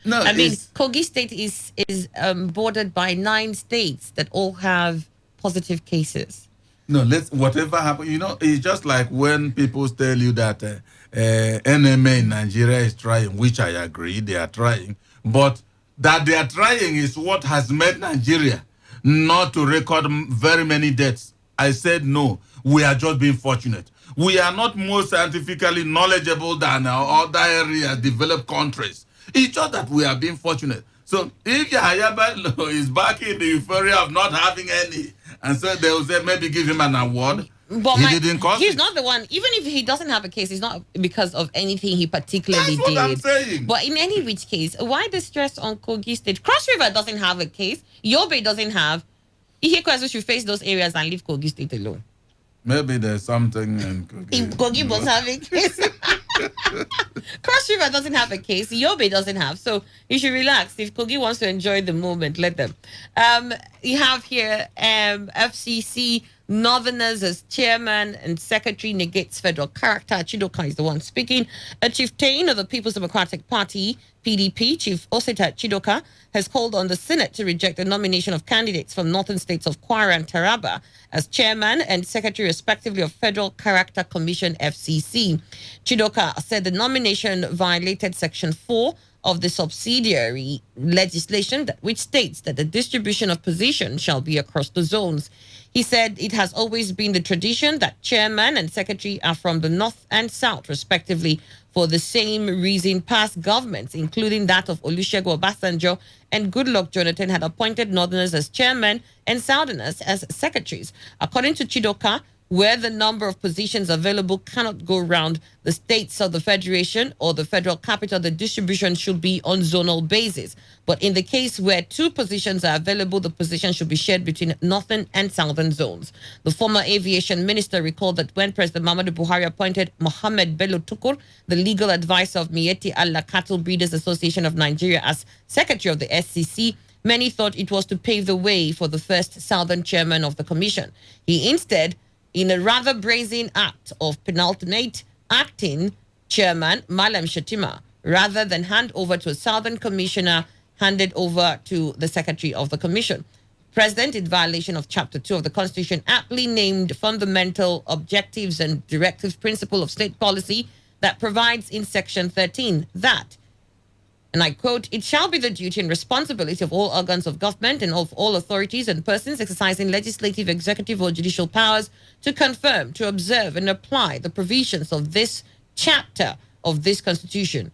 No, I mean, Kogi State is bordered by 9 states that all have positive cases. no, whatever happens, it's just like when people tell you that NMA in Nigeria is trying, which I agree, they are trying, but that they are trying is what has made Nigeria not to record very many deaths. I said no, we are just being fortunate. We are not more scientifically knowledgeable than our other areas, developed countries. It's just that we are being fortunate. So if Yahya Bello is back in the euphoria of not having any, and so they will say maybe give him an award, But he didn't cause he's it. not the one. Even if he doesn't have a case, it's not because of anything he particularly That's what I'm did. saying. But in any which case, why the stress on Kogi State? Cross River doesn't have a case. Yobe doesn't have. Ihekwezu should face those areas and leave Kogi State alone. Maybe there's something in Kogi. If Kogi must have a case. Cross River doesn't have a case. Yobe doesn't have. So you should relax. If Kogi wants to enjoy the moment, let them. You have here FCC Northerners as chairman and secretary negates federal character. Chidoka is the one speaking. A chieftain of the People's Democratic Party, PDP, Chief Osita Chidoka, has called on the Senate to reject the nomination of candidates from northern states of Kwara and Taraba as chairman and secretary, respectively, of Federal Character Commission, FCC. Chidoka said the nomination violated Section 4 of the subsidiary legislation, which states that the distribution of positions shall be across the zones. He said it has always been the tradition that chairman and secretary are from the north and south, respectively, for the same reason past governments, including that of Olusegun Obasanjo and Goodluck Jonathan, had appointed northerners as chairman and southerners as secretaries. According to Chidoka, where the number of positions available cannot go round the states of the federation or the federal capital, the distribution should be on zonal basis. But in the case where 2 positions are available, the position should be shared between northern and southern zones. The former aviation minister recalled that when President Muhammadu Buhari appointed Mohammed Bello Tukur, the legal advisor of Miyetti Allah Cattle Breeders Association of Nigeria, as secretary of the SCC, many thought it was to pave the way for the first southern chairman of the commission. He instead, in a rather brazen act of penultimate acting chairman, Malam Shatima, rather than hand over to a southern commissioner, handed over to the secretary of the commission. President, in violation of Chapter 2 of the Constitution, aptly named fundamental objectives and directive principle of state policy that provides in Section 13 that, and I quote, it shall be the duty and responsibility of all organs of government and of all authorities and persons exercising legislative, executive, or judicial powers to confirm, to observe, and apply the provisions of this chapter of this Constitution.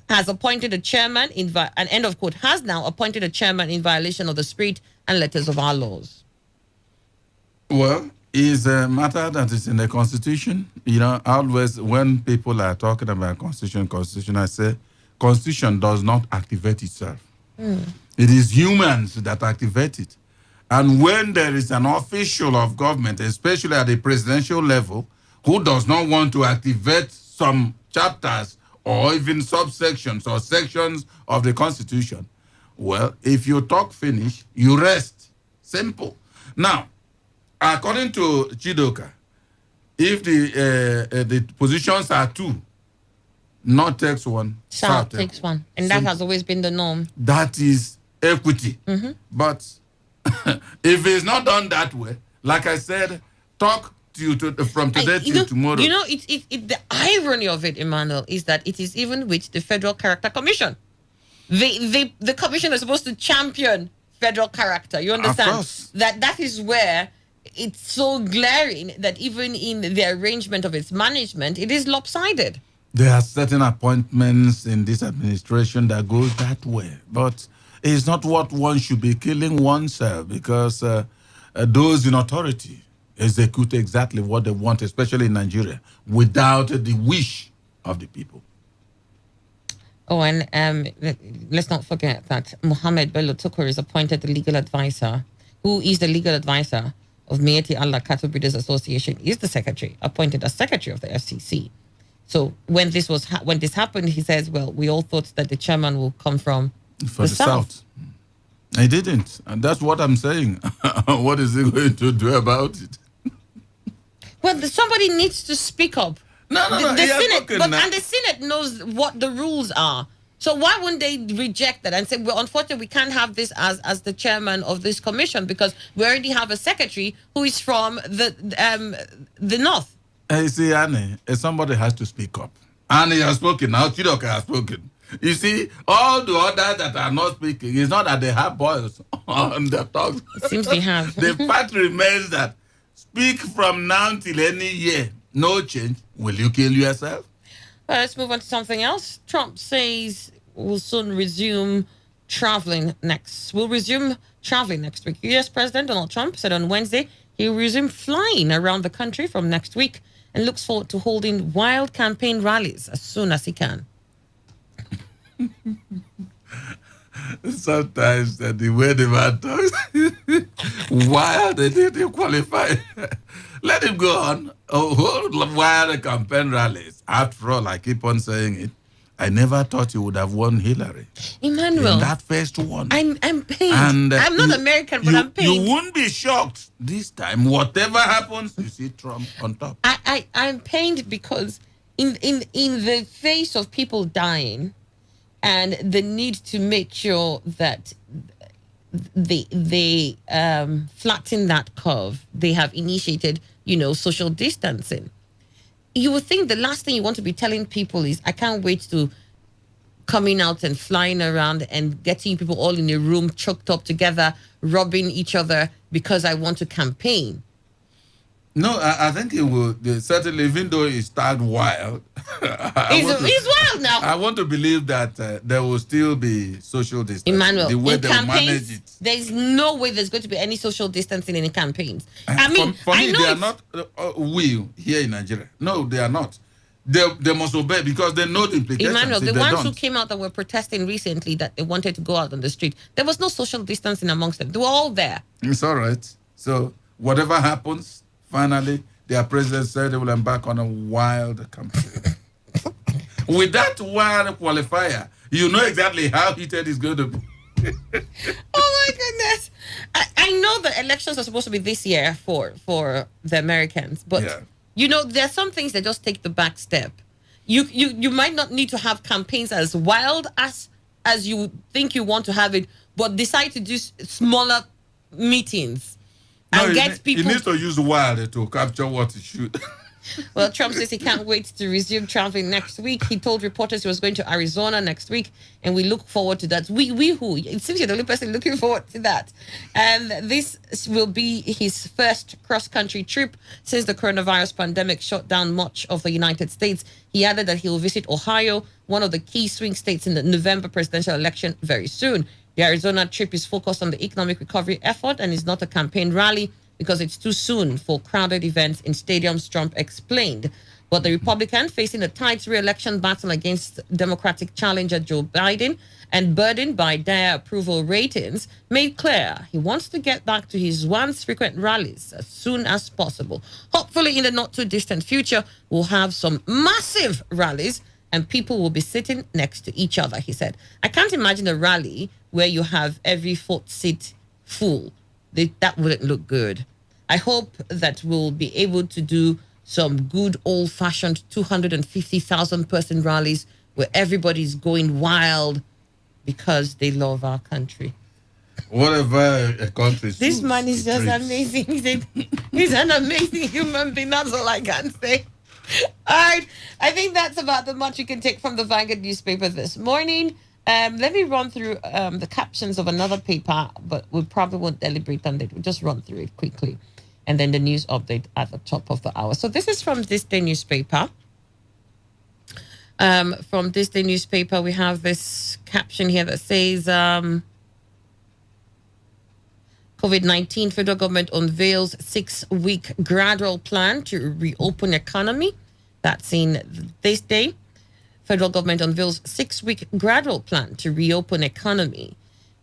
Has appointed a chairman, and end of quote, has now appointed a chairman in violation of the spirit and letters of our laws. Well, it's a matter that is in the Constitution. Always when people are talking about Constitution, I say, Constitution does not activate itself. It is humans that activate it. And when there is an official of government, especially at the presidential level, who does not want to activate some chapters or even subsections or sections of the Constitution, well, if you talk finish, you rest. Simple. Now, according to Chidoka, if the positions are 2, North takes 1, South takes 1. And that has always been the norm. That is equity. But if it's not done that way, like I said, talk to you from today to tomorrow. The irony of it, Emmanuel, is that it is even with the Federal Character Commission. The commission is supposed to champion federal character. You understand? Of course. That is where it's so glaring that even in the arrangement of its management, it is lopsided. There are certain appointments in this administration that goes that way, but it's not what one should be killing oneself, because those in authority execute exactly what they want, especially in Nigeria, without the wish of the people. Oh, and let's not forget that Mohammed Bello Tukur is appointed the legal advisor. Who is the legal advisor of Miyetti Allah Cattle Breeders Association? Is the secretary, appointed as secretary of the FCC. So when this happened, he says, well, we all thought that the chairman will come from the south. I didn't. And that's what I'm saying. What is he going to do about it? Well, somebody needs to speak up. No. The Senate, and the Senate knows what the rules are. So why wouldn't they reject that and say, well, unfortunately, we can't have this as the chairman of this commission because we already have a secretary who is from the north. You see, Annie, somebody has to speak up. Annie has spoken. Now Chidoka has spoken. You see, all the others that are not speaking, it's not that they have boils on their tongues. It seems they have. The fact remains that speak from now till any year, no change. Will you kill yourself? Well, let's move on to something else. Trump says we'll soon resume traveling next. We'll resume traveling next week. U.S. President Donald Trump said on Wednesday he'll resume flying around the country from next week and looks forward to holding wild campaign rallies as soon as he can. Sometimes the way the man talks, wild, they didn't qualify. Let him go on. Hold wild campaign rallies. After all, I keep on saying it. I never thought you would have won Hillary. Emmanuel, in that first one. I'm pained. And, I'm not American, but I'm pained. You won't be shocked this time. Whatever happens, you see Trump on top. I'm pained because in the face of people dying and the need to make sure that they flatten that curve, they have initiated, social distancing. You would think the last thing you want to be telling people is, I can't wait to coming out and flying around and getting people all in a room choked up together, rubbing each other because I want to campaign. No, I think it will certainly, even though it's tagged wild. It's wild now. I want to believe that there will still be social distancing. Emmanuel, the way in they campaigns, manage it. There's no way there's going to be any social distancing in the campaigns. I mean, for me, they are not we here in Nigeria. No, they are not. They must obey because they know the implications. Emmanuel, the ones who came out that were protesting recently that they wanted to go out on the street, there was no social distancing amongst them. They were all there. It's all right. So whatever happens, finally, their president said they will embark on a wild campaign. With that wild qualifier, you know exactly how heated it's going to be. Oh my goodness! I know the elections are supposed to be this year for the Americans, but there are some things that just take the back step. You might not need to have campaigns as wild as you think you want to have it, but decide to do smaller meetings and get people. He needs to use wild to capture what he should. Well, Trump says he can't wait to resume traveling next week. He told reporters he was going to Arizona next week, and we look forward to that. It seems you're the only person looking forward to that. And this will be his first cross-country trip since the coronavirus pandemic shut down much of the United States. He added that he will visit Ohio, one of the key swing states in the November presidential election, very soon. The Arizona trip is focused on the economic recovery effort and is not a campaign rally, because it's too soon for crowded events in stadiums, Trump explained. But the Republican, facing a tight re-election battle against Democratic challenger Joe Biden and burdened by dire approval ratings, made clear he wants to get back to his once frequent rallies as soon as possible. Hopefully, in the not-too-distant future, we'll have some massive rallies and people will be sitting next to each other, he said. I can't imagine a rally where you have every fourth seat full. That wouldn't look good. I hope that we'll be able to do some good old-fashioned 250,000 person rallies where everybody's going wild because they love our country. Whatever a country. This man is just amazing. He's an amazing human being. That's all I can say. All right. I think that's about the much you can take from the Vanguard newspaper this morning. Let me run through the captions of another paper, but we probably won't deliberate on it. We'll just run through it quickly. And then the news update at the top of the hour. So this is from this day newspaper. From this day newspaper, we have this caption here that says, COVID-19, federal government unveils 6-week gradual plan to reopen economy. That's in this day. Federal government unveils 6-week gradual plan to reopen economy.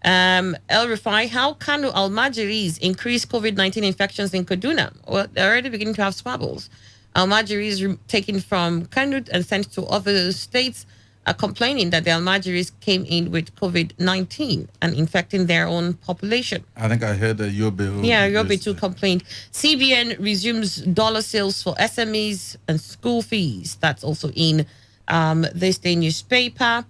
El Rufai, how can Almajiris increase COVID-19 infections in Kaduna? Well, they're already beginning to have squabbles. Almajiris taken from Kanud and sent to other states are complaining that the Almajiris came in with COVID-19 and infecting their own population. I think I heard that Yobe. Yeah, Yobe too complained. CBN resumes dollar sales for SMEs and school fees. That's also in this day newspaper.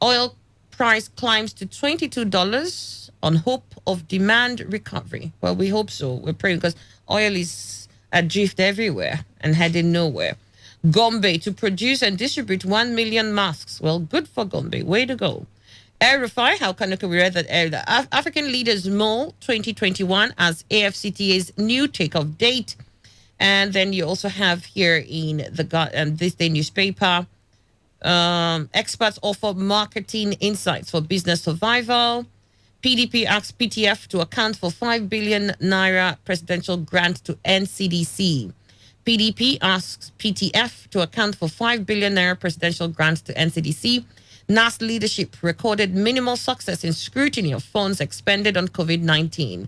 Oil price climbs to $22 on hope of demand recovery. Well, we hope so. We're praying because oil is adrift everywhere and heading nowhere. Gombe to produce and distribute 1 million masks. Well, good for Gombe. Way to go. Air Rufai, how can we read that? African Leaders Mole 2021 as AFCTA's new takeoff date. And then you also have here in the This Day newspaper, experts offer marketing insights for business survival. PDP asks PTF to account for 5 billion naira presidential grant to NCDC. PDP asks PTF to account for 5 billion naira presidential grant to NCDC. NAS leadership recorded minimal success in scrutiny of funds expended on COVID-19.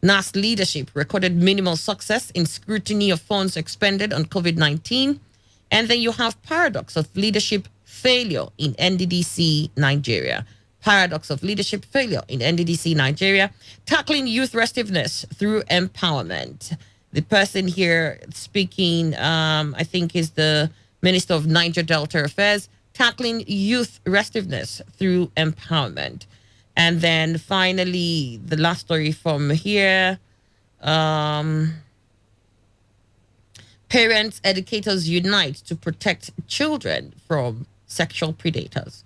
NAS leadership recorded minimal success in scrutiny of funds expended on COVID-19. And then you have paradox of leadership failure in NDDC Nigeria. Paradox of leadership failure in NDDC Nigeria. Tackling youth restiveness through empowerment. The person here speaking, I think, is the Minister of Niger Delta Affairs. Tackling youth restiveness through empowerment. And then finally, the last story from here. Parents, educators unite to protect children from sexual predators.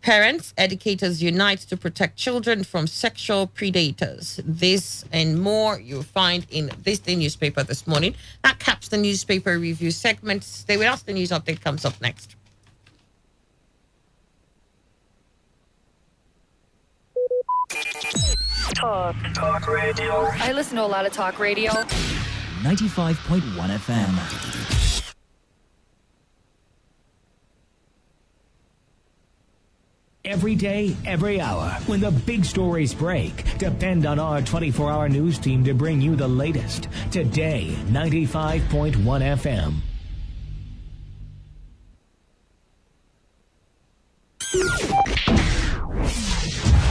Parents, educators unite to protect children from sexual predators. This and more you'll find in This Day newspaper this morning. That caps the newspaper review segment. Stay with us. The news update comes up next. Talk radio. I listen to a lot of talk radio. 95.1 FM. Every day, every hour, when the big stories break, depend on our 24-hour news team to bring you the latest. Today, 95.1 FM.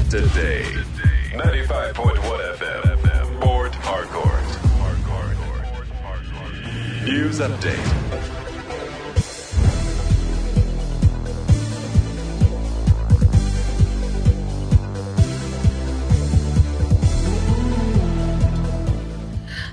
Today, 95.1 FM. Port Harcourt. News update.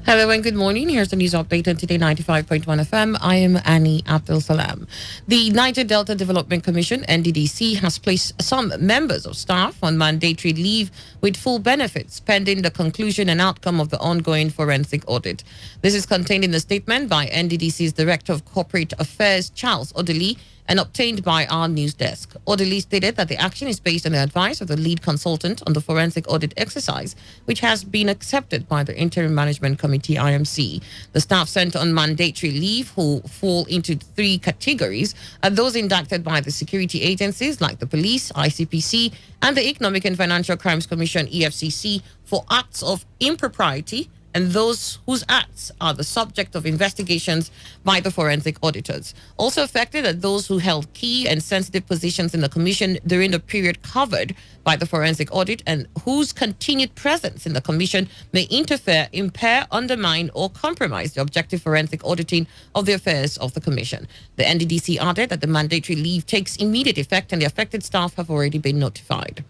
Hello and good morning. Here's the news update on Today 95.1 FM. I am Annie Abdul Salam. The Niger Delta Development Commission, NDDC, has placed some members of staff on mandatory leave with full benefits pending the conclusion and outcome of the ongoing forensic audit. This is contained in the statement by NDDC's Director of Corporate Affairs, Charles Odeli, and obtained by our news desk. Odeli stated that the action is based on the advice of the lead consultant on the forensic audit exercise, which has been accepted by the Interim Management Committee, IMC. The staff sent on mandatory leave, who fall into three categories, are those indicted by the security agencies like the police, ICPC, and the Economic and Financial Crimes Commission, EFCC, for acts of impropriety, and those whose acts are the subject of investigations by the forensic auditors. Also affected are those who held key and sensitive positions in the commission during the period covered by the forensic audit and whose continued presence in the commission may interfere, impair, undermine, or compromise the objective forensic auditing of the affairs of the commission. The NDDC added that the mandatory leave takes immediate effect and the affected staff have already been notified.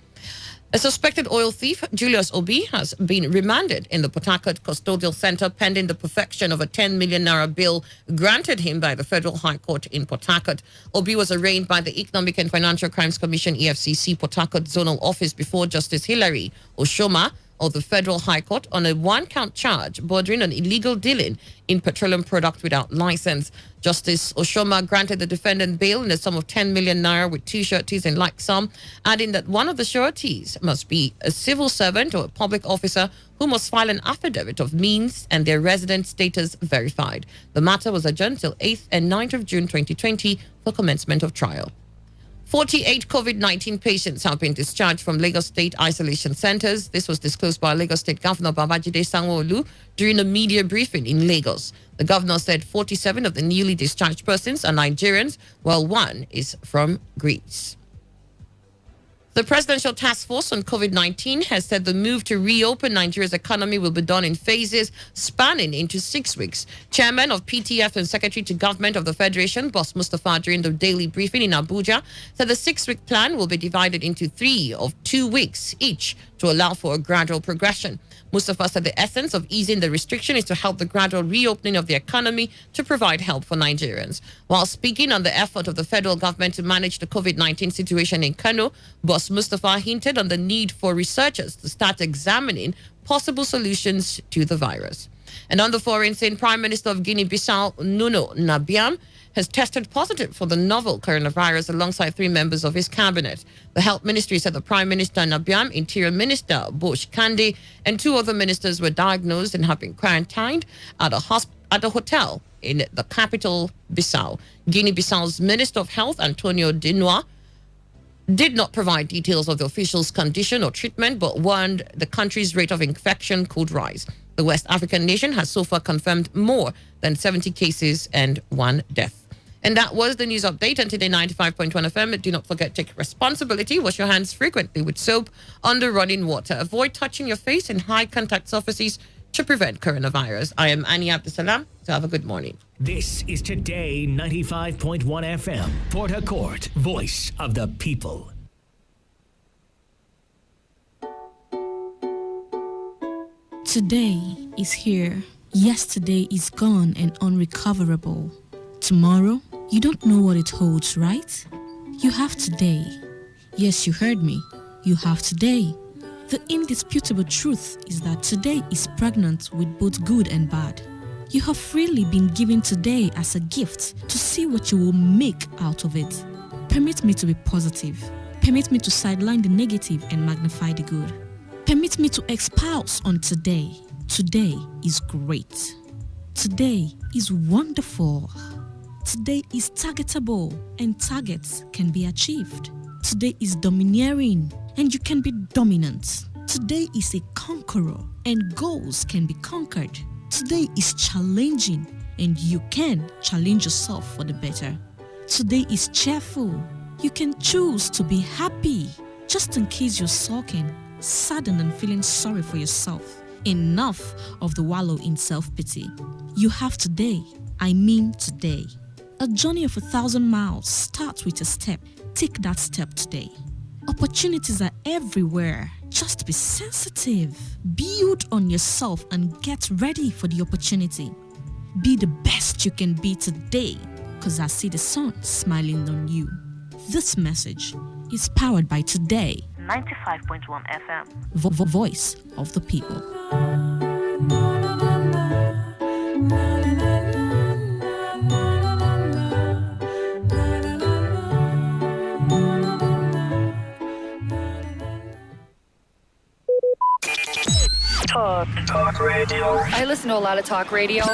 A suspected oil thief, Julius Obi, has been remanded in the Port Harcourt Custodial Center pending the perfection of a 10 million naira bill granted him by the Federal High Court in Port Harcourt. Obi was arraigned by the Economic and Financial Crimes Commission, EFCC, Port Harcourt Zonal Office before Justice Hilary Oshoma of the Federal High Court on a one-count charge bordering on illegal dealing in petroleum product without license. Justice Oshoma granted the defendant bail in the sum of 10 million naira with two sureties in like sum, adding that one of the sureties must be a civil servant or a public officer who must file an affidavit of means and their resident status verified. The matter was adjourned till 8th and 9th of June 2020 for commencement of trial. 48 COVID-19 patients have been discharged from Lagos State isolation centers. This was disclosed by Lagos State Governor Babajide Sanwo-Olu during a media briefing in Lagos. The governor said 47 of the newly discharged persons are Nigerians, while one is from Greece. The Presidential Task Force on COVID-19 has said the move to reopen Nigeria's economy will be done in phases spanning into 6 weeks. Chairman of PTF and Secretary to Government of the Federation, Boss Mustafa, during the daily briefing in Abuja, said the 6-week plan will be divided into 3 of 2 weeks each to allow for a gradual progression. Mustafa said the essence of easing the restriction is to help the gradual reopening of the economy to provide help for Nigerians. While speaking on the effort of the federal government to manage the COVID-19 situation in Kano, Boss Mustafa hinted on the need for researchers to start examining possible solutions to the virus. And on the foreign scene, Prime Minister of Guinea-Bissau, Nuno Nabiam, has tested positive for the novel coronavirus alongside 3 members of his cabinet. The Health Ministry said the Prime Minister Nabiam, Interior Minister Bosh Kande, and 2 other ministers were diagnosed and have been quarantined at a hotel in the capital, Bissau. Guinea-Bissau's Minister of Health, Antonio Dinois, did not provide details of the official's condition or treatment, but warned the country's rate of infection could rise. The West African nation has so far confirmed more than 70 cases and 1 death. And that was the news update on Today 95.1 FM. Do not forget, take responsibility. Wash your hands frequently with soap under running water. Avoid touching your face in high contact surfaces to prevent coronavirus. I am Annie Abdusalam. So have a good morning. This is Today 95.1 FM, Port Harcourt, voice of the people. Today is here. Yesterday is gone and unrecoverable. Tomorrow, you don't know what it holds, right? You have today. Yes, you heard me. You have today. The indisputable truth is that today is pregnant with both good and bad. You have freely been given today as a gift to see what you will make out of it. Permit me to be positive. Permit me to sideline the negative and magnify the good. Permit me to espouse on today. Today is great. Today is wonderful. Today is targetable and targets can be achieved. Today is domineering and you can be dominant. Today is a conqueror and goals can be conquered. Today is challenging and you can challenge yourself for the better. Today is cheerful. You can choose to be happy. Just in case you're sulking, saddened and feeling sorry for yourself. Enough of the wallow in self-pity. You have today. I mean today. A journey of 1,000 miles starts with a step. Take that step today. Opportunities are everywhere. Just be sensitive. Build on yourself and get ready for the opportunity. Be the best you can be today, because I see the sun smiling on you. This message is powered by Today 95.1 FM. Voice of the people. Talk radio. I listen to a lot of talk radio.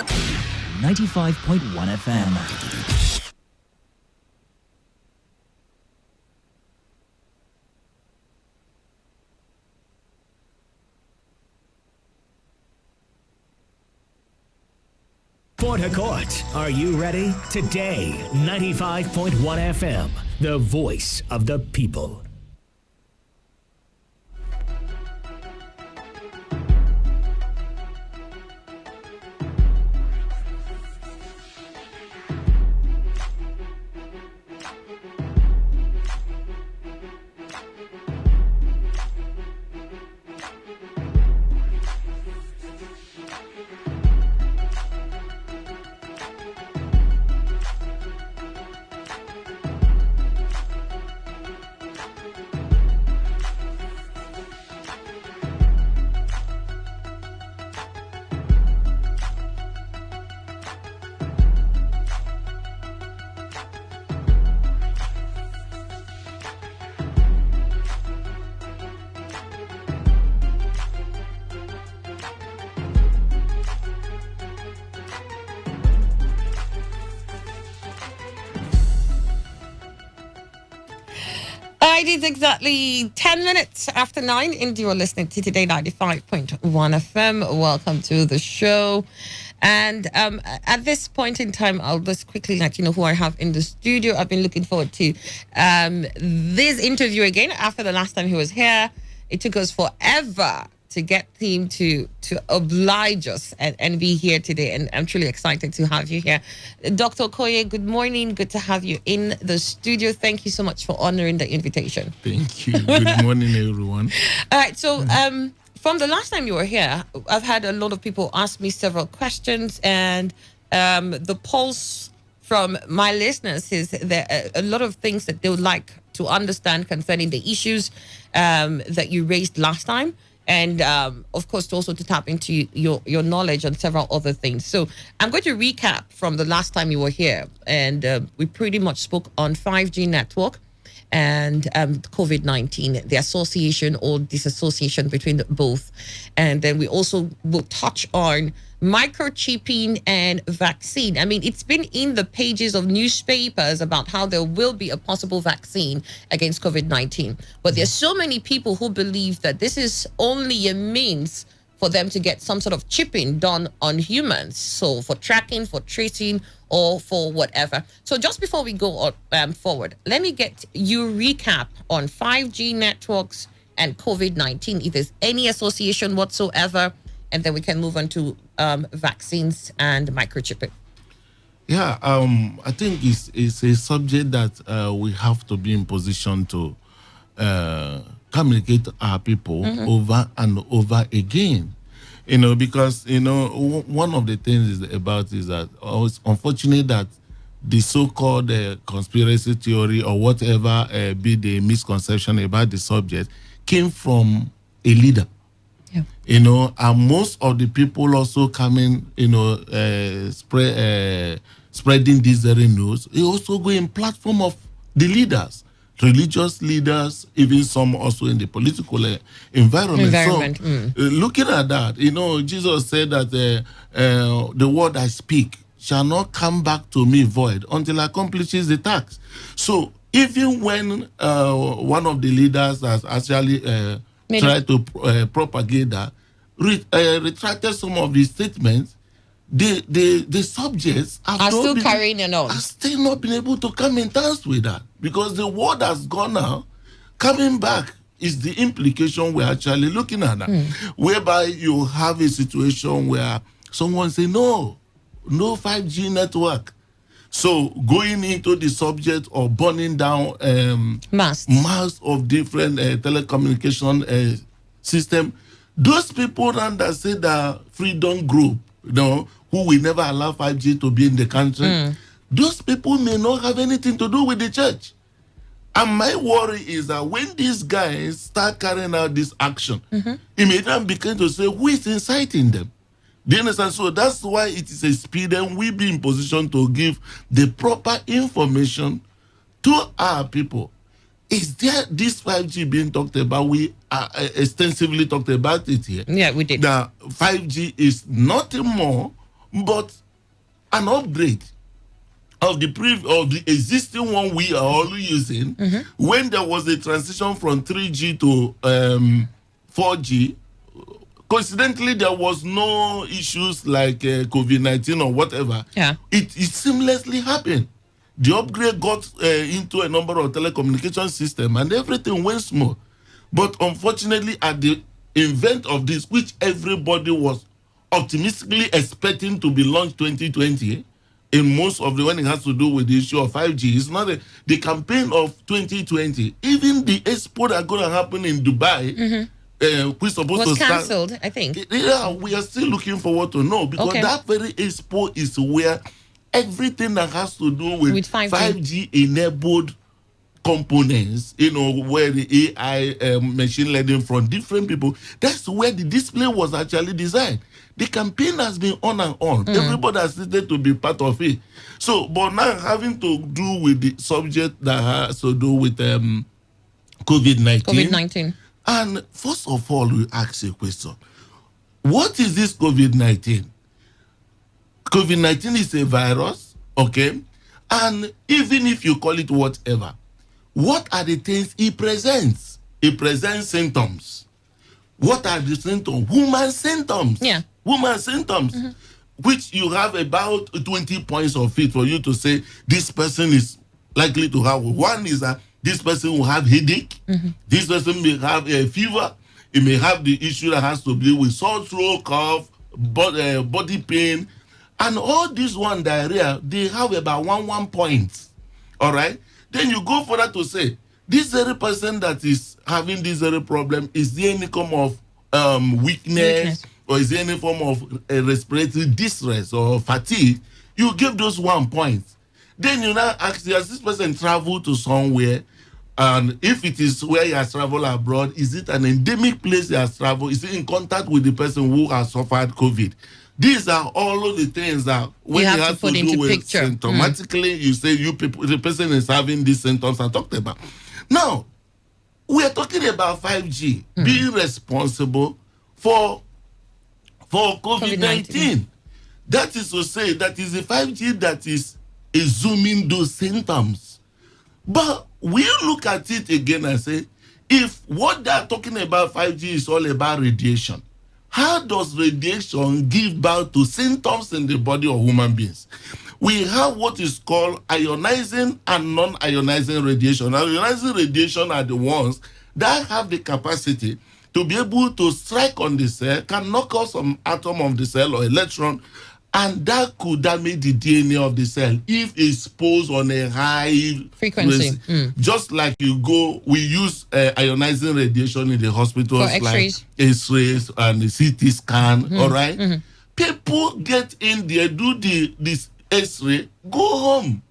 95.1 FM. Port Harcourt, are you ready? Today, 95.1 FM, the voice of the people. It is exactly 10 minutes after 9, and you are listening to Today 95.1 FM. Welcome to the show. And at this point in time, I'll just quickly let you know who I have in the studio. I've been looking forward to this interview again after the last time he was here. It took us forever to get him to oblige us and be here today. And I'm truly excited to have you here. Dr. Okoye, good morning. Good to have you in the studio. Thank you so much for honoring the invitation. Thank you. Good morning, everyone. All right. So from the last time you were here, I've had a lot of people ask me several questions, and the pulse from my listeners is there are a lot of things that they would like to understand concerning the issues that you raised last time. And of course, also to tap into your knowledge on several other things. So I'm going to recap from the last time you were here. And we pretty much spoke on 5G network and COVID-19, the association or disassociation between both. And then we also will touch on microchipping and vaccine. I mean, it's been in the pages of newspapers about how there will be a possible vaccine against COVID-19. But there's so many people who believe that this is only a means for them to get some sort of chipping done on humans. So for tracking, for tracing, or for whatever. So just before we go forward, let me get you recap on 5G networks and COVID-19, if there's any association whatsoever, and then we can move on to vaccines and microchipping. Yeah, I think it's a subject that we have to be in position to communicate to our people over and over again. You know, because, you know, one of the things is that it's unfortunate that the so-called conspiracy theory or whatever be the misconception about the subject came from a leader. Yeah. You know, and most of the people also coming, you know, spreading this very news. It also go in platform of the leaders, religious leaders, even some also in the political environment. So, looking at that, you know, Jesus said that the word I speak shall not come back to me void until it accomplishes the task. So, even when one of the leaders has actually tried to propagate that, retracted some of the statements, the subjects are still carrying it on. Are still not been able to come in terms with that, because the word has gone now. Coming back is the implication we're actually looking at now, whereby you have a situation where someone say no 5G network. So going into the subject of burning down mass of different telecommunication system, those people that say the freedom group, you know, who will never allow 5G to be in the country, those people may not have anything to do with the church. And my worry is that when these guys start carrying out this action, it may then begin to say, who is inciting them? Do you understand? So that's why it is a speed, and we be in position to give the proper information to our people. Is there this 5G being talked about? We extensively talked about it here. Yeah, we did. The 5G is nothing more but an upgrade of the existing one we are all using. When there was a transition from 3G to 4G, coincidentally, there was no issues like COVID-19 or whatever. Yeah. It seamlessly happened. The upgrade got into a number of telecommunication systems and everything went smooth. But unfortunately, at the event of this, which everybody was optimistically expecting to be launched 2020, in most of when it has to do with the issue of 5G, it's not the campaign of 2020. Even the expo that going to happen in Dubai, we're supposed was to start, cancelled, I think. Yeah, we are still looking forward to know, because that very expo is where everything that has to do with 5G enabled components, you know, where the AI machine learning from different people, that's where the display was actually designed. The campaign has been on and on. Everybody has needed to be part of it. So, but now having to do with the subject that has to do with COVID-19. And first of all, we ask a question. What is this COVID-19? COVID-19 is a virus, okay? And even if you call it whatever, what are the things it presents? It presents symptoms. What are the symptoms? Human symptoms. Yeah. Human symptoms. which you have about 20 points of it for you to say this person is likely to have. One is that this person will have headache. This person may have a fever. It may have the issue that has to do with sore throat, cough, body pain, and all this one diarrhea. They have about one point. All right. Then you go further to say this very person that is having this very problem, is there any form of weakness, or is there any form of respiratory distress or fatigue? You give those 1 point. Then you now ask, does this person travel to somewhere? And if it is where he has traveled abroad, is it an endemic place he has traveled? Is he in contact with the person who has suffered COVID? These are all of the things that when you have to do with symptomatically, you say the person is having these symptoms I talked about. Now, we are talking about 5G being responsible for COVID-19. That is to say, that is the 5G that is assuming those symptoms. But we look at it again and say, if what they are talking about 5G is all about radiation, how does radiation give birth to symptoms in the body of human beings? We have what is called ionizing and non-ionizing radiation. Ionizing radiation are the ones that have the capacity to be able to strike on the cell, can knock off some atom of the cell or electron, and that could damage the DNA of the cell if exposed on a high frequency. Just like we use ionizing radiation in the hospitals, for X-rays. like X-rays and the CT scan. All right, people get in there, do this X-ray, go home.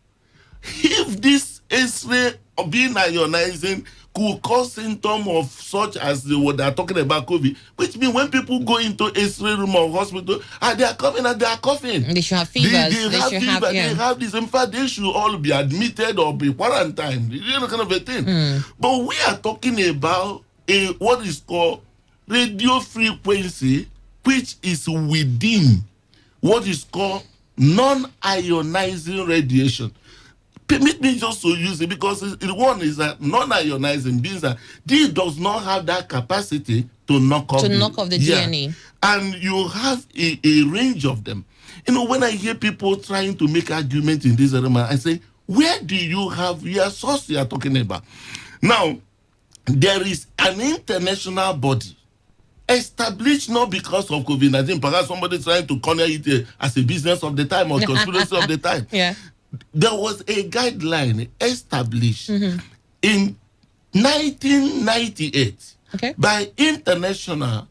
If this X-ray being ionizing could cause symptoms of such as what they are talking about COVID, which means when people go into X-ray room or hospital and they are coming and they are coughing, they should have fevers. They have this. In fact, they should all be admitted or be quarantined. You know, kind of a thing. But we are talking about what is called radio frequency, which is within what is called non-ionizing radiation. Permit me just to use it because one is that non-ionizing means that this does not have that capacity to knock off the DNA. And you have a range of them. You know, when I hear people trying to make arguments in this area, I say, where do you have your source you are talking about? Now, there is an international body established not because of COVID-19, perhaps somebody trying to corner it as a business of the time or conspiracy of the time. There was a guideline established in 1998 by International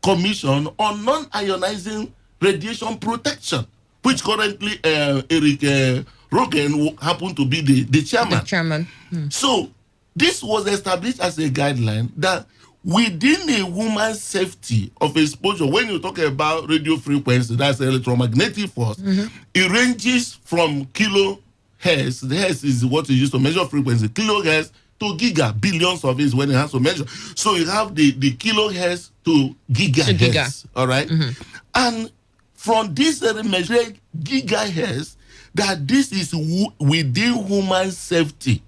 Commission on Non-Ionizing Radiation Protection, which currently Eric Rogan happened to be the chairman. So this was established as a guideline that within a woman's safety of exposure, when you talk about radio frequency, that's electromagnetic force, it ranges from kilohertz. The hertz is what you use to measure frequency, kilohertz to billions of it when it has to measure. So you have the kilohertz to gigahertz, all right? And from this measured gigahertz, that this is within human safety.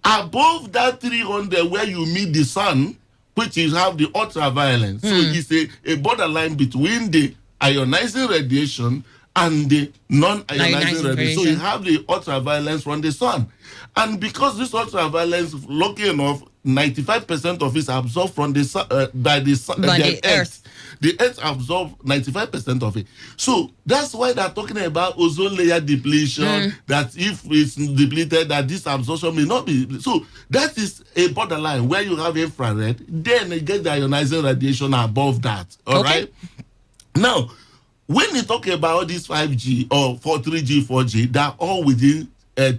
Above that 300 where you meet the sun, which is have the ultraviolet. So it's a borderline between the ionizing radiation and the non-ionizing radiation. So you have the ultraviolet from the sun. And because this ultraviolet, lucky enough, 95% of it is absorbed from the sun, by the earth. The earth absorbs 95% of it. So that's why they're talking about ozone layer depletion, that if it's depleted, that this absorption may not be. So that is a borderline where you have infrared, then you get the ionizing radiation above that. All right? Now, when you talk about this 5G or 3G, 4G, they're all within 3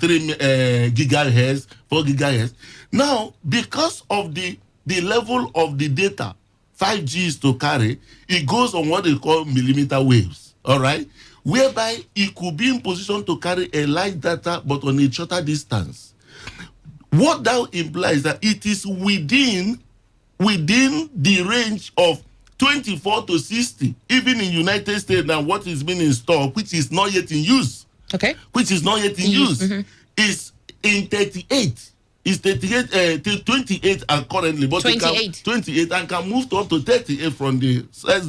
gigahertz, 4 gigahertz. Now, because of the level of the data 5G is to carry, it goes on what they call millimeter waves, all right? Whereby it could be in position to carry a large data but on a shorter distance. What that implies that it is within the range of 24 to 60, even in United States now, what is being installed, which is not yet in use, which is not yet in use, is in 38. is 38 till 28 and currently, but 28. 28 and can move to up to 38 from the size.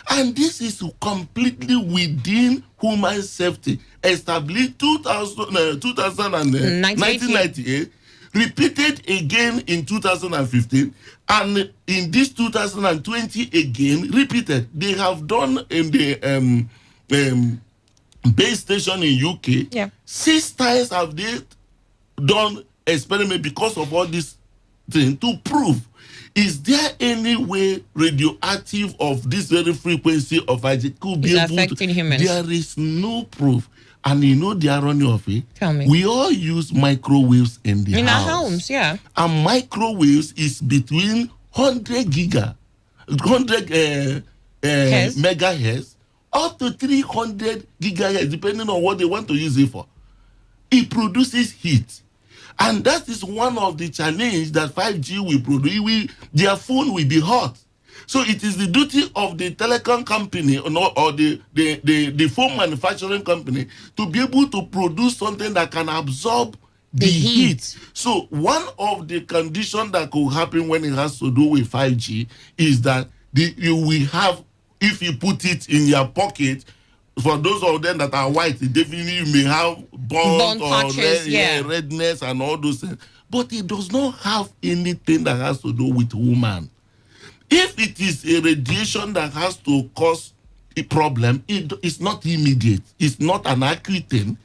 And this is completely within human safety. Established 1998, repeated again in 2015, and in this 2020 again repeated. They have done in the base station in UK. 6 times have they done experiment because of all this thing to prove, is there any way radioactive of this very frequency of IG could be able affecting humans? There is no proof. And you know the irony of it? Tell me. We all use microwaves in the house. In our homes, yeah. And microwaves is between 100 megahertz up to 300 gigahertz, depending on what they want to use it for. It produces heat. And that is one of the challenges that 5G will produce. Their phone will be hot. So it is the duty of the telecom company or the phone manufacturing company to be able to produce something that can absorb the heat. So one of the conditions that could happen when it has to do with 5G is that you will have, if you put it in your pocket, for those of them that are white, definitely you may have burnt or patches, redness and all those things. But it does not have anything that has to do with woman. If it is a radiation that has to cause a problem, it's not immediate. It's not an acute thing.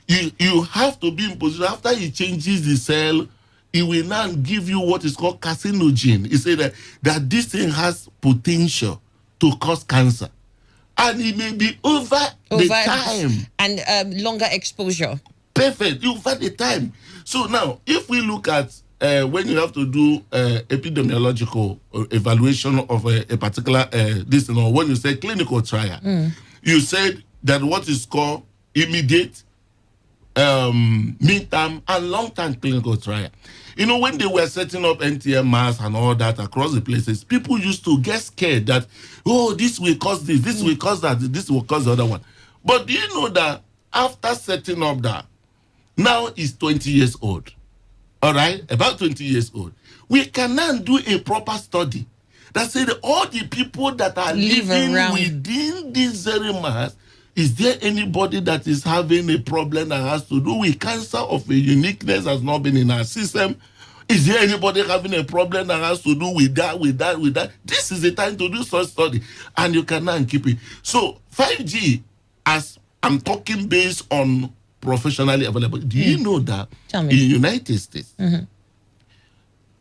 You have to be in position. After it changes the cell, it will now give you what is called carcinogen. It says that this thing has potential to cause cancer. And it may be over the time. And longer exposure. Perfect. Over the time. So now, if we look at when you have to do epidemiological evaluation of a particular this, or when you say clinical trial, you said that what is called immediate, mid-term, and long-term clinical trial. You know, when they were setting up NTM mass and all that across the places, people used to get scared that, oh, this will cause this will cause that, this will cause the other one. But do you know that after setting up that, now is 20 years old? All right, about 20 years old. We can now do a proper study that said all the people that are living within this very mass, is there anybody that is having a problem that has to do with cancer of a uniqueness has not been in our system? Is there anybody having a problem that has to do with that? This is the time to do such study, and you can now keep it. So 5G, as I'm talking based on professionally available. Do you know that in the United States,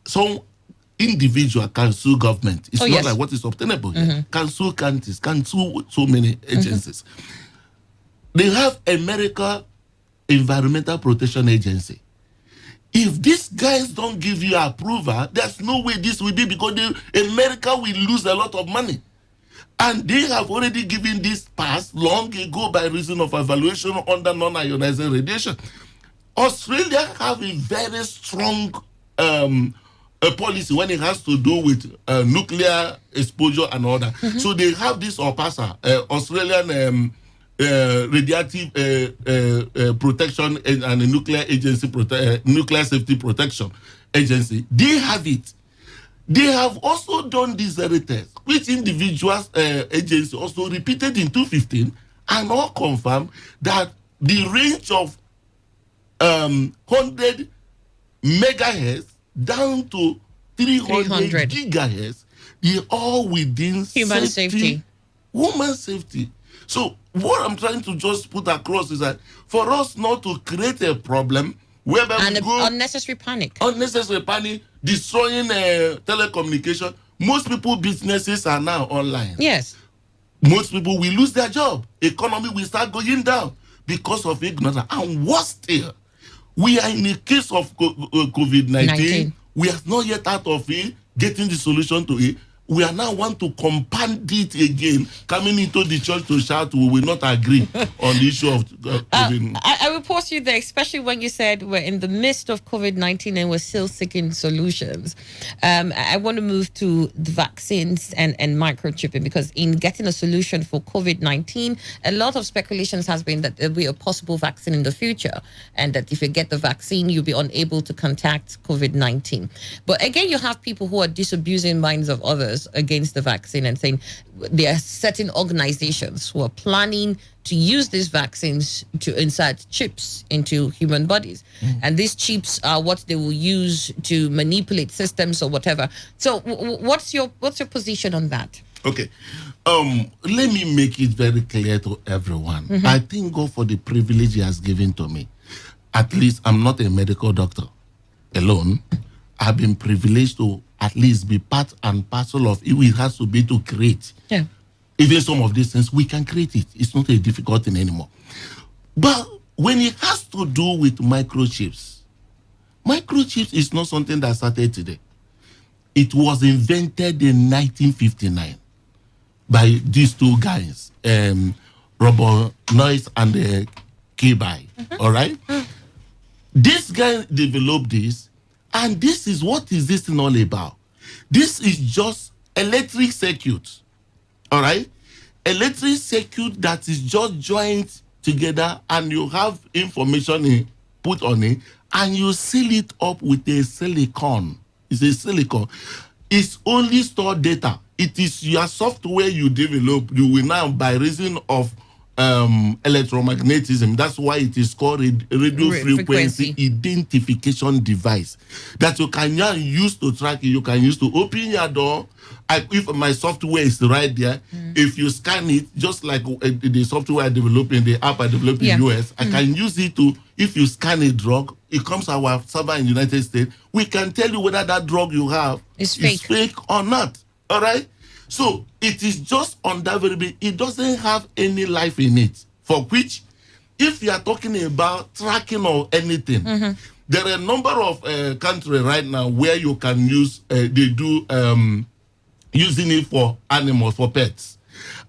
some individual can sue government? It's not like what is obtainable here. Can sue counties, can sue so many agencies. They have America Environmental Protection Agency. If these guys don't give you approval, there's no way this will be, because America will lose a lot of money. And they have already given this pass long ago by reason of evaluation under non-ionizing radiation. Australia have a very strong policy when it has to do with nuclear exposure and all that. So they have this OPASA, Australian Radiative Protection and Nuclear Agency, Nuclear Safety Protection Agency. They have it. They have also done this very test, which individuals agency also repeated in 2015, and all confirmed that the range of 100 megahertz down to 300 gigahertz, they are all within human safety. Woman safety. So what I'm trying to just put across is that for us not to create a problem whereby we go unnecessary panic, destroying telecommunication. Most people, businesses are now online. Yes. Most people will lose their job. Economy will start going down because of ignorance. And worse still, we are in a case of COVID-19. We are not yet out of it, getting the solution to it. we are now want to compound it again, coming into the church to shout, we will not agree on the issue of COVID. I will pause you there, especially when you said we're in the midst of COVID-19 and we're still seeking solutions. I want to move to the vaccines and microchipping, because in getting a solution for COVID-19, a lot of speculations has been that there'll be a possible vaccine in the future, and that if you get the vaccine, you'll be unable to contact COVID-19. But again, you have people who are disabusing minds of others against the vaccine and saying there are certain organizations who are planning to use these vaccines to insert chips into human bodies. And these chips are what they will use to manipulate systems or whatever. So what's your position on that? Okay. Let me make it very clear to everyone. I thank God for the privilege he has given to me. At least I'm not a medical doctor alone. I've been privileged to at least be part and parcel of it. It has to be to create. Yeah. Even some of these things, we can create it. It's not a difficult thing anymore. But when it has to do with microchips is not something that started today. It was invented in 1959 by these two guys, Robert Noyce and Kirby. All right? This guy developed this. And this is what is this thing all about? This is just electric circuit, all right? Electric circuit that is just joined together, and you have information put on it, and you seal it up with a silicon. It's a silicon. It's only store data. It is your software you develop. You will now, by reason of electromagnetism. That's why it is called a radio frequency identification device that you can now use to track it. You can use to open your door. If my software is right there, if you scan it, just like the software I developed in the app I developed in the US, I can use it to, if you scan a drug, it comes to our server in the United States. We can tell you whether that drug you have is fake or not. All right? So it is just on that very bit. It doesn't have any life in it. For which, if you are talking about tracking or anything, there are a number of countries right now where you can use, they do using it for animals, for pets.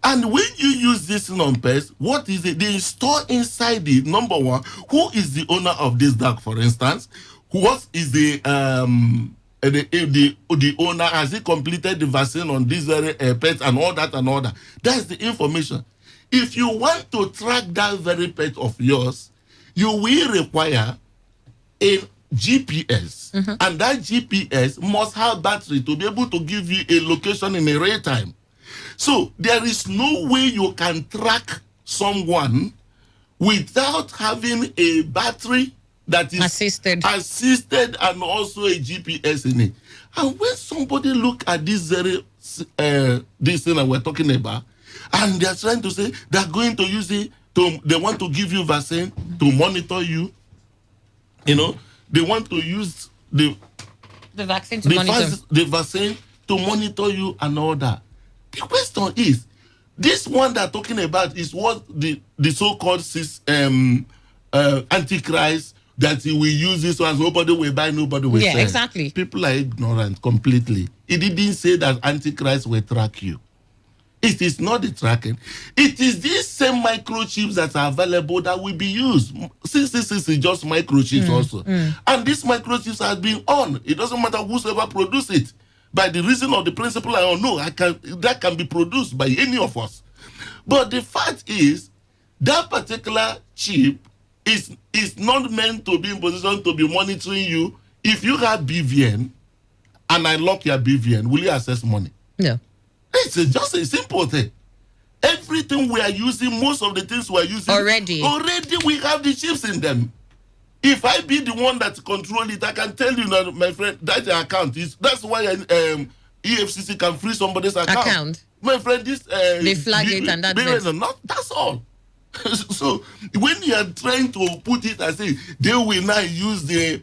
And when you use this on pets, what is it? They store inside it, number one, who is the owner of this dog, for instance? What is the owner, has he completed the vaccine on these very pets and all that and all that. That's the information. If you want to track that very pet of yours, you will require a GPS. And that GPS must have battery to be able to give you a location in a real time. So there is no way you can track someone without having a battery that is assisted and also a GPS in it. And when somebody look at this very this thing that we're talking about, and they're trying to say they're going to use it they want to give you vaccine to monitor you, they want to use the vaccine to monitor the vaccine to monitor you and all that. The question is, this one they're talking about is what the so-called Antichrist, that he will use this one, nobody will buy, nobody will sell. Yeah, exactly. People are ignorant completely. It didn't say that Antichrist will track you. It is not the tracking. It is these same microchips that are available that will be used. Since this is just microchips also. And these microchips have been on. It doesn't matter whosoever produce it. By the reason of the principle, I don't know, that can be produced by any of us. But the fact is, that particular chip is not meant to be in position to be monitoring you. If you have BVN and I lock your BVN, will you access money? No. It's just a simple thing. Everything we are using, most of the things we are using already we have the chips in them. If I be the one that control it, I can tell you now, my friend, that your account is. That's why EFCC can freeze somebody's account. My friend, this they flag it and that's all. So when you are trying to put it as a, they will now use the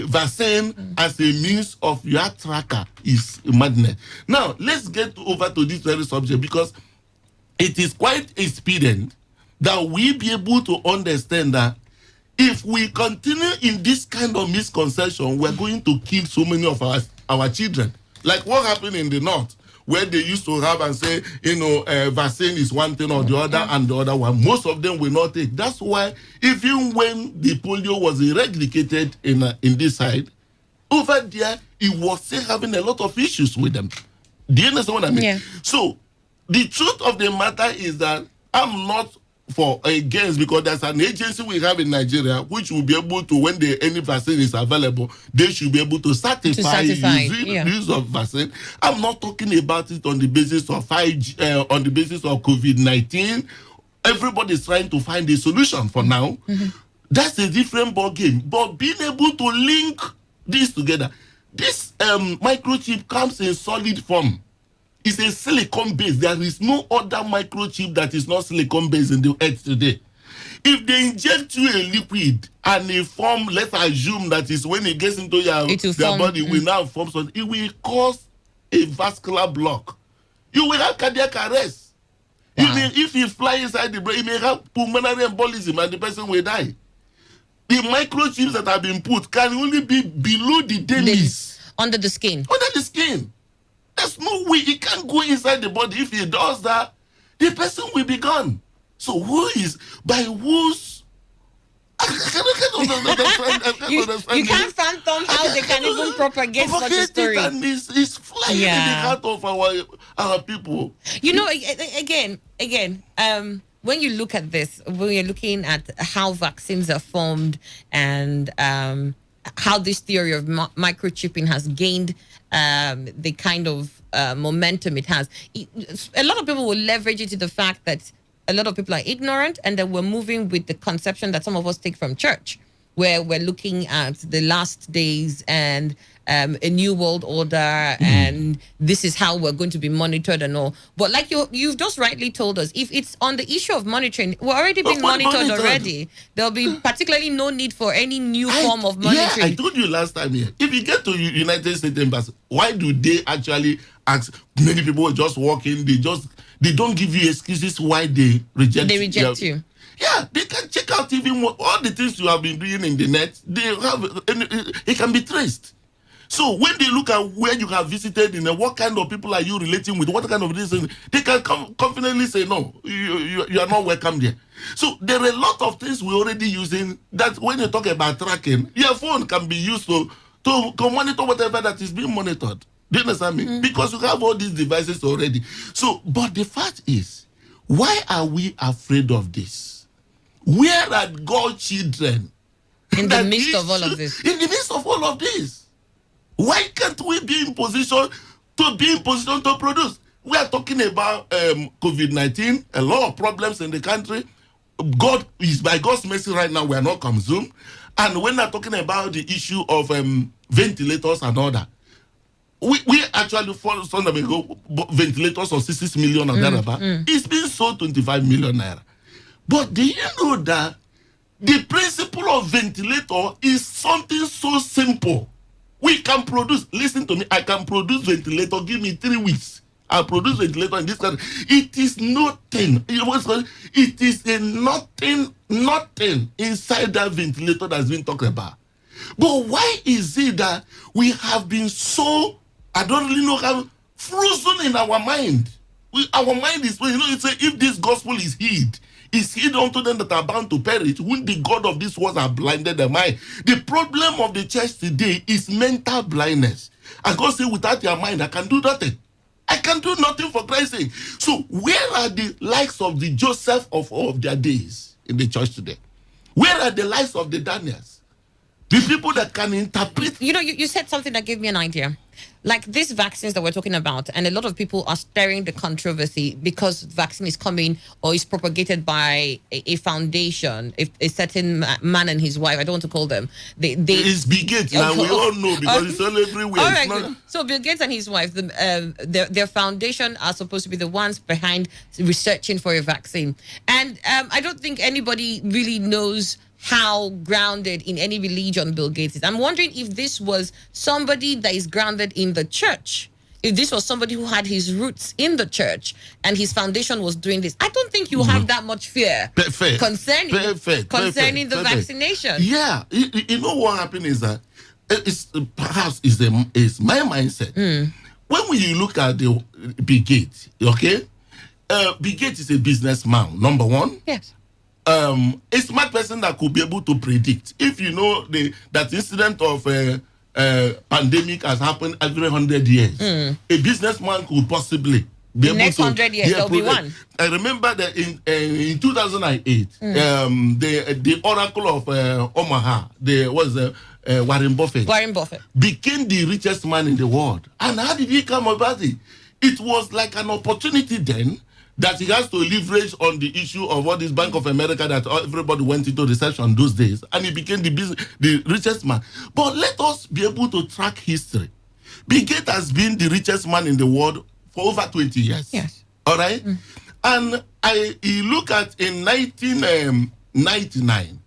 vaccine as a means of your tracker, is madness. Now let's get over to this very subject, because it is quite expedient that we be able to understand that if we continue in this kind of misconception, we're going to kill so many of our children. Like what happened in the north, where they used to have and say, vaccine is one thing or the other and the other one. Most of them will not take. That's why even when the polio was eradicated in this side, over there, it was still having a lot of issues with them. Do you understand what I mean? Yeah. So, the truth of the matter is that I'm not for against, because there's an agency we have in Nigeria which will be able to, when any vaccine is available, they should be able to certify use of vaccine. I'm not talking about it on the basis of 5G, on the basis of COVID-19. Everybody's trying to find a solution for now. That's a different ball game. But being able to link this together, this microchip comes in solid form. It's a silicon base. There is no other microchip that is not silicon based in the earth today. If they inject you a liquid and a form, let's assume that is when it gets into your body, will now form something, it will cause a vascular block. You will have cardiac arrest. Wow. If you fly inside the brain, you may have pulmonary embolism and the person will die. The microchips that have been put can only be below the dermis. Under the skin. Under the skin. There's no way it can't go inside the body. If it does that, the person will be gone. So by whose? I can't understand. You can't fathom how they can even propagate such a story. And it's flying in the heart of our people. Again, when you look at this, when you're looking at how vaccines are formed and how this theory of microchipping has gained the kind of momentum it has, a lot of people will leverage it to the fact that a lot of people are ignorant, and that we're moving with the conception that some of us take from church, where we're looking at the last days and a new world order, and this is how we're going to be monitored and all. But like you've just rightly told us, if it's on the issue of monitoring, we're already being monitored already. There'll be particularly no need for any new form of monitoring. Yeah, I told you last time here. If you get to United States Embassy, why do they actually ask? Many people are just walking. They don't give you excuses why they reject you. Yeah, they can check out even all the things you have been doing in the net. It can be traced. So when they look at where you have visited and what kind of people are you relating with, what kind of reason, they can confidently say, no, you are not welcome there. So there are a lot of things we're already using that when you talk about tracking, your phone can be used to monitor whatever that is being monitored. Do you understand me? Because you have all these devices already. So, but the fact is, why are we afraid of this? Where are God's children? In the midst of all of this. In the midst of all of this. Why can't we be in position to produce? We are talking about COVID-19, a lot of problems in the country. God is, by God's mercy right now, we are not consumed. And when we're talking about the issue of ventilators and all that, we actually for some time ago, ventilators of 6 million and thereabout. It's been sold 25 million naira. But do you know that the principle of ventilator is something so simple? We can produce, listen to me, I can produce ventilator, give me 3 weeks. I'll produce ventilator in this country. It is nothing. It is a nothing inside that ventilator that's been talked about. But why is it that we have been so, I don't really know how, frozen in our mind? Our mind is, it's a, if this gospel is hid unto them that are bound to perish, when the God of this world are blinded their mind. The problem of the church today is mental blindness. And God said, without your mind, I can do nothing. I can do nothing for Christ's sake. So where are the likes of the Joseph of all of their days in the church today? Where are the likes of the Daniels? The people that can interpret. You said something that gave me an idea. Like these vaccines that we're talking about, and a lot of people are stirring the controversy because vaccine is coming or is propagated by a foundation, a certain man and his wife. I don't want to call them. It's Bill Gates. Now we all know because it's all everywhere. All right. So Bill Gates and his wife, their foundation are supposed to be the ones behind researching for a vaccine. And I don't think anybody really knows how grounded in any religion Bill Gates is. I'm wondering if this was somebody that is grounded in the church, if this was somebody who had his roots in the church and his foundation was doing this. I don't think you have that much fear concerning the vaccination. Yeah, you know what happened is that it's my mindset. when we look at the Bill Gates, okay, Bill Gates is a businessman, number one. Yes. A smart person that could be able to predict. If you know that incident of pandemic has happened every 100 years, a businessman could possibly be the able next to 100 years, there'll be one. I remember that in 2008, the Oracle of Omaha, Warren Buffett became the richest man in the world. And how did he come about it? It was like an opportunity then that he has to leverage on the issue of what is Bank of America that everybody went into recession those days, and he became the richest man. But let us be able to track history. Bill Gates has been the richest man in the world for over 20 years. Yes. All right? And you look at in 1999,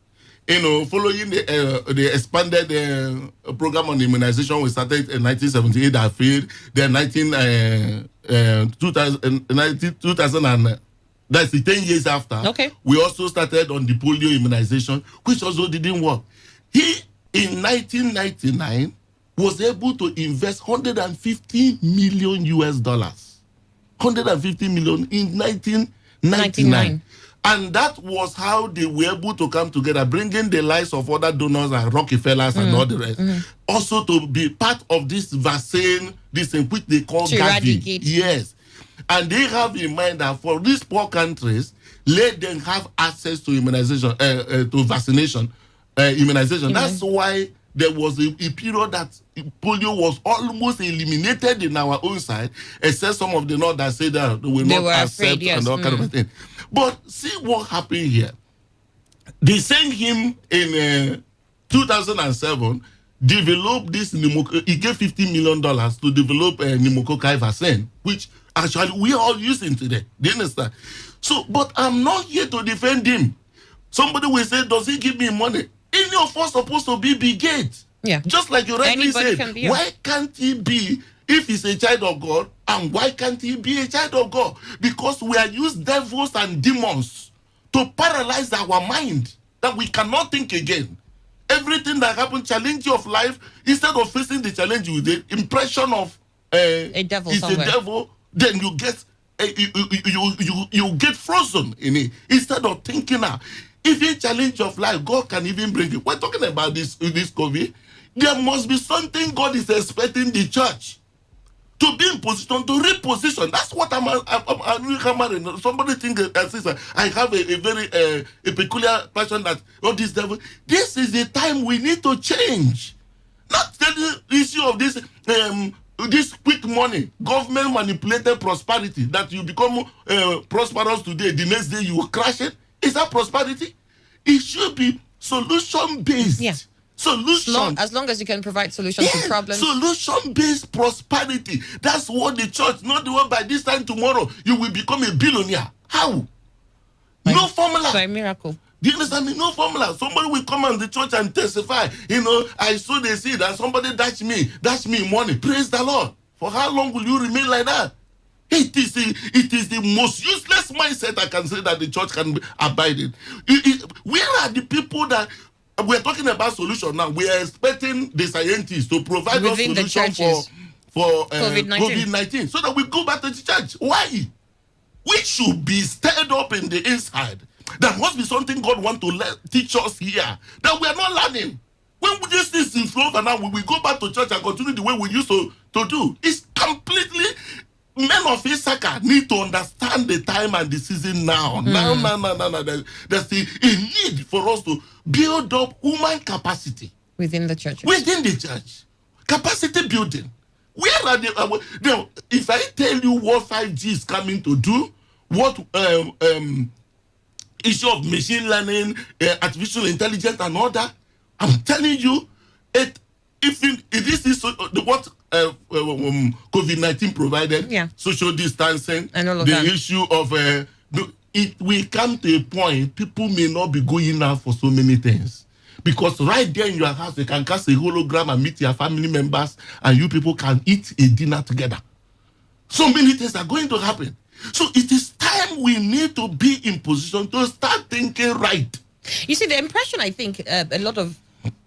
following the expanded program on immunization, we started in 1978 that failed. Then 2000, that's the 10 years after. Okay. We also started on the polio immunization, which also didn't work. He, in 1999, was able to invest $150 million US. 150 million in 1999. And that was how they were able to come together, bringing the lives of other donors and Rockefellers and all the rest. Also to be part of this vaccine, this thing which they call Gavi. Yes. And they have in mind that for these poor countries, let them have access to immunization, to vaccination, immunization. That's why there was a period that polio was almost eliminated in our own side, except some of the north that said that they will not accept and all kind of thing. But see what happened here. They sent him in 2007, developed this pneumococcal. He gave $50 million to develop a pneumococcal vaccine, which actually we are all using today. Do you understand? So, but I'm not here to defend him. Somebody will say, does he give me money? Any of us supposed to be Bill Gates. Yeah. Just like you rightly said, why can't he be, if he's a child of God, and why can't he be a child of God? Because we are used devils and demons to paralyze our mind, that we cannot think again. Everything that happens, challenge of life, instead of facing the challenge with the impression of a devil somewhere. A devil, then you get you get frozen in it. Instead of thinking now, even challenge of life, God can even bring it. We're talking about this COVID. There must be something God is expecting the church to be in position to reposition. That's what I'm hammering. Somebody think that I have a very a peculiar passion that this devil. This is the time we need to change. Not the issue of this this quick money, government manipulated prosperity, that you become prosperous today, the next day you will crash it. Is that prosperity? It should be solution based. Yeah. Solution. As long as you can provide solutions to problems. Solution based prosperity. That's what the church, not the one by this time tomorrow you will become a billionaire. How? No formula. By miracle. Do you understand me? No formula. Somebody will come on the church and testify. I sowed a seed and somebody dashed me money. Praise the Lord. For how long will you remain like that? It is the most useless mindset I can say that the church can abide in. Where are the people that we're talking about solution now? We are expecting the scientists to provide us solution for COVID-19 so that we go back to the church. Why? We should be stirred up in the inside. There must be something God wants to teach us here that we are not learning. When this is in flow and now we will go back to church and continue the way we used to do. It's completely. Men of Issachar need to understand the time and the season now. Now. There's a need for us to build up human capacity within the church. Capacity building. Where are the? If I tell you what 5G is coming to do, what issue of machine learning, artificial intelligence, and all that, I'm telling you, if this is what COVID-19 provided, social distancing, and all of the that. issue of it will come to a point people may not be going out for so many things, because right there in your house you can cast a hologram and meet your family members, and you people can eat a dinner together. So many things are going to happen. So it is time we need to be in position to start thinking right. You see, the impression I think a lot of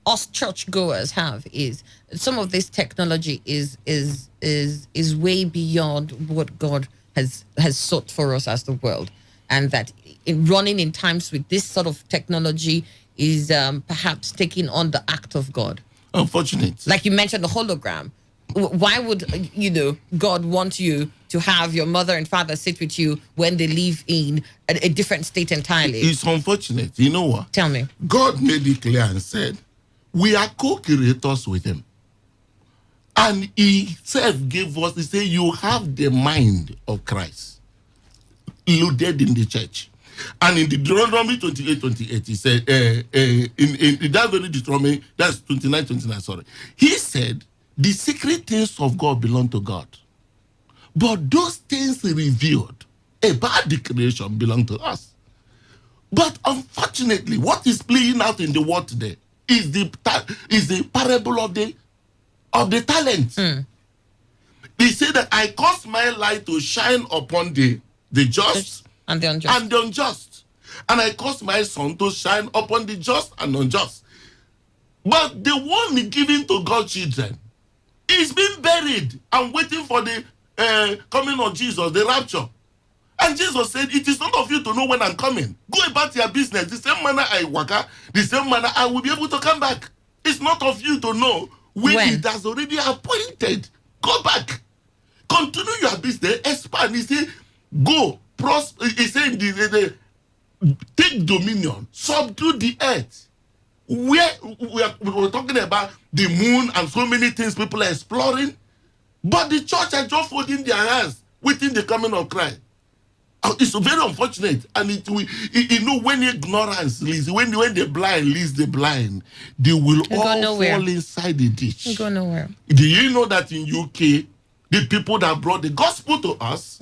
us churchgoers have is some of this technology is way beyond what God has sought for us as the world, and that in running in times with this sort of technology is perhaps taking on the act of God. Unfortunate. Like you mentioned, the hologram. Why would God want you to have your mother and father sit with you when they live in a different state entirely? It's unfortunate. You know what? Tell me. God made it clear and said, we are co-creators with him. And he said, he said, you have the mind of Christ loaded in the church. And in the Deuteronomy 28, he said, in that very Deuteronomy, that's 29, sorry. He said, the secret things of God belong to God. But those things revealed about the creation belong to us. But unfortunately, what is playing out in the world today is the parable of the talents. He said that I caused my light to shine upon the just and the unjust. And I caused my sun to shine upon the just and unjust. But the one given to God's children is being buried and waiting for the coming of Jesus, the rapture. And Jesus said, it is not of you to know when I'm coming. Go about your business. The same manner I work, the same manner I will be able to come back. It's not of you to know when it has already appointed. Go back. Continue your business. Expand. He said, go. Prosper. He said, take dominion. Subdue the earth. We were talking about the moon and so many things people are exploring. But the church are just folding their hands waiting the coming of Christ. It's very unfortunate, and when ignorance leads, when the blind leads the blind, they will all fall inside the ditch. You go nowhere. Do you know that in UK, the people that brought the gospel to us,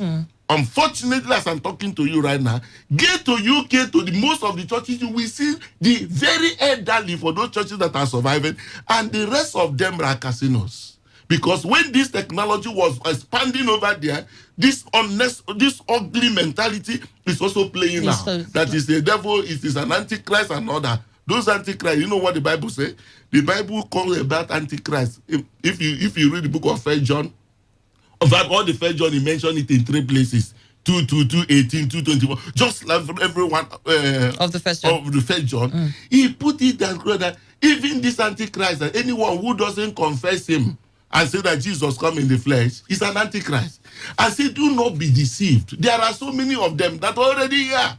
unfortunately, as I'm talking to you right now, get to UK, to most of the churches, you will see the very elderly for those churches that are surviving, and the rest of them are casinos. Because when this technology was expanding over there, this ugly mentality is also playing out. That is the devil, it is an antichrist and all that. Those antichrist, you know what the Bible says? The Bible calls about antichrist. If you read the book of 1 John, in fact, all the 1 John, he mentioned it in 3 places. 2, 18, 2:21. Just like everyone of the first John. He put it that even this antichrist, that anyone who doesn't confess him and say that Jesus come in the flesh is an antichrist. I say, do not be deceived. There are so many of them that are already here.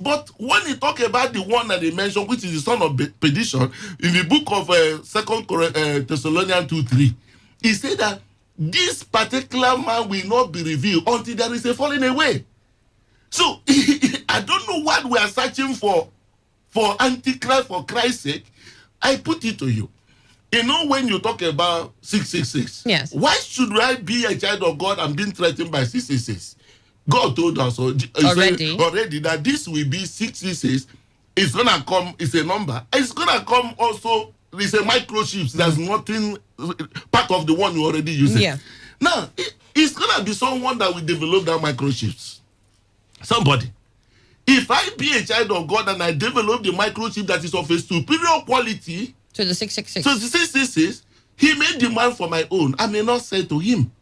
But when he talk about the one that they mentioned, which is the son of perdition, in the book of 2 Thessalonians 2:3, he said that this particular man will not be revealed until there is a falling away. So, I don't know what we are searching for antichrist for Christ's sake. I put it to you. When you talk about 666, yes. Why should I be a child of God and being threatened by 666? God told us already that this will be 666. It's going to come, it's a number. It's going to come also, it's a microchip. There's nothing, part of the one you already using. Yeah. Now, it's going to be someone that will develop that microchips. Somebody. If I be a child of God and I develop the microchip that is of a superior quality, to the 666. So the 666, he may demand for my own. I may not say to him.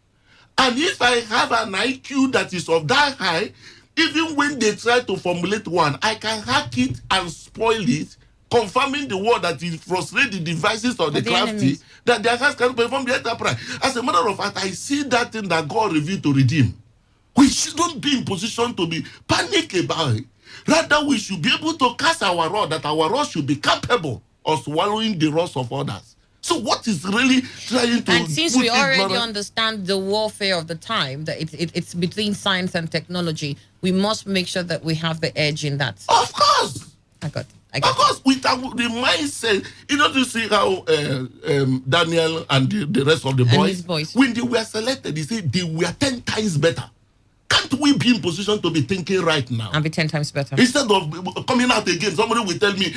And if I have an IQ that is of that high, even when they try to formulate one, I can hack it and spoil it, confirming the word that is frustrate the devices of the crafty, enemies, that their hands can perform the enterprise. As a matter of fact, I see that thing that God revealed to redeem. We shouldn't be in position to be panic about it. Rather, we should be able to cast our rod, that our rod should be capable of swallowing the wrath of others. So what is really trying to... And since we already understand the warfare of the time, that it's between science and technology, we must make sure that we have the edge in that. Of course. I got of course, with the mindset, to see how Daniel and the rest of the boys, when they were selected, they said they were 10 times better. Can't we be in position to be thinking right now? And be 10 times better. Instead of coming out again, somebody will tell me,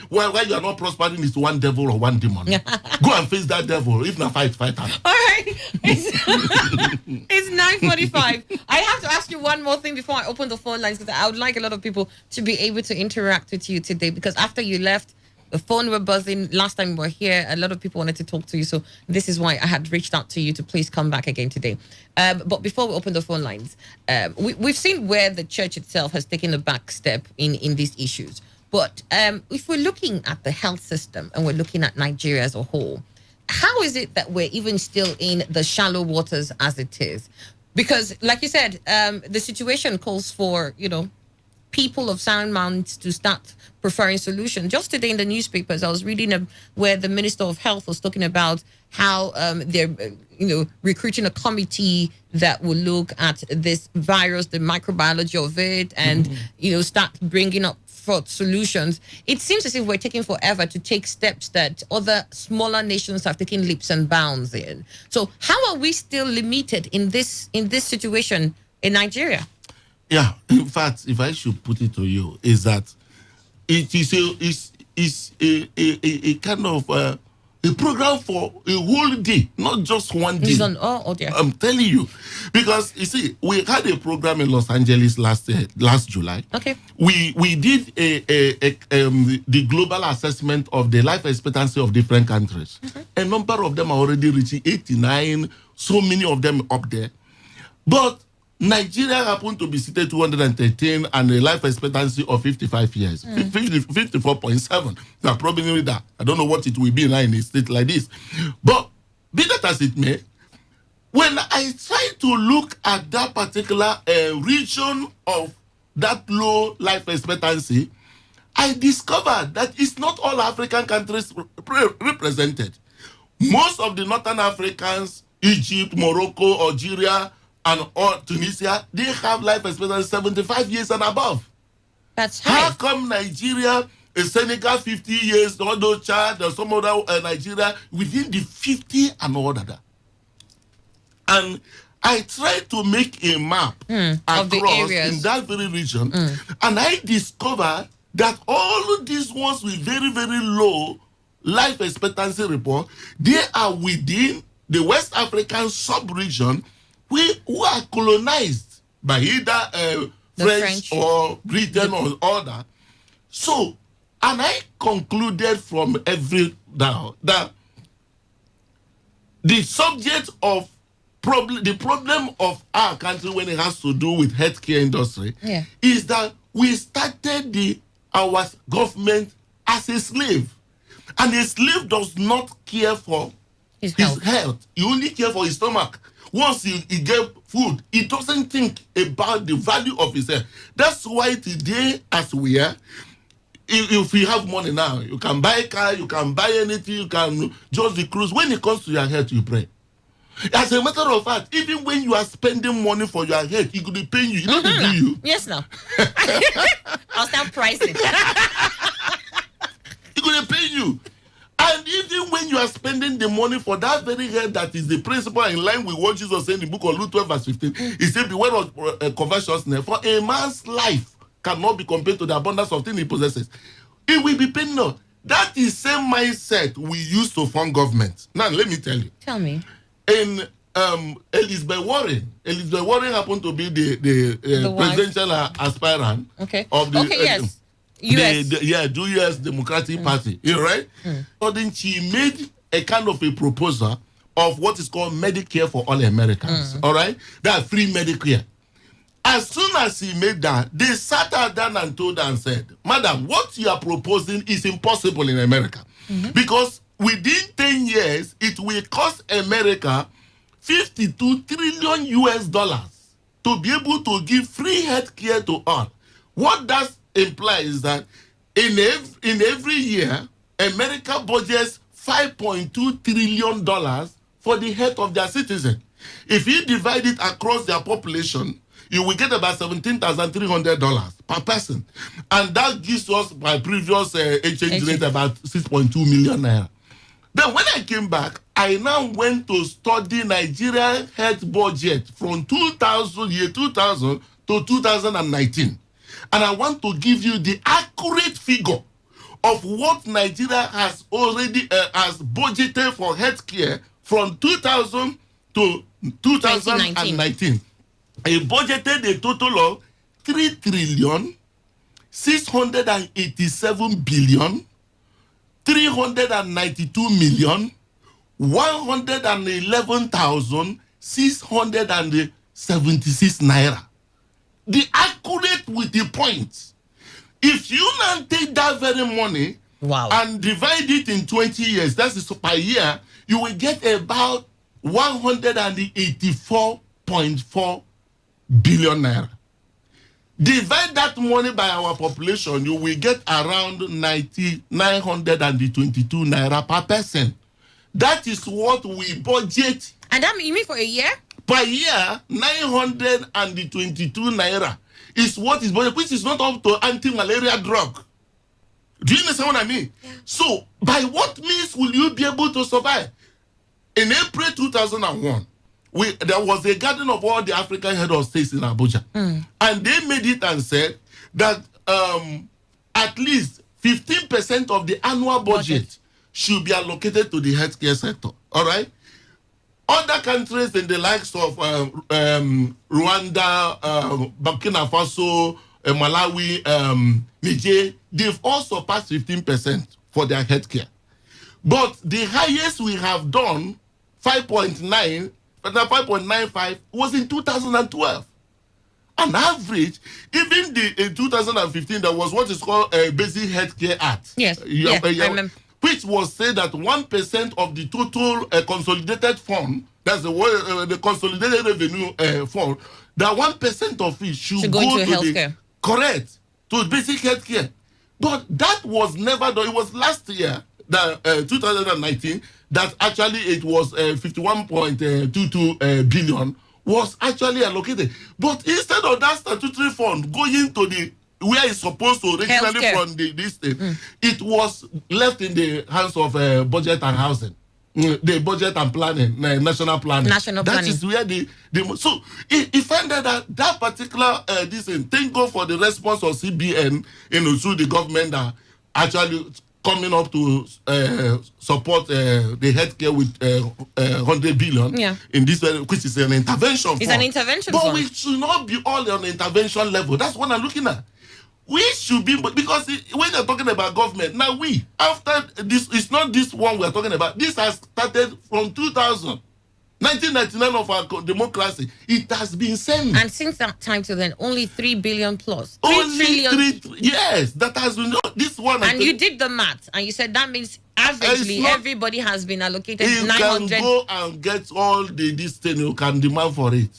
why you are not prospering is one devil or one demon. Go and face that devil. If not, fight her. All right. It's 9:45. I have to ask you one more thing before I open the phone lines, because I would like a lot of people to be able to interact with you today, because after you left, The phone were buzzing. Last time we were here, a lot of people wanted to talk to you. So this is why I had reached out to you to please come back again today. But before we open the phone lines, we've seen where the church itself has taken a back step in these issues. But if we're looking at the health system and we're looking at Nigeria as a whole, how is it that we're even still in the shallow waters as it is? Because, like you said, the situation calls for, people of sound minds to start preferring solutions. Just today in the newspapers, I was reading where the Minister of Health was talking about how they're, recruiting a committee that will look at this virus, the microbiology of it, and, start bringing up for solutions. It seems as if we're taking forever to take steps that other smaller nations have taken leaps and bounds in. So how are we still limited in this situation in Nigeria? Yeah, in fact, if I should put it to you, is that it is a kind of a program for a whole day, not just one day. Dear. I'm telling you, because you see, we had a program in Los Angeles last July. Okay. We did the global assessment of the life expectancy of different countries. Mm-hmm. A number of them are already reaching 89. So many of them up there, but Nigeria happened to be seated 213 and a life expectancy of 55 years. 54.7. Now, probably that. I don't know what it will be in a state like this. But be that as it may, when I try to look at that particular region of that low life expectancy, I discovered that it's not all African countries represented. Most of the Northern Africans, Egypt, Morocco, Algeria, and Tunisia, they have life expectancy 75 years and above. That's high. How come Nigeria, Senegal 50 years, although Chad or some other Nigeria within the 50 and all that? And I tried to make a map across in that very region, and I discovered that all these ones with very, very low life expectancy report, they are within the West African sub-region who are colonized by either French or Britain or other. So, and I concluded from that the subject of the problem of our country when it has to do with healthcare industry is that we started our government as a slave, and a slave does not care for his health. He only cares for his stomach. Once he get food, he doesn't think about the value of his health. That's why today, as we are, if you have money now, you can buy a car, you can buy anything, you can just the cruise. When it comes to your health, you pray. As a matter of fact, even when you are spending money for your health, it could be paying you. You know they do you. Yes, no. I'll start pricing. It could be paying you. And even when you are spending the money for that very head that is the principle in line with what Jesus said in the book of Luke 12 verse 15, he said, beware of covetousness, for a man's life cannot be compared to the abundance of things he possesses. It will be pain now. That is same mindset we use to fund government. Now, let me tell you. Tell me. In Elizabeth Warren happened to be the presidential aspirant of the yes. US Democratic Party. You right? So then she made a kind of a proposal of what is called Medicare for all Americans. All right? That free Medicare. As soon as he made that, they sat her down and told her and said, Madam, what you are proposing is impossible in America. Because within 10 years, it will cost America $52 trillion to be able to give free health care to all. What that implies that in every year, America budgets $5.2 trillion for the health of their citizens. If you divide it across their population, you will get about $17,300 per person. And that gives us, by previous exchange rate, about 6.2 million naira. Then when I came back, I now went to study Nigeria health budget from 2000 to 2019. And I want to give you the accurate figure of what Nigeria has already has budgeted for healthcare from 2000 to 2019. It budgeted a total of 3 trillion 687 billion 392,111,676 naira. The accurate with the points. If you now take that very money and divide it in 20 years, that is per year, you will get about 184.4 billion naira. Divide that money by our population, you will get around 922 naira per person. That is what we budget. And that you mean for a year? Per year, 922 naira is what is budget, which is not up to anti-malaria drug. Do you understand what I mean? Yeah. So, by what means will you be able to survive? In April 2001, there was a gathering of all the African head of states in Abuja. And they made it and said that at least 15% of the annual budget should be allocated to the healthcare sector. All right? Other countries in the likes of Rwanda, Burkina Faso, Malawi, Niger, they've all surpassed 15% for their healthcare. But the highest we have done, 5.95, was in 2012. On average, even in 2015, there was what is called a Basic Healthcare Act. Yes, I remember. Which was said that 1% of the total consolidated fund, that's the consolidated revenue fund, that 1% of it should go to healthcare. Correct, to basic healthcare. But that was never done. It was last year, 2019, that actually it was 51.22 billion was actually allocated. But instead of that statutory fund going to the where it's supposed to originally from this thing, it was left in the hands of budget and housing, the budget and planning, national planning. That is where the so it found that particular this thing. Thank God for the response of CBN, through the government that actually coming up to support the healthcare with 100 billion in this, which is an intervention. It's an intervention. But we should not be all on the intervention level. That's what I'm looking at. We should be, because when you're talking about government, now after this, it's not this one we're talking about. This has started from 2000. 1999 of our democracy, it has been sent. And since that time to then, only 3 billion plus. 3 only trillion. Yes, that has been this one. And you did the math, and you said that means averagely everybody has been allocated 900. You can go and get all this thing, you can demand for it.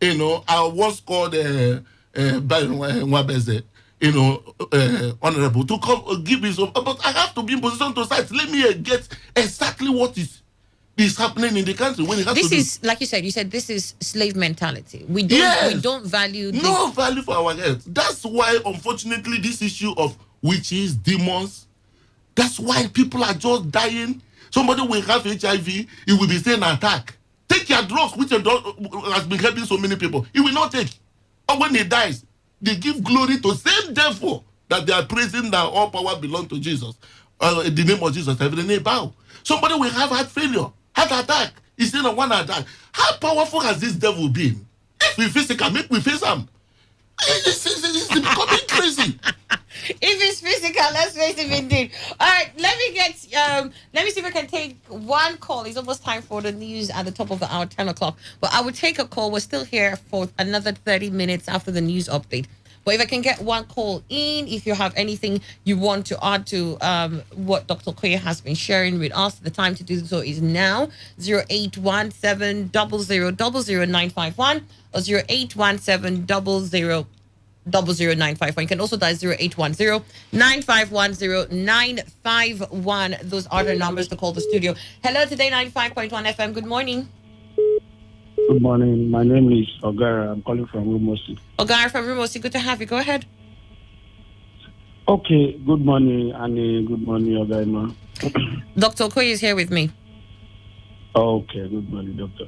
I was called Nwabeze, honorable, to come give his own, but I have to be in position to say, let me get exactly what is happening in the country. When this is, like you said this is slave mentality. We don't value no value for our health. That's why, unfortunately, this issue of witches, demons, that's why people are just dying. Somebody will have HIV, it will be saying attack. Take your drugs, which has been helping so many people. He will not take. Or when he dies, they give glory to same devil that they are praising that all power belongs to Jesus. In the name of Jesus, every knee bow. Somebody will have heart failure, heart attack. He's in a one attack. How powerful has this devil been? If we physical, make we face him. It's becoming crazy. If it's physical, let's face it indeed. All right, let me see if I can take one call. It's almost time for the news at the top of the hour, 10 o'clock. But I will take a call. We're still here for another 30 minutes after the news update. But if I can get one call in, if you have anything you want to add to what Dr. Koye has been sharing with us, the time to do so is now. 0817 00951 or 0817 00951. You can also dial 0810 9510 951. Those are the numbers to call the studio. Hello, Today 95.1 FM. Good morning. Good morning. My name is Ogara. I'm calling from Rumosi. Ogara from Rumosi. Good to have you. Go ahead. Okay. Good morning, Annie. Good morning, Ogara. Dr. Okoye is here with me. Okay. Good morning, Doctor.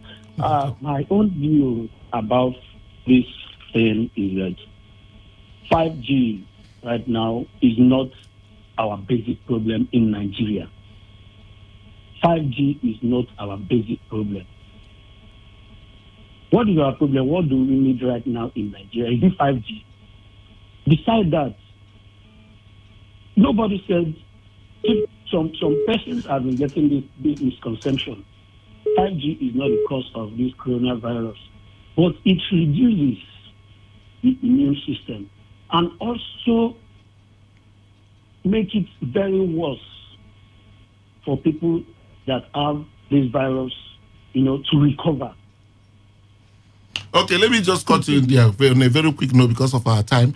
My own view about this thing is that 5G right now is not our basic problem in Nigeria. 5G is not our basic problem. What is our problem? What do we need right now in Nigeria? Is it 5G? Besides that, nobody said Some persons have been getting this misconception. 5G is not the cause of this coronavirus, but it reduces the immune system and also make it very worse for people that have this virus, to recover. Okay, let me just cut you there on a very quick note because of our time.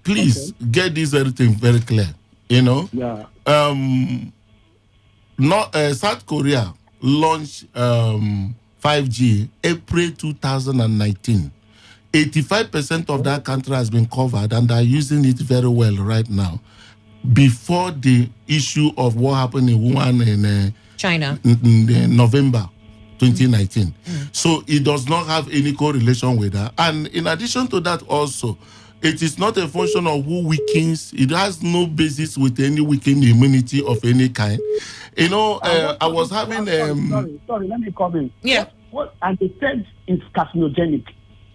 Please get this everything very clear. Yeah. South Korea launched 5G April 2019. 85% of that country has been covered and are using it very well right now. Before the issue of what happened in Wuhan in China in November 2019. So it does not have any correlation with that. And in addition to that also, it is not a function of who weakens. It has no basis with any weakened immunity of any kind. I was having... Sorry, let me come in. Yeah. And they said it's carcinogenic.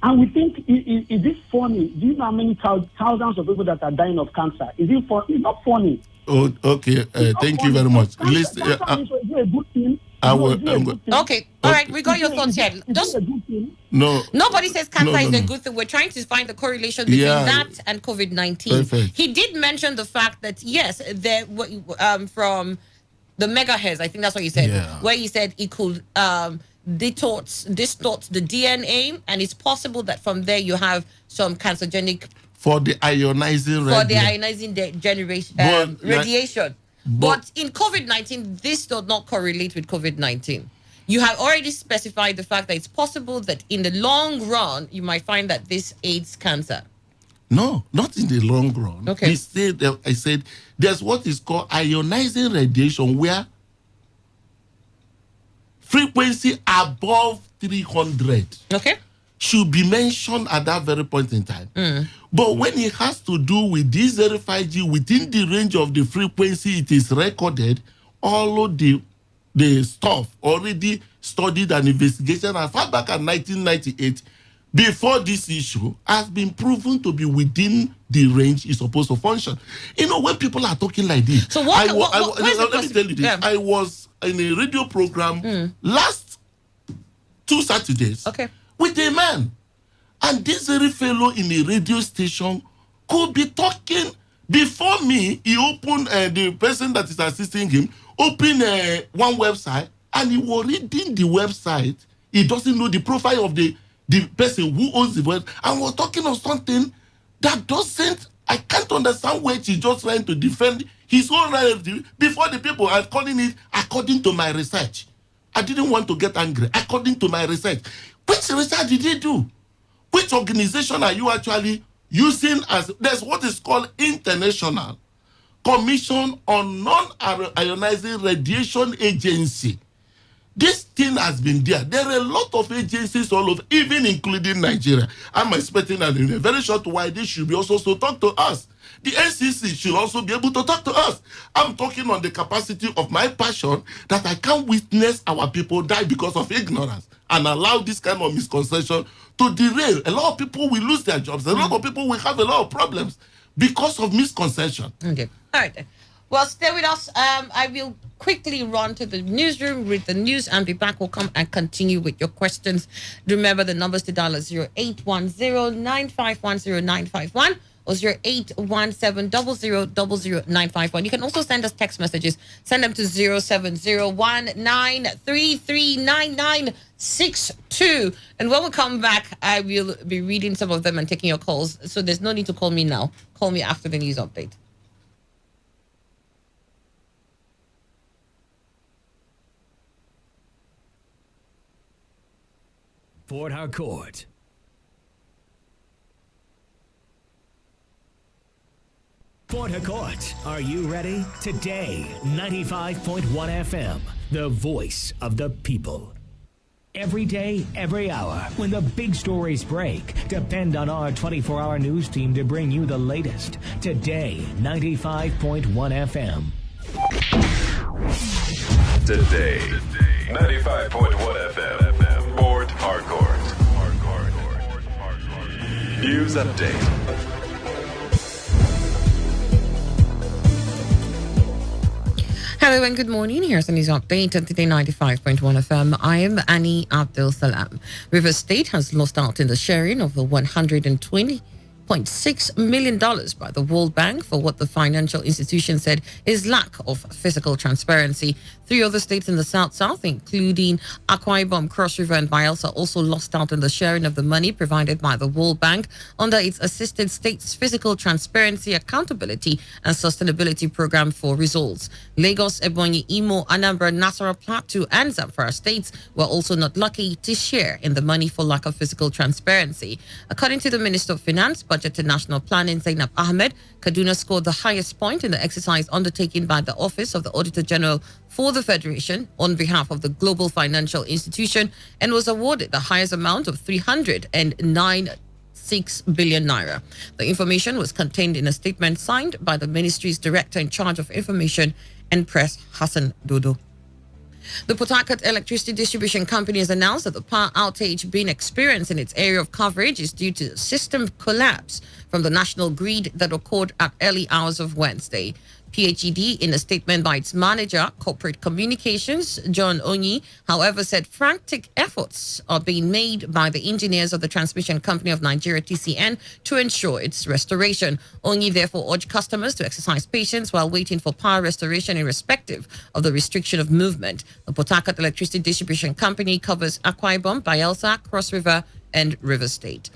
And we think, is this funny? Do you know how many thousands of people that are dying of cancer? Is it funny? It's not funny. Oh, okay. Thank you very much. Listen, is it a good thing? Okay, all right, we got your thoughts here. No. Nobody says cancer is a good thing. We're trying to find the correlation between that and COVID-19. Perfect. He did mention the fact that, yes, there from the megahertz, I think that's what you said, where he said it could distort the DNA, and it's possible that from there you have some cancerogenic... For the ionizing radiation. But in COVID-19, this does not correlate with COVID-19. You have already specified the fact that it's possible that in the long run, you might find that this aids cancer. No, not in the long run. Okay. I said there's what is called ionizing radiation, where frequency above 300 should be mentioned at that very point in time. But when it has to do with this 5G within the range of the frequency it is recorded, all of the stuff already studied and investigation as far back as 1998 before this issue has been proven to be within the range it's supposed to function. When people are talking like this, so let me tell you this. Yeah. I was in a radio program last 2 Saturdays with a man. And this very fellow in a radio station could be talking before me. He opened the person that is assisting him opened one website, and he was reading the website. He doesn't know the profile of the person who owns the website, and was talking of something that doesn't. I can't understand where he's just trying to defend his own relative before the people. I'm calling it according to my research. I didn't want to get angry. According to my research, which research did he do? Which organization are you actually using as... There's what is called International Commission on Non-Ionizing Radiation Agency. This thing has been there. There are a lot of agencies all over, even including Nigeria. I'm expecting that in a very short while, they should be also to talk to us. The NCC should also be able to talk to us. I'm talking on the capacity of my passion that I can't witness our people die because of ignorance and allow this kind of misconception to derail. A lot of people will lose their jobs. A lot of people will have a lot of problems because of misconception. Okay. All right. Well, stay with us. I will quickly run to the newsroom, read the news, and be back. We'll come and continue with your questions. Remember, the numbers to dial are 0810-951-0951 or 0817-000951. You can also send us text messages. Send them to 0701-933-9962. And when we come back, I will be reading some of them and taking your calls. So there's no need to call me now. Call me after the news update. Fort Harcourt. Fort Harcourt, are you ready? Today, 95.1 FM, the voice of the people. Every day, every hour, when the big stories break, depend on our 24-hour news team to bring you the latest. Today, 95.1 FM. Today, 95.1 FM. Fort Harcourt. News update. Hello and good morning. Here's the news update on Today 95.1 FM. I am Annie Abdul Salam. River State has lost out in the sharing of the $120.6 million by the World Bank for what the financial institution said is lack of fiscal transparency. Three other states in the South, including Akwa Ibom, Cross River, and Bayelsa, also lost out on the sharing of the money provided by the World Bank under its Assisted States Fiscal Transparency, Accountability, and Sustainability Program for results. Lagos, Ebonyi, Imo, Anambra, Nasarawa, Plateau, and Zamfara states were also not lucky to share in the money for lack of fiscal transparency. According to the Minister of Finance, Budget and National Planning, Zainab Ahmed, Kaduna scored the highest point in the exercise undertaken by the Office of the Auditor General for the Federation on behalf of the global financial institution and was awarded the highest amount of 309.6 billion naira. The information was contained in a statement signed by the ministry's director in charge of information and press, Hassan Dodo. The Port Harcourt Electricity Distribution Company has announced that the power outage being experienced in its area of coverage is due to system collapse from the national grid that occurred at early hours of Wednesday. PHED, in a statement by its manager, Corporate Communications, John Onyi, however, said frantic efforts are being made by the engineers of the Transmission Company of Nigeria, TCN, to ensure its restoration. Onyi therefore urged customers to exercise patience while waiting for power restoration irrespective of the restriction of movement. The Port Harcourt Electricity Distribution Company covers Akwa Ibom, Bayelsa, Cross River, and River State.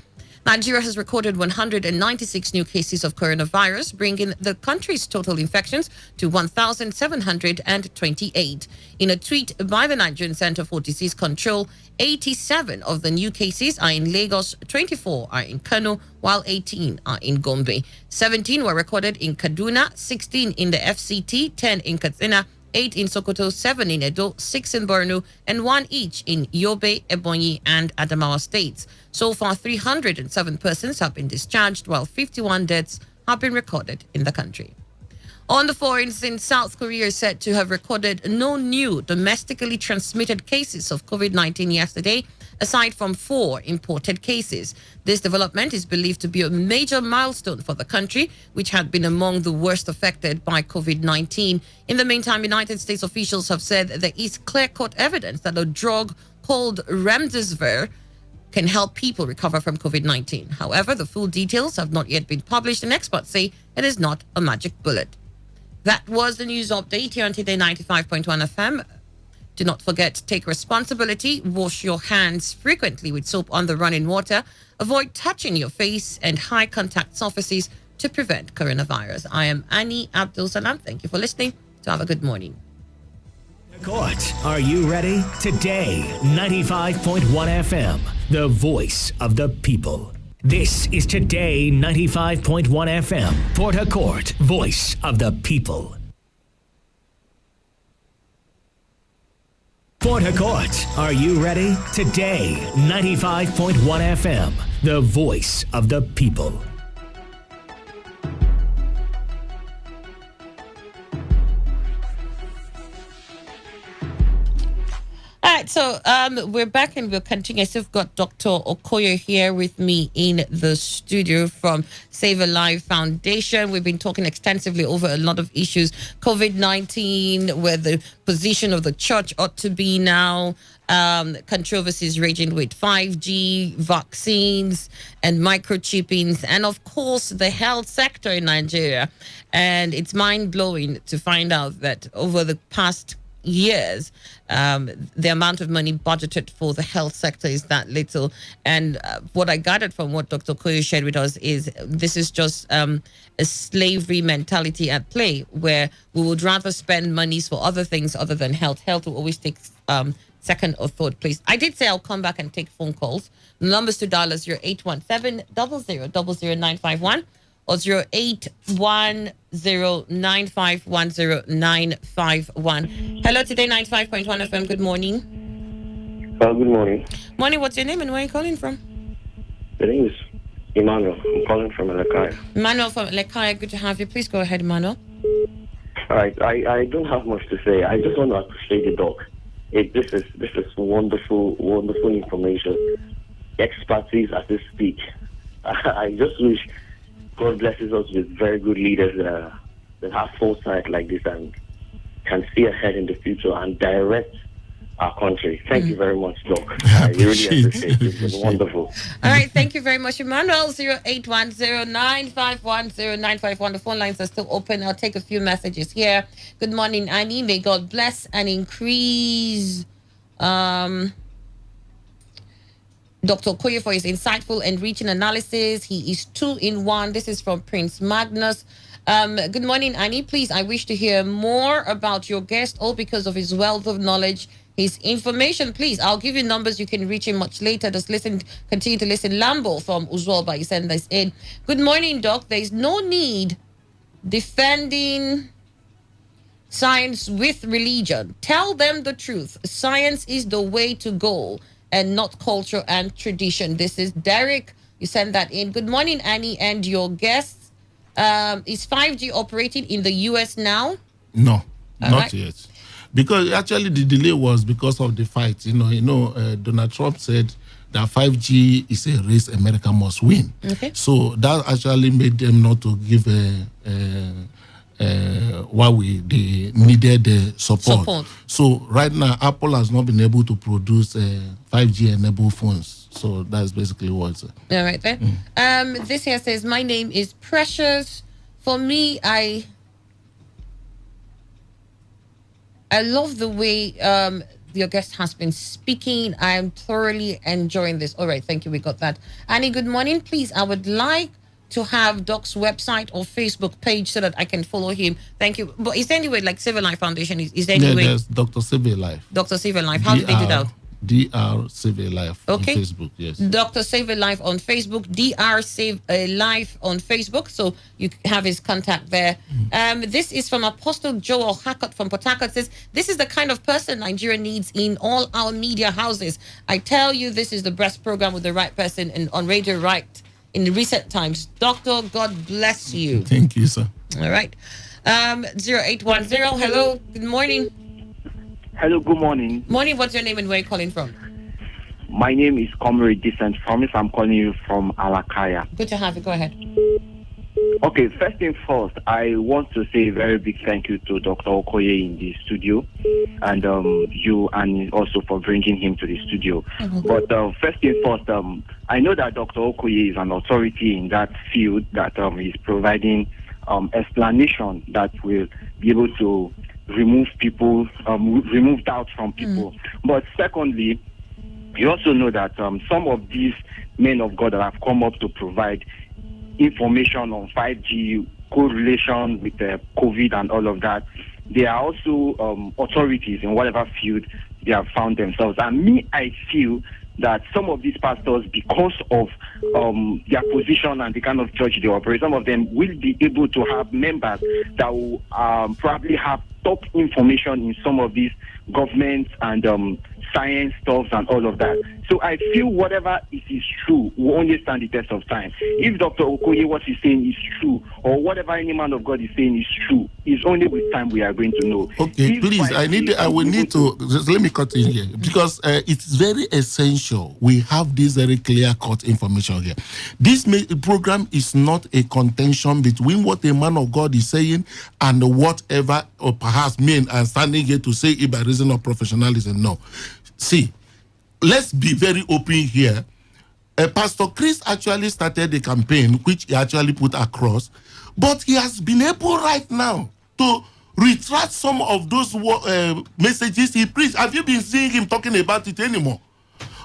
Nigeria has recorded 196 new cases of coronavirus, bringing the country's total infections to 1,728. In a tweet by the Nigerian Center for Disease Control, 87 of the new cases are in Lagos, 24 are in Kano, while 18 are in Gombe. 17 were recorded in Kaduna, 16 in the FCT, 10 in Katsina, 8 in Sokoto, 7 in Edo, 6 in Borno, and 1 each in Yobe, Ebonyi, and Adamawa states. So far, 307 persons have been discharged, while 51 deaths have been recorded in the country. On the foreign scene, South Korea is said to have recorded no new domestically transmitted cases of COVID-19 yesterday, aside from 4 imported cases. This development is believed to be a major milestone for the country, which had been among the worst affected by COVID-19. In the meantime, United States officials have said there is clear-cut evidence that a drug called remdesivir can help people recover from COVID-19. However, the full details have not yet been published, and experts say it is not a magic bullet. That was the news update here on Today 95.1 FM. Do not forget to take responsibility. Wash your hands frequently with soap on the running water. Avoid touching your face and high contact surfaces to prevent coronavirus. I am Annie Abdul Salam. Thank you for listening. So have a good morning. Court, are you ready? Today, 95.1 FM, the voice of the people. This is Today 95.1 FM, Port Harcourt, voice of the people. Port Harcourt, are you ready? Today, 95.1 FM, the voice of the people. All right, so we're back and we'll continue. I still got Dr. Okoye here with me in the studio from Save a Life Foundation. We've been talking extensively over a lot of issues. COVID-19, where the position of the church ought to be now, controversies raging with 5G, vaccines, and microchippings, and of course, the health sector in Nigeria. And it's mind-blowing to find out that over the past years, the amount of money budgeted for the health sector is that little. And what I gathered from what Dr. Koyo shared with us is this is just a slavery mentality at play, where we would rather spend monies for other things other than health. Health will always take second or third place. I did say I'll come back and take phone calls. The numbers to dial is 0817-0000-951 or 0810951091. Hello, Today 95.1 FM. Good morning. Good morning. Morning, what's your name and where are you calling from? The name is Emmanuel. I'm calling from Elekaya. Emmanuel from Lekaya, good to have you. Please go ahead, Emmanuel. All right, I don't have much to say. I just want to appreciate the doc. This is wonderful information. Expertise as they speak. I just wish God blesses us with very good leaders that have foresight like this and can see ahead in the future and direct our country. Thank you very much, Doc. I really appreciate it. It's been wonderful. All right, thank you very much, Emmanuel. 0810-951-0951. The phone lines are still open. I'll take a few messages here. Good morning, Annie. May God bless and increase Dr. Okoye for his insightful and reaching analysis. He is 2 in 1. This is from Prince Magnus. Good morning, Annie. Please, I wish to hear more about your guest, all because of his wealth of knowledge, his information. Please, I'll give you numbers. You can reach him much later. Just continue to listen. Lambo from Uzwalba, you send this in. Good morning, Doc. There is no need defending science with religion. Tell them the truth. Science is the way to go and not culture and tradition. This is Derek. You send that in. Good morning, Annie, and your guests. Is 5G operating in the US now? No, not yet. Because actually the delay was because of the fight. Donald Trump said that 5G is a race America must win. Okay. So that actually made them not to give Huawei they needed the support. So right now, Apple has not been able to produce 5G enabled phones. So that's basically what's all right then. This here says, my name is Precious. For me, I love the way your guest has been speaking. I am thoroughly enjoying this. All right, thank you. We got that. Annie, good morning. Please, I would like to have Doc's website or Facebook page so that I can follow him. Thank you. But is there any way, like Civil Life Foundation, is there any way? There's Dr. Civil Life. Dr. Civil Life. How do they do that? DR Save a Life on Facebook, yes. Dr. Save a Life on Facebook, DR Save a Life on Facebook. So you have his contact there. This is from Apostle Joel Hackett from Port Harcourt. Says, this is the kind of person Nigeria needs in all our media houses. I tell you, this is the best program with the right person and on radio right in the recent times. Doctor, God bless you. Thank you, sir. All right. 0810, hello, good morning. Hello, good morning. Morning, what's your name and where are you calling from? My name is Comrade Decent Promise. I'm calling you from Alakaya. Good to have you. Go ahead. Okay, first thing first, I want to say a very big thank you to Dr. Okoye in the studio and you and also for bringing him to the studio. But first thing first, I know that Dr. Okoye is an authority in that field that is providing explanation that will be able to remove doubt from people. But secondly, you also know that some of these men of God that have come up to provide information on 5G correlation with COVID and all of that, they are also authorities in whatever field they have found themselves. And me, I feel that some of these pastors, because of their position and the kind of church they operate, some of them will be able to have members that will probably have top information in some of these governments and science stuff and all of that. So I feel whatever it is true will only stand the test of time. If Dr. Okoye, what he's saying is true, or whatever any man of God is saying is true, it's only with time we are going to know. Okay, please, I will need to just let me cut in here because it's very essential. We have this very clear-cut information here. This program is not a contention between what a man of God is saying and whatever, or perhaps men are standing here to say it by reason of professionalism. No. See, let's be very open here. Pastor Chris actually started a campaign which he actually put across, but he has been able right now to retract some of those messages he preached. Have you been seeing him talking about it anymore?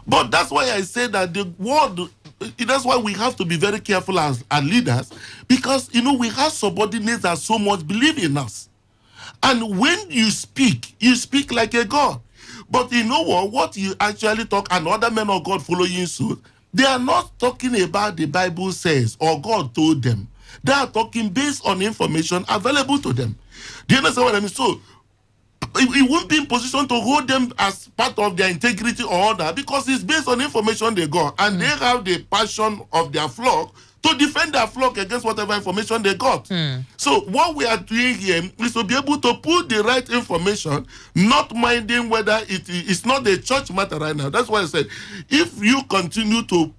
But that's why I say that the word, that's why we have to be very careful as leaders, because, we have subordinates that so much believe in us. And when you speak like a God. But you know what you actually talk, and other men of God following suit, they are not talking about the Bible says or God told them. They are talking based on information available to them. Do you understand what I mean? So, it won't be in position to hold them as part of their integrity or order because it's based on information they got. And they have the passion of their flock to defend their flock against whatever information they got. So what we are doing here is to be able to put the right information, not minding whether it's not a church matter right now. That's why I said, if you continue to,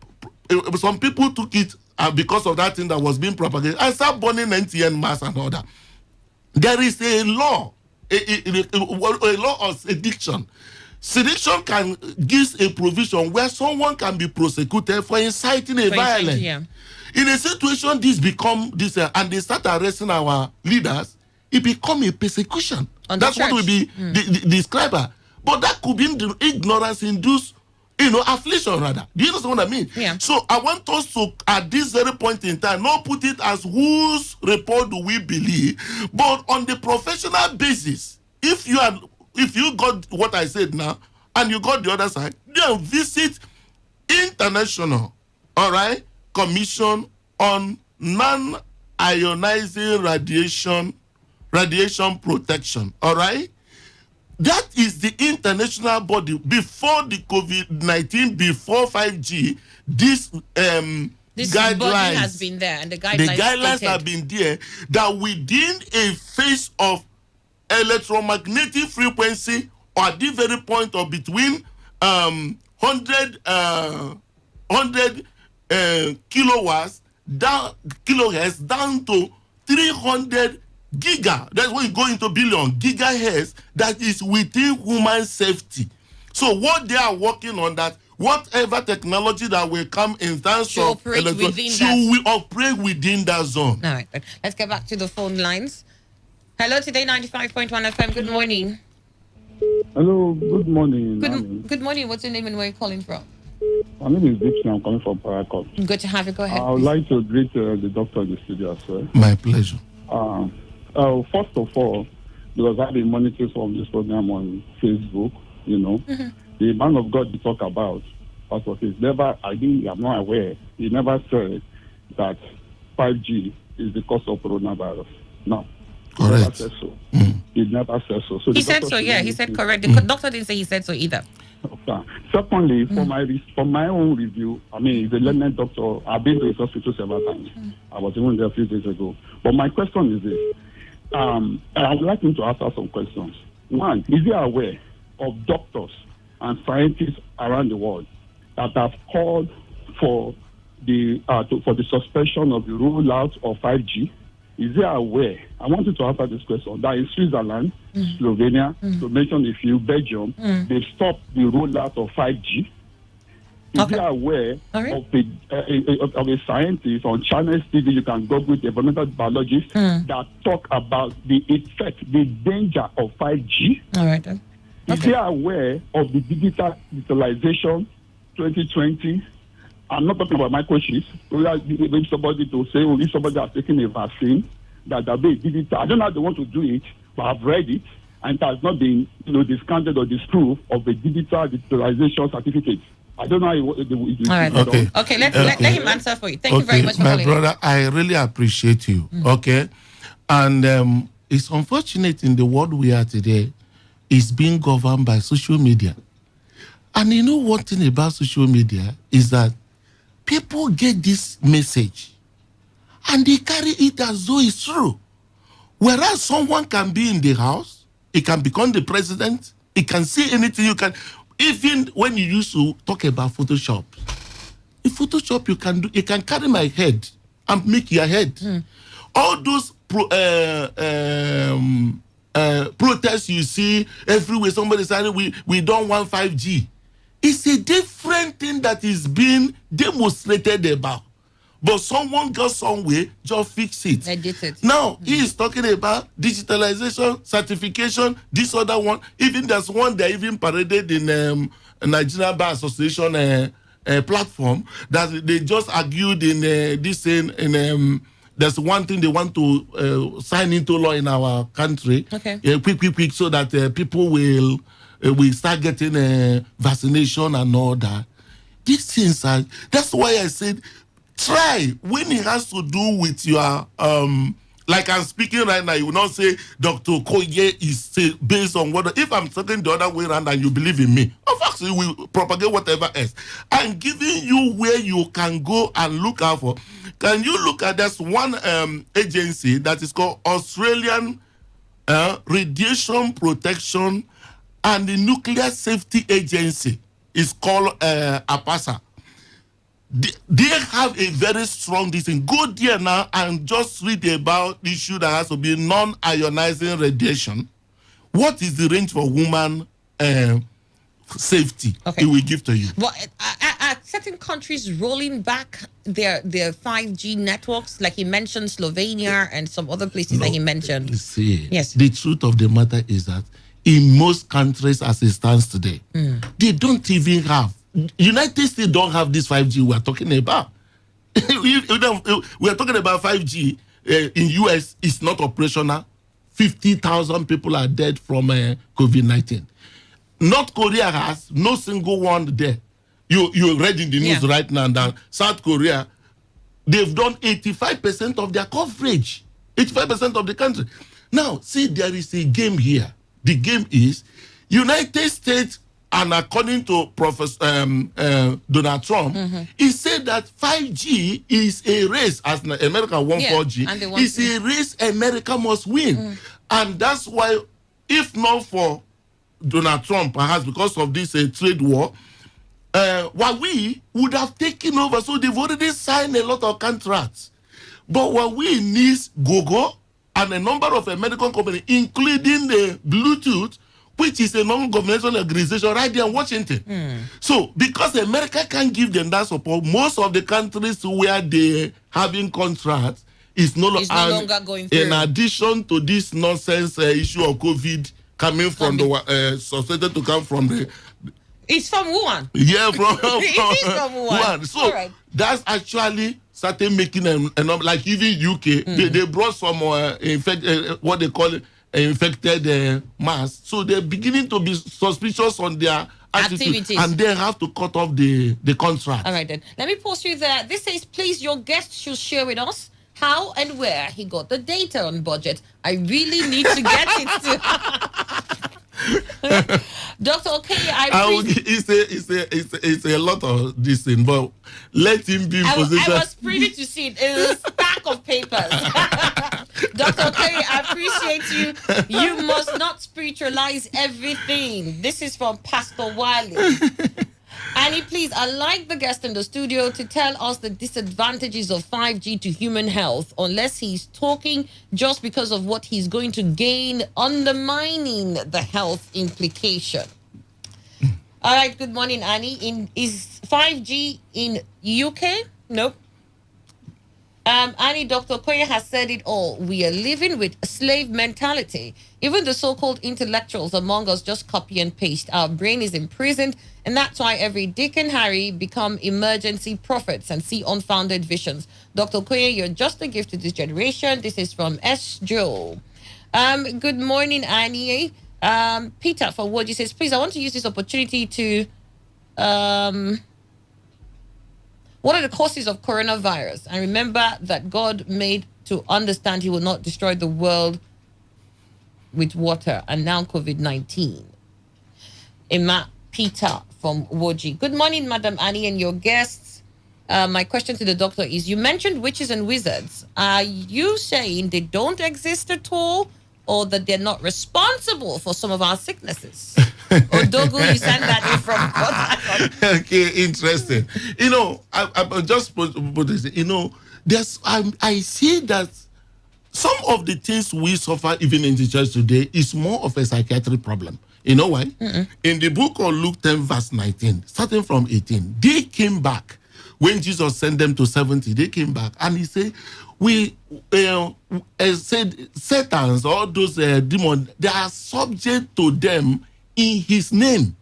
some people took it because of that thing that was being propagated, and start burning NTN mass and all that. There is a law a law of sedition. Sedition can gives a provision where someone can be prosecuted for inciting a violence. In a situation this become this and they start arresting our leaders, it become a persecution. That's what will be described. But that could be ignorance induced, affliction rather. Do you understand what I mean? Yeah. So I want us to, at this very point in time, not put it as whose report do we believe, but on the professional basis. If you got what I said now, and you got the other side, then visit International, all right, Commission on Non-Ionizing Radiation Protection, all right? That is the international body. Before the COVID-19, before 5G, this guidelines body has been there, and the guidelines have been there, that within a phase of electromagnetic frequency, or at the very point of between 100 kilowatts kilohertz down to 300 giga. That's when you go into billion gigahertz. That is within human safety. So what they are working on, that whatever technology that will come in terms of we operate within that zone. All right, let's get back to the phone lines. Hello, Today 95.1 FM. Good morning. Hello, good morning. Good morning. What's your name and where are you calling from? My name is Dixon. I'm calling from Paracos. Good to have you. Go ahead. I would like to greet the doctor in the studio as well. My pleasure. First of all, because I've been monitoring some of this program on Facebook, the man of God you talk about, Pastor says, I'm not aware, he never said that 5G is the cause of coronavirus. No. He never said so. He never said so. He said so, yeah. He said correct. The doctor didn't say he said so either. Okay. Secondly, for my own review, he's a learned doctor. I've been to his hospital several times. I was even there a few days ago. But my question is this. I would like him to answer some questions. One, is he aware of doctors and scientists around the world that have called for the suspension of the rollout of 5G? Is he aware? I want you to answer this question. That in Switzerland, Slovenia, to mention a few, Belgium, they've stopped the rollout of 5G. Is he aware of a scientist on China's TV? You can go with environmental biologists that talk about the effect, the danger of 5G. All right, then. Is he aware of the digitalization 2020? I'm not talking about microchips. If somebody to say, if somebody has taken a vaccine, that be digital. I don't know how they want to do it, but I've read it, and it has not been, discounted or disproved of a digitalization certificate. I don't know how it all right. Okay, let him answer for you. Thank you very much for calling. My brother, I really appreciate you. Okay, and it's unfortunate in the world we are today, it's being governed by social media. And you know one thing about social media is that people get this message and they carry it as though it's true. Whereas someone can be in the house, he can become the president, he can see anything you can. Even when you used to talk about Photoshop, in Photoshop you can carry my head and make your head. All those protests you see everywhere, somebody saying we don't want 5G. It's a different thing that is being demonstrated about. But someone got somewhere, just fix it. Edited. Now, he is talking about digitalization, certification, this other one. Even there's one they even paraded in Nigerian Bar Association platform that they just argued in this thing. There's one thing they want to sign into law in our country. Okay. Quick, so that people will start getting vaccination and all that. These things are, that's why I said, try when it has to do with your, like I'm speaking right now, you will not say Dr. Koye is based on what, if I'm talking the other way around and you believe in me, of course we will propagate whatever else. I'm giving you where you can go and look out for. Can you look at this one agency that is called Australian Radiation Protection and the Nuclear Safety Agency? Is called APASA. They have a very strong decision. Go there now and just read about the issue that has to be non-ionizing radiation. what is the range for woman safety it will give to you? But are certain countries rolling back their 5G networks, like he mentioned Slovenia and some other places that he mentioned? See, yes. The truth of the matter is that in most countries as it stands today, they don't even have. United States don't have this 5G we are talking about. We are talking about 5G in US. It's not operational. 50,000 people are dead from COVID-19. North Korea has no single one there. You read in the news right now that South Korea, they've done 85% of their coverage. 85% of the country. Now, see, there is a game here. The game is United States, and according to Professor Donald Trump, he said that 5G is a race, as America won 4G. It's a race America must win. And that's why, if not for Donald Trump, perhaps because of this trade war, Huawei would have taken over. So they've already signed a lot of contracts. But Huawei needs Google and a number of American companies, including the Bluetooth, which is a non-governmental organization right there in Washington. So, because America can't give them that support, most of the countries where they having contracts is no longer going through. In addition to this nonsense issue of COVID coming from the suspected to come from the. It's from Wuhan. Yeah, from it is from Wuhan. So that's actually started making like even UK. They brought some what they call it. Infected mass, so they're beginning to be suspicious on their activities, and they have to cut off the contract. All right, then let me pause you there. This says, please, your guest should share with us how and where he got the data on budget. I really need to get it to Dr. Okay. It's a lot of this thing, but let him be in position. I was privy to see it. It is a stack of papers. Dr. Okay, I appreciate you. You must not spiritualize everything. This is from Pastor Wiley. Annie, please, I'd like the guest in the studio to tell us the disadvantages of 5G to human health, unless he's talking just because of what he's going to gain, undermining the health implication. All right, good morning, Annie. Is 5G in UK? Nope. Annie, Dr. Koye has said it all. We are living with a slave mentality. Even the so-called intellectuals among us just copy and paste. Our brain is imprisoned, and that's why every Dick and Harry become emergency prophets and see unfounded visions. Dr. Koye, you're just a gift to this generation. This is from S. Joe. Good morning, Annie. Peter from Woji says, please, I want to use this opportunity to... what are the causes of coronavirus? And remember that God made to understand he will not destroy the world with water. And now COVID-19. Emma Peter from Woji. Good morning, Madam Annie and your guests. My question to the doctor is, you mentioned witches and wizards. Are you saying they don't exist at all, or that they're not responsible for some of our sicknesses? Odogu, you sent that in from Port Harcourt. Okay, interesting. I just put this. I see that some of the things we suffer even in the church today is more of a psychiatric problem. You know why? In the book of Luke 10, verse 19, starting from 18, they came back. When Jesus sent them to 70, they came back and he said, we said Satans, all those demons, they are subject to them in his name.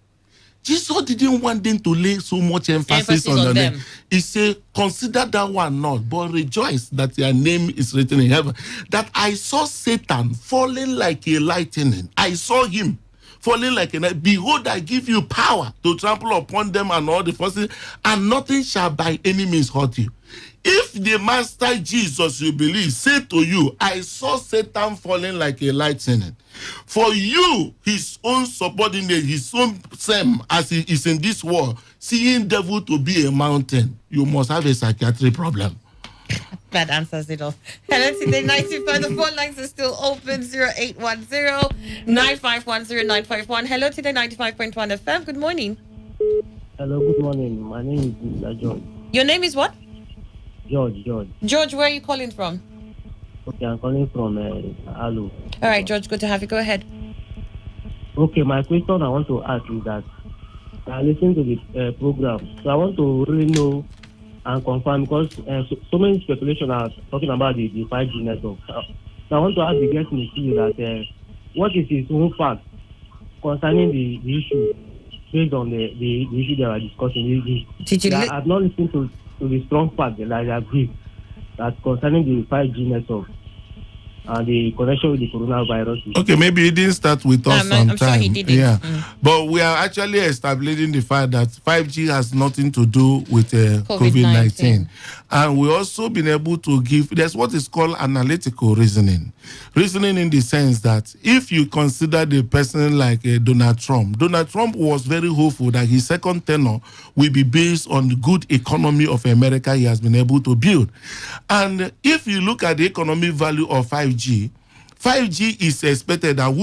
Jesus didn't want them to lay so much emphasis on the name. He said, consider that one not, but rejoice that your name is written in heaven. That I saw Satan falling like a lightning. I saw him falling like a night. Behold, I give you power to trample upon them and all the forces, and nothing shall by any means hurt you. If the Master Jesus you believe say to you, I saw Satan falling like a lightning, for you, his own subordinate, his own same as he is in this world, seeing devil to be a mountain, you must have a psychiatric problem. That answers it all. Hello, Today 95. The phone lines are still open. 0810-9510-951. Hello, Today 95.1 FM. Good morning. Hello, good morning. My name is Mr. George. Your name is what? George. George, where are you calling from? Okay, I'm calling from Alu. All right, George, good to have you. Go ahead. Okay, my question I want to ask is that I listen to the program, so I want to really know and confirm because so many speculation are talking about the 5G network. So I want to ask the guest in the studio that what is his own fact concerning the issue based on the issue they are discussing. I've not listened to the strong fact that I agree that concerning the 5G network and the connection with the coronavirus. Okay, maybe he didn't start with us on I'm time. sure he didn't. Yeah, but we are actually establishing the fact that 5G has nothing to do with COVID-19. And we also been able to give, there's what is called analytical reasoning. Reasoning in the sense that if you consider the person like Donald Trump was very hopeful that his second tenure will be based on the good economy of America he has been able to build. And if you look at the economic value of 5G is expected that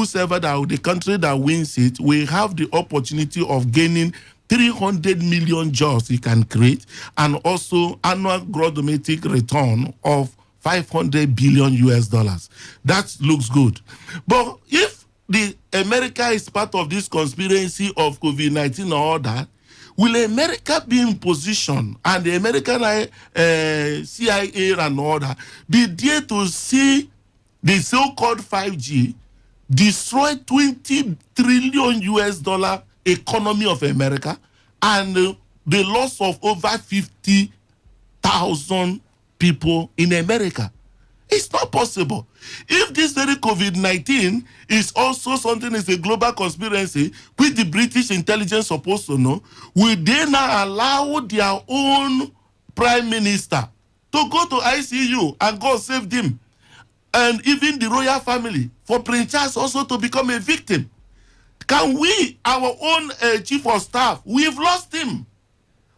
the country that wins it will have the opportunity of gaining 300 million jobs it can create, and also annual gross domestic return of 500 billion US dollars. That looks good. But if the America is part of this conspiracy of COVID-19 or all that, will America be in position, and the American CIA and all that, be there to see the so-called 5G destroy 20 trillion US dollar economy of America and the loss of over 50,000 people in America? It's not possible. If this very COVID-19 is also something is a global conspiracy, which the British intelligence supposed to know, will they now allow their own prime minister to go to ICU and God save them? And even the royal family, for Prince Charles also to become a victim. Can we, our own chief of staff, we've lost him?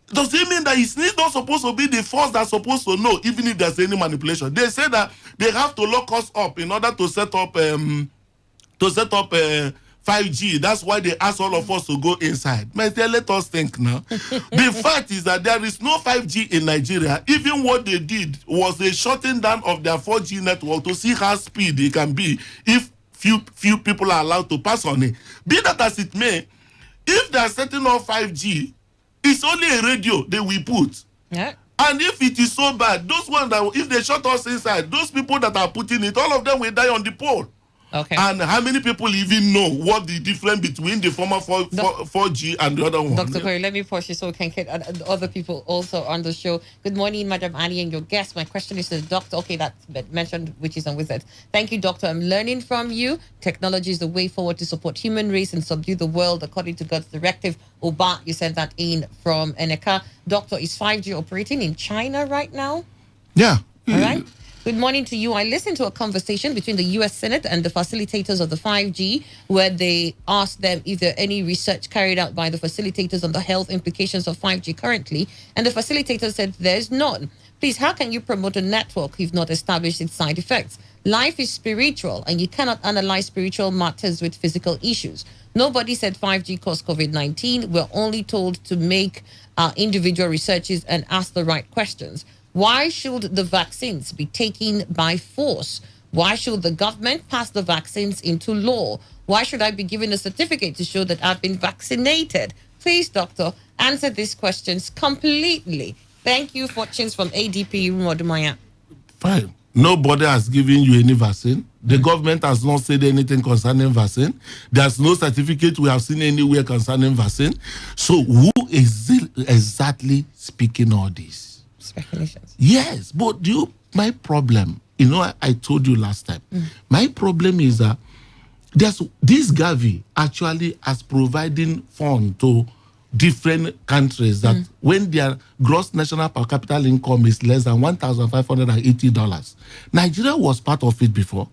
Does it mean that he's not supposed to be the first that's supposed to know, even if there's any manipulation? They say that they have to lock us up in order to set up 5G. That's why they ask all of us to go inside. Let us think now. The fact is that there is no 5G in Nigeria. Even what they did was a shutting down of their 4G network to see how speed it can be if few people are allowed to pass on it. Be that as it may, if they are setting up 5G, it's only a radio they will put. Yeah. And if it is so bad, those ones that, if they shut us inside, those people that are putting it, all of them will die on the pole. Okay. And how many people even know what the difference between the former 4G and the other one? Dr. Corey, let me pause you so we can get other people also on the show. Good morning, Madam Ali and your guest. My question is to the doctor. Okay, that's mentioned witches and wizards. Thank you, doctor. I'm learning from you. Technology is the way forward to support human race and subdue the world according to God's directive. Oba, you sent that in from Eneka. Doctor, is 5G operating in China right now? Yeah. All right. Good morning to you. I listened to a conversation between the U.S. Senate and the facilitators of the 5G, where they asked them if there any research carried out by the facilitators on the health implications of 5G currently. And the facilitator said there's none. Please, how can you promote a network if you've not established its side effects? Life is spiritual, and you cannot analyze spiritual matters with physical issues. Nobody said 5G caused COVID-19. We're only told to make individual researches and ask the right questions. Why should the vaccines be taken by force? Why should the government pass the vaccines into law? Why should I be given a certificate to show that I've been vaccinated? Please, doctor, answer these questions completely. Thank you. Fortunes from ADP, Modumaya. Fine. Nobody has given you any vaccine. The government has not said anything concerning vaccine. There's no certificate we have seen anywhere concerning vaccine. So who is exactly speaking all this? Speculations. Yes, but my problem, I told you last time, my problem is that this Gavi actually has providing fund to different countries that when their gross national per capita income is less than $1,580. Nigeria was part of it before.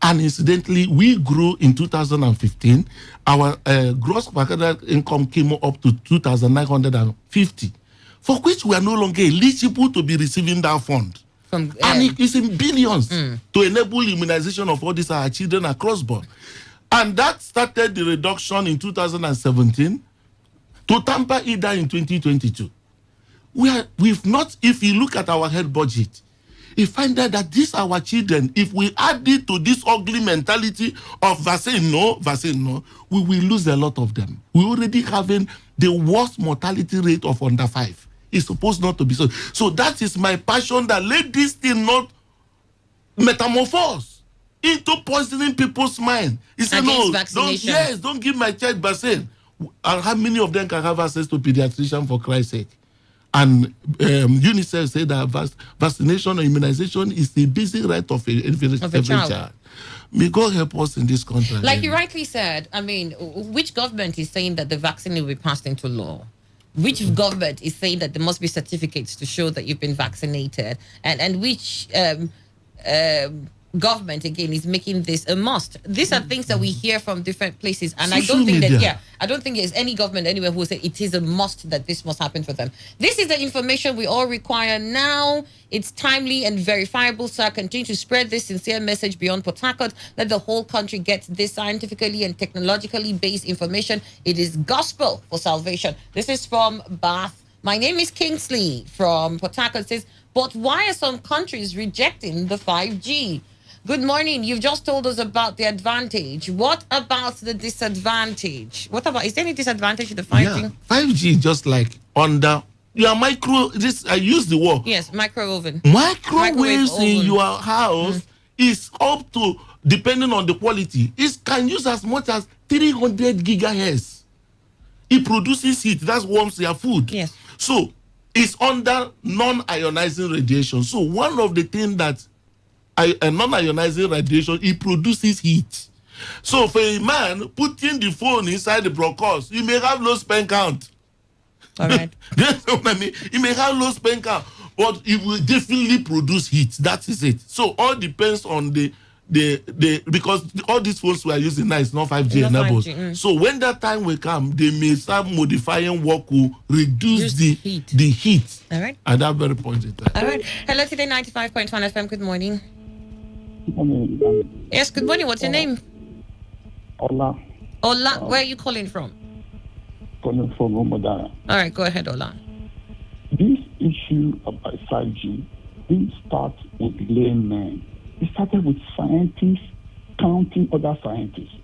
And incidentally, we grew in 2015. Our gross per capita income came up to 2,950. For which we are no longer eligible to be receiving that fund. And it is in billions to enable immunization of all these our children across board. And that started the reduction in 2017 to tamper either in 2022. We've not, if you look at our health budget, he find out that these our children, if we add it to this ugly mentality of vaccine no, we will lose a lot of them. We already having the worst mortality rate of under 5. It's supposed not to be so. So that is my passion, that let this thing not metamorphose into poisoning people's mind. He said, no, don't give my child vaccine. And how many of them can have access to pediatrician, for Christ's sake? And UNICEF said that vaccination or immunization is the basic right of every child. May God help us in this country. Like you rightly said, I mean, which government is saying that the vaccine will be passed into law? Which government is saying that there must be certificates to show that you've been vaccinated? And which government again is making this a must? These are things that we hear from different places, and I don't think I don't think there's any government anywhere who will say it is a must that this must happen for them. This is the information we all require now. It's timely and verifiable, sir. Continue to spread this sincere message beyond Port Harcourt. Let the whole country get this scientifically and technologically based information. It is gospel for salvation. This is from Bath. My name is Kingsley from Port Harcourt. Says, but why are some countries rejecting the 5G? Good morning. You've just told us about the advantage. What about the disadvantage? Is there any disadvantage to the 5G? Yeah, 5G just like under your I use the word. Yes, microwave. Microwaves in your house is up to, depending on the quality, it can use as much as 300 gigahertz. It produces heat. That warms your food. Yes. So it's under non-ionizing radiation. So one of the things that a non-ionizing radiation, it produces heat. So for a man putting the phone inside the broadcast, you may have low sperm count. All right. That's what I mean. You may have low sperm count, but it will definitely produce heat. That is it. So all depends on the because all these phones we are using now is not 5G enabled. So when that time will come, they may start modifying what will reduce the heat. All right. At that very point in time. All right. Hello, Today 95.1 FM. Good morning. Yes, good morning. What's your name? Ola. Ola, where are you calling from? Calling from Omadara. All right, go ahead, Ola. This issue about 5G didn't start with laymen. It started with scientists counting other scientists.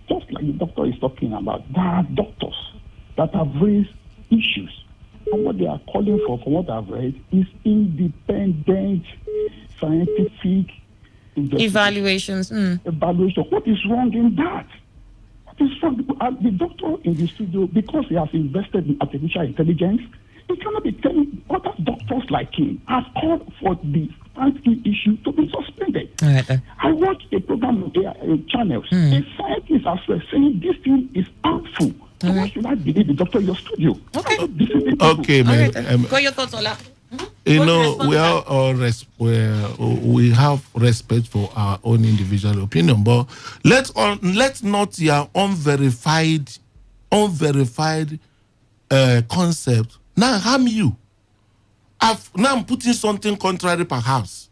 Just like the doctor is talking about, there are doctors that have raised issues. And what they are calling for, from what I've read, is independent scientific evaluations. Evaluation. What is wrong in that? What is wrong? The doctor in the studio, because he has invested in artificial intelligence, he cannot be telling other doctors like him has called for the 5G issue to be suspended. All right, then. I watched a program on channels. The scientists are saying this thing is harmful. So why should I believe the doctor in your studio? Okay, man. What are your thoughts, Ola? You know, we have respect for our own individual opinion, but let's not your unverified concept now harm you. Now I'm putting something contrary, perhaps,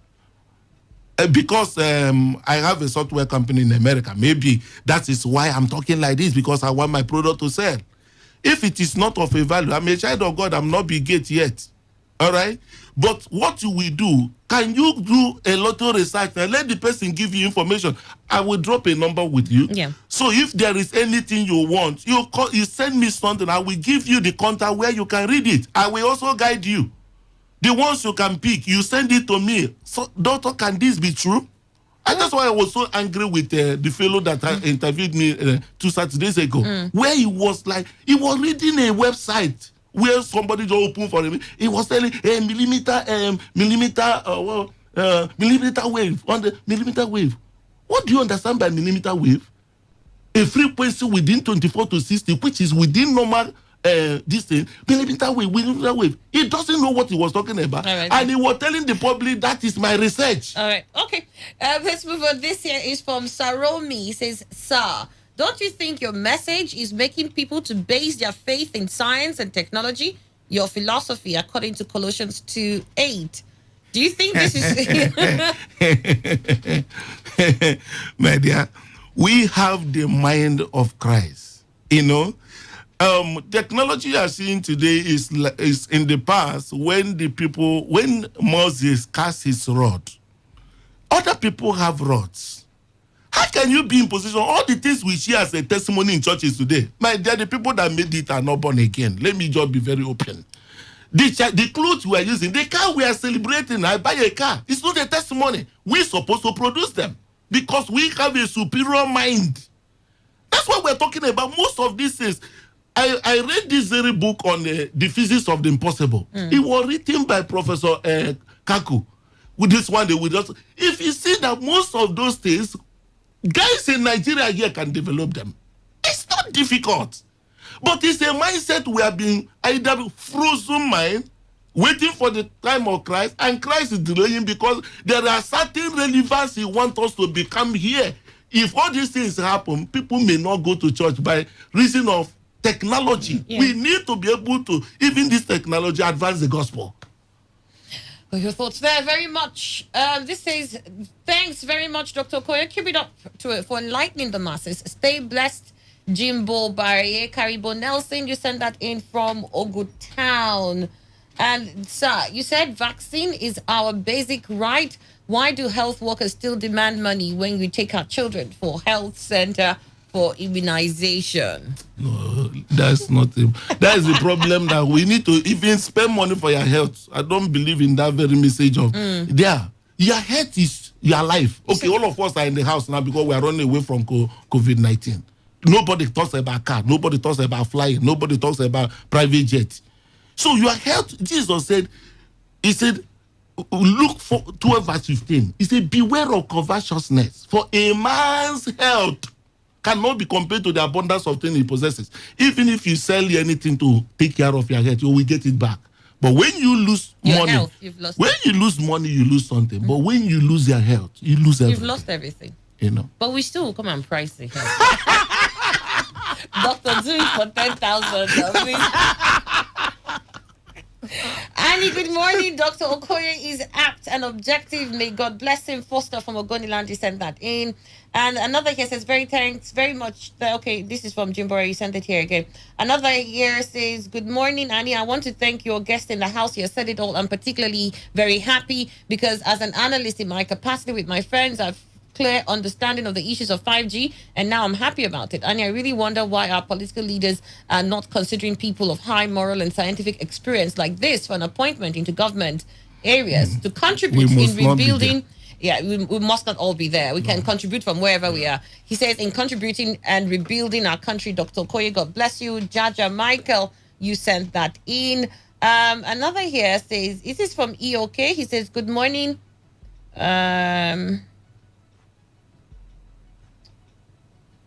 because I have a software company in America. Maybe that is why I'm talking like this, because I want my product to sell. If it is not of a value, I'm a child of God. I'm not Bill Gates yet. All right, but what you will do? Can you do a lot of research and let the person give you information? I will drop a number with you. Yeah. So if there is anything you want, you send me something. I will give you the contact where you can read it. I will also guide you. The ones you can pick, you send it to me. So, doctor, can this be true? And that's why I was so angry with the fellow that interviewed me 2 Saturdays ago, where he was reading a website where somebody just opened for him. He was telling millimeter wave on the millimeter wave. What do you understand by millimeter wave? A frequency within 24 to 60, which is within normal distance. Millimeter wave. He doesn't know what he was talking about, right, and he was telling the public that is my research. All right, okay. Let's move on. This here is from Saromi. He says, "Sir, don't you think your message is making people to base their faith in science and technology, your philosophy, according to Colossians 2:8? Do you think this is..." My dear, we have the mind of Christ. You know, Technology you are seeing today is in the past when Moses cast his rod. Other people have rods. How can you be in position? All the things we share as a testimony in churches today, they're the people that made it are not born again. Let me just be very open. The clothes we are using, the car we are celebrating, I buy a car. It's not a testimony. We're supposed to produce them because we have a superior mind. That's what we're talking about. Most of these things. I read this very book on the physics of the impossible. It was written by Professor Kaku. With this one, they will just. If you see that most of those things, guys in Nigeria here can develop them. It's not difficult. But it's a mindset we have been either frozen mind, waiting for the time of Christ, and Christ is delaying because there are certain relevance he wants us to become here. If all these things happen, people may not go to church by reason of technology. Yeah. We need to be able to, even this technology, advance the gospel. Well, your thoughts there very much. This says, thanks very much, Dr. Okoye. Keep it up to it for enlightening the masses. Stay blessed, Jimbo Barrier, Karibo Nelson. You sent that in from Ogu Town. And sir, you said vaccine is our basic right. Why do health workers still demand money when we take our children for health center for immunization? No, that's not it. That is the problem that we need to even spend money for your health. I don't believe in that very message of your health is your life. Okay, all of us are in the house now because we are running away from COVID-19. Nobody talks about car. Nobody talks about flying. Nobody talks about private jet. So your health, Jesus said, he said, look for 12 verse 15. He said, beware of covetousness, for a man's health cannot be compared to the abundance of things he possesses. Even if you sell anything to take care of your health, you will get it back. But when you lose money, you lose money, you lose something. But when you lose your health, you lose everything. You've lost everything. You know. But we still come and price the health. Doctor, do it for 10,000. Annie, good morning. Dr. Okoye is apt and objective. May God bless him. Foster from Ogoniland, he sent that in. And another here says, thanks very much. Okay, this is from Jimbora. You sent it here again. Another here says, good morning, Annie. I want to thank your guest in the house. You said it all. I'm particularly very happy because as an analyst in my capacity with my friends, I've clear understanding of the issues of 5G, and now I'm happy about it. And I really wonder why our political leaders are not considering people of high moral and scientific experience like this for an appointment into government areas to contribute in rebuilding. Yeah, we must not all be there. We can contribute from wherever we are. He says, in contributing and rebuilding our country, Dr. Okoye, God bless you. Jaja Michael, you sent that in. Another here says, this is from EOK. He says, good morning.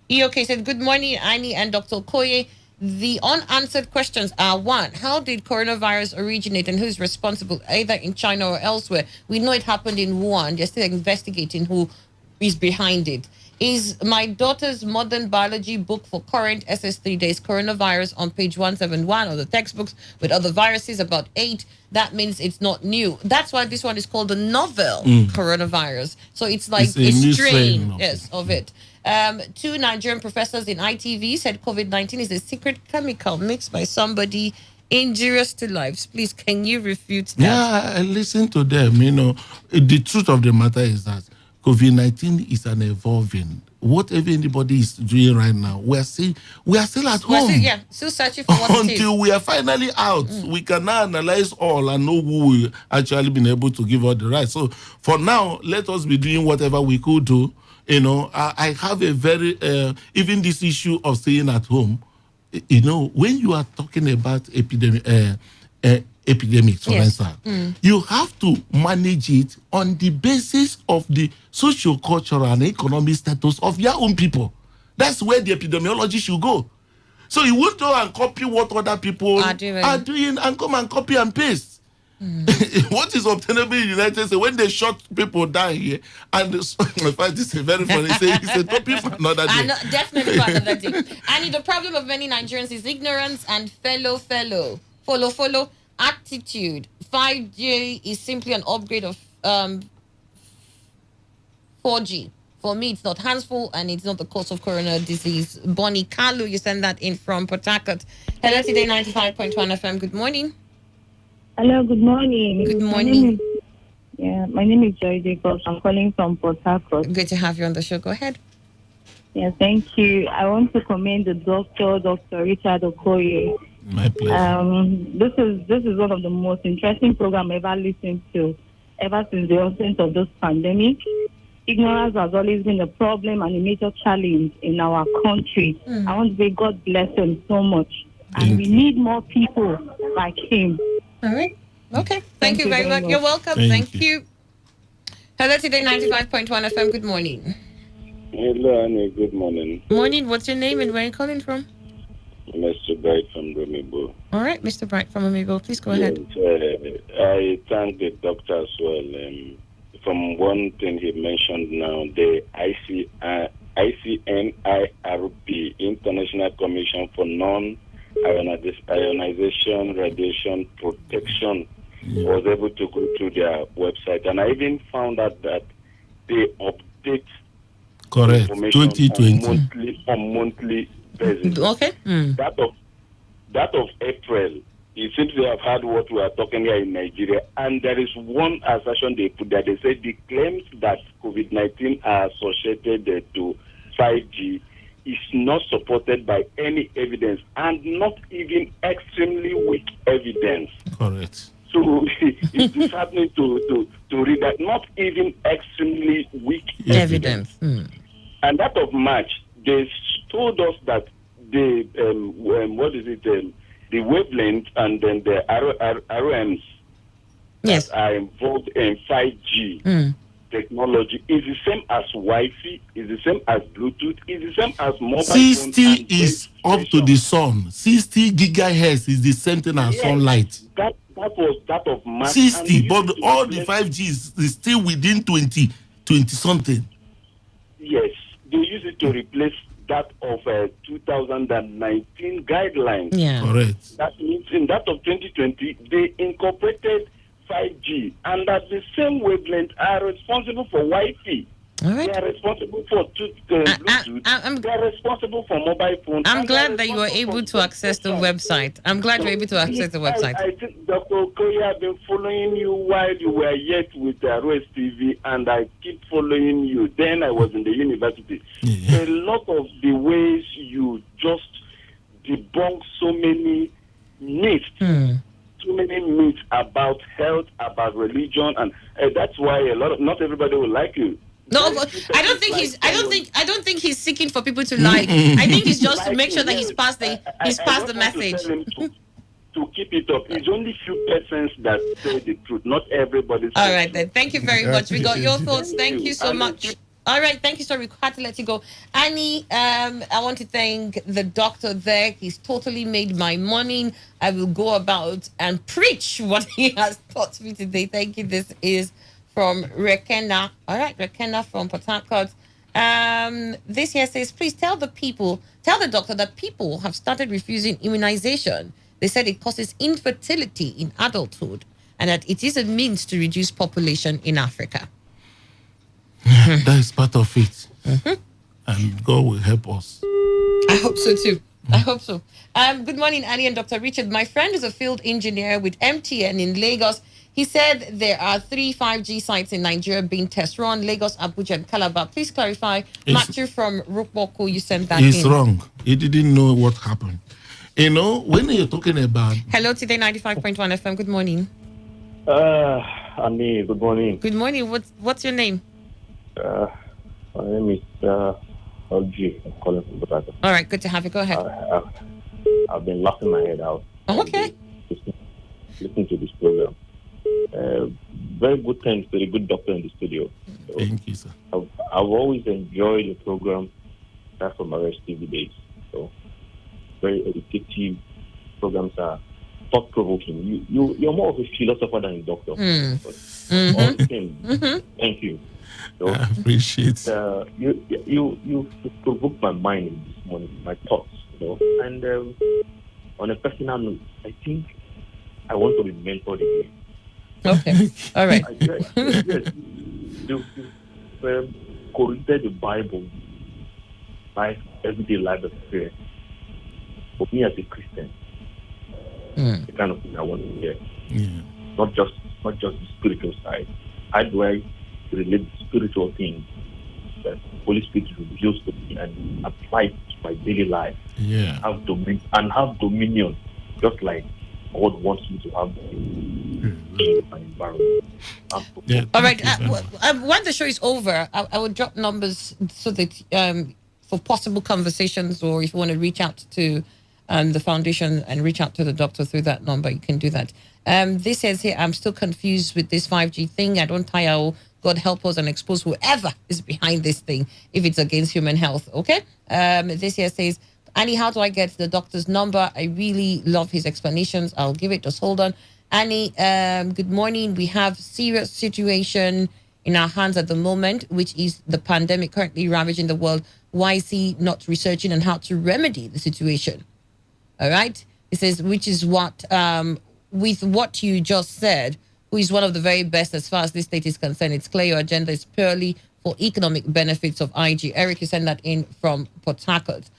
EOK said, good morning, Annie and Dr. Okoye. The unanswered questions are: one, how did coronavirus originate and who's responsible, either in China or elsewhere? We know it happened in Wuhan. They're still investigating who is behind it. Is my daughter's modern biology book for current SS3 days coronavirus on page 171 of the textbooks with other viruses, about 8? That means it's not new. That's why this one is called the novel coronavirus. So it's like a strain of it. 2 Nigerian professors in ITV said COVID-19 is a secret chemical mixed by somebody injurious to lives. Please, can you refute that? Yeah, I listen to them. You know, the truth of the matter is that COVID-19 is an evolving. Whatever anybody is doing right now, we are still at home. Still searching for what it is. Until we are finally out, we can now analyze all and know who will actually been able to give us the right. So for now, let us be doing whatever we could do. You know, I have a very, even this issue of staying at home, you know, when you are talking about epidemics, for instance, you have to manage it on the basis of the socio-cultural and economic status of your own people. That's where the epidemiology should go. So you won't go and copy what other people are doing and come and copy and paste. What is obtainable in the United States when they shot people down here? And in fact, this is very funny. It's a topic for another day. Definitely for another day. And the problem of many Nigerians is ignorance and follow attitude. 5G is simply an upgrade of 4G. For me, it's not harmful and it's not the cause of coronary disease. Bonnie Kalu, you send that in from Port Harcourt. Hello, today 95.1 FM. Good morning. Hello, good morning. Good morning. My name is Joy Jacobs. I'm calling from Port Harcourt. Good to have you on the show. Go ahead. Yeah, thank you. I want to commend the doctor, Dr. Richard Okoye. My pleasure. This is one of the most interesting programs I've ever listened to, ever since the onset of this pandemic. Ignorance has always been a problem and a major challenge in our country. I want to say God bless him so much. And we need more people like him. All right. Okay. Thank you very much. You're welcome. Thank you. Hello, today 95.1 FM. Good morning. Hello, Annie. Good morning. Morning. What's your name and where are you calling from? Mr. Bright from Romibo. All right, Mr. Bright from Romibo. Please go ahead. I thank the doctor as well. From one thing he mentioned now, the ICNIRP, International Commission for Non-Ionization Radiation Protection, was able to go to their website. And I even found out that they update information 2020 on monthly basis. Okay. That of April, it seems to have had what we are talking here in Nigeria, and there is one assertion they put that they say the claims that COVID-19 are associated to 5G is not supported by any evidence, and not even extremely weak evidence. Correct. So it's disheartening to read that, not even extremely weak evidence. And that of March, they told us that the the wavelength and then the ROMs that are involved in 5G technology is the same as Wi-Fi, is the same as Bluetooth, is the same as mobile 60 is up to the sun. 60 gigahertz is the same thing as sunlight. That was that of March. 60, but all the 5G is still within 20 something. Yes, they use it to replace that of 2019 guidelines. Yeah. Correct. That means in that of 2020, they incorporated 5G, and that the same wavelength are responsible for Wi-Fi. All right. They are responsible for Bluetooth. They are responsible for mobile phones. I'm glad that you were able to access the website. I'm glad you're able to access the website. I think Dr. Okoye, I've been following you while you were yet with Rose TV, and I keep following you. Then I was in the university. A lot of the ways you just debunk so many myths. So many myths about health, about religion, and that's why not everybody will like you. No, I don't think he's seeking for people to like. I think it's just to make sure that he's passed the message. To keep it up, it's only few persons that say the truth, not everybody. All right then. Thank you very much. We got your thoughts. Thank you so much. All right, thank you. Sorry, we had to let you go. Annie, I want to thank the doctor there. He's totally made my morning. I will go about and preach what he has taught me today. Thank you. This is from Rekena. All right, Rekena from Port Harcourt. This here says, please tell the doctor that people have started refusing immunization. They said it causes infertility in adulthood and that it is a means to reduce population in Africa. That is part of it. And God will help us. I hope so too. I hope so. Good morning, Annie and Dr. Richard. My friend is a field engineer with MTN in Lagos. He said there are 3 5G sites in Nigeria being test run, Lagos, Abuja, and Calabar. Please clarify. Matthew from Rukboko, you sent that He's in. wrong. He didn't know what happened. You know, when you're talking about... Hello, today 95.1 FM. Good morning. Annie, good morning. Good morning. What's your name? My name is LG. I'm calling from Bogota. All right, good to have you. Go ahead. I've been laughing my head out. Okay. Listening to this program. Very good thanks to the good doctor in the studio. So thank you, sir. I've always enjoyed the program that's from my TV days. So very educative programs are thought-provoking. You're more of a philosopher than a doctor. But all the same, thank you. So, I appreciate you provoked my mind this morning, my thoughts, And on a personal note, I think I want to be mentored again. Okay. All right. Yes. correlated the Bible, life, everyday life experience. For me as a Christian, the kind of thing I want to hear. Yeah. Not just the spiritual side. How do I relate the spiritual things that Holy Spirit reveals to me and apply it to my daily life? Yeah. Have dominion, just like God wants me to have in my environment. All right. When the show is over, I will drop numbers so that for possible conversations, or if you want to reach out to the foundation and reach out to the doctor through that number, you can do that. This says here, I'm still confused with this 5G thing. I don't tire. God help us and expose whoever is behind this thing if it's against human health. Okay. This here says, Annie, how do I get the doctor's number? I really love his explanations. I'll give it. Just hold on. Annie, good morning. We have serious situation in our hands at the moment, which is the pandemic currently ravaging the world. Why is he not researching on how to remedy the situation? All right. It says, which is what, with what you just said, who is one of the very best as far as this state is concerned, it's clear your agenda is purely for economic benefits of IG. Eric, you sent that in from Port Harcourt.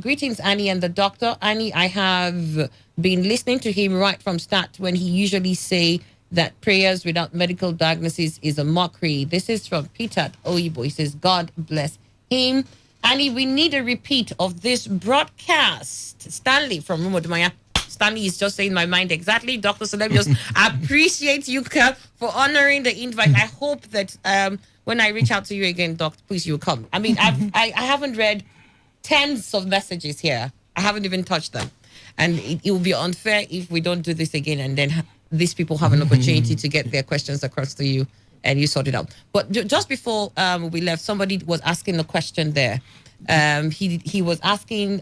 Greetings, Annie and the doctor. Annie, I have been listening to him right from start when he usually say that prayers without medical diagnosis is a mockery. This is from Peter Oyibo. He says, God bless him. Annie, we need a repeat of this broadcast. Stanley from Rumodumaya. Stanley is just saying my mind exactly. Dr. Salem, just appreciate you for honoring the invite. I hope that when I reach out to you again, Doc, please you come. I mean, I haven't read tens of messages here. I haven't even touched them. And it will be unfair if we don't do this again and then these people have an opportunity to get their questions across to you and you sort it out. But just before we left, somebody was asking a question there. He was asking,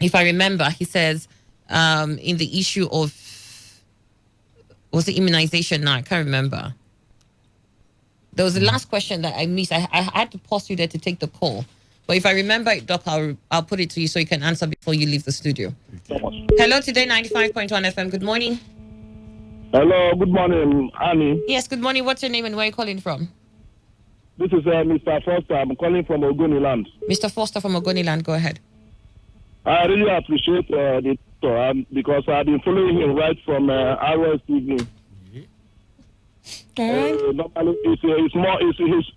if I remember, he says, in the issue of, was it immunization now? I can't remember. There was the last question that I missed. I had to pause you there to take the call. But if I remember it, Doc, I'll put it to you so you can answer before you leave the studio. Hello, Today 95.1 FM. Good morning. Hello, good morning, Annie. Yes, good morning. What's your name and where are you calling from? This is Mr. Foster. I'm calling from Ogoniland. Mr. Foster from Ogoniland, go ahead. I really appreciate the doctor because I've been following him right from RS TV. Normally,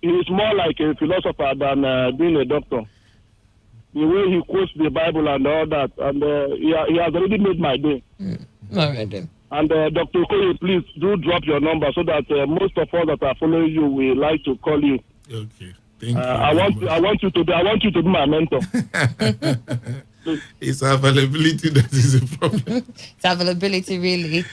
he's more like a philosopher than being a doctor. The way he quotes the Bible and all that, and he has already made my day. All right then. And Dr. Okoye, please do drop your number so that most of us that are following you will like to call you. Okay, thank you. I want you to be my mentor. It's availability that is a problem. It's availability, really.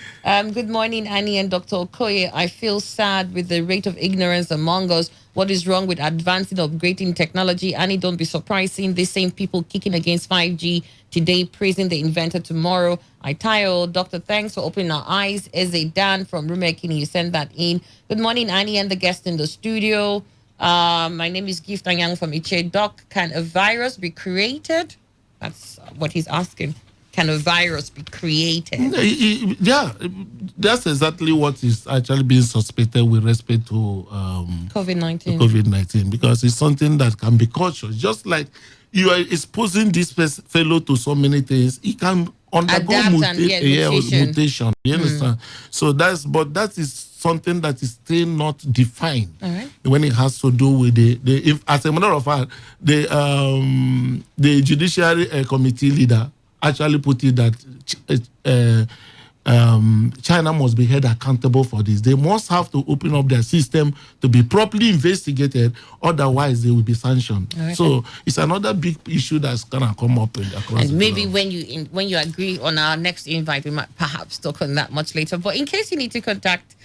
Good morning, Annie and Dr. Okoye. I feel sad with the rate of ignorance among us. What is wrong with advancing, upgrading technology? Annie, don't be surprised seeing these same people kicking against 5G today, praising the inventor tomorrow. I tire. Doctor, thanks for opening our eyes. Eze Dan from Rumekini, you send that in. Good morning, Annie and the guest in the studio. My name is Gift Anyang from Iche. Doc, can a virus be created? That's what he's asking. Can a virus be created? Yeah, that's exactly what is actually being suspected with respect to COVID-19. Because it's something that can be cautious. Just like you are exposing this fellow to so many things, he can undergo mutation. You understand? So that is something that is still not defined when it has to do with if, as a matter of fact, the judiciary committee leader actually put it that China must be held accountable for this. They must have to open up their system to be properly investigated, otherwise they will be sanctioned. So it's another big issue that's gonna come up across. And maybe when you agree on our next invite, we might perhaps talk on that much later. But in case you need to contact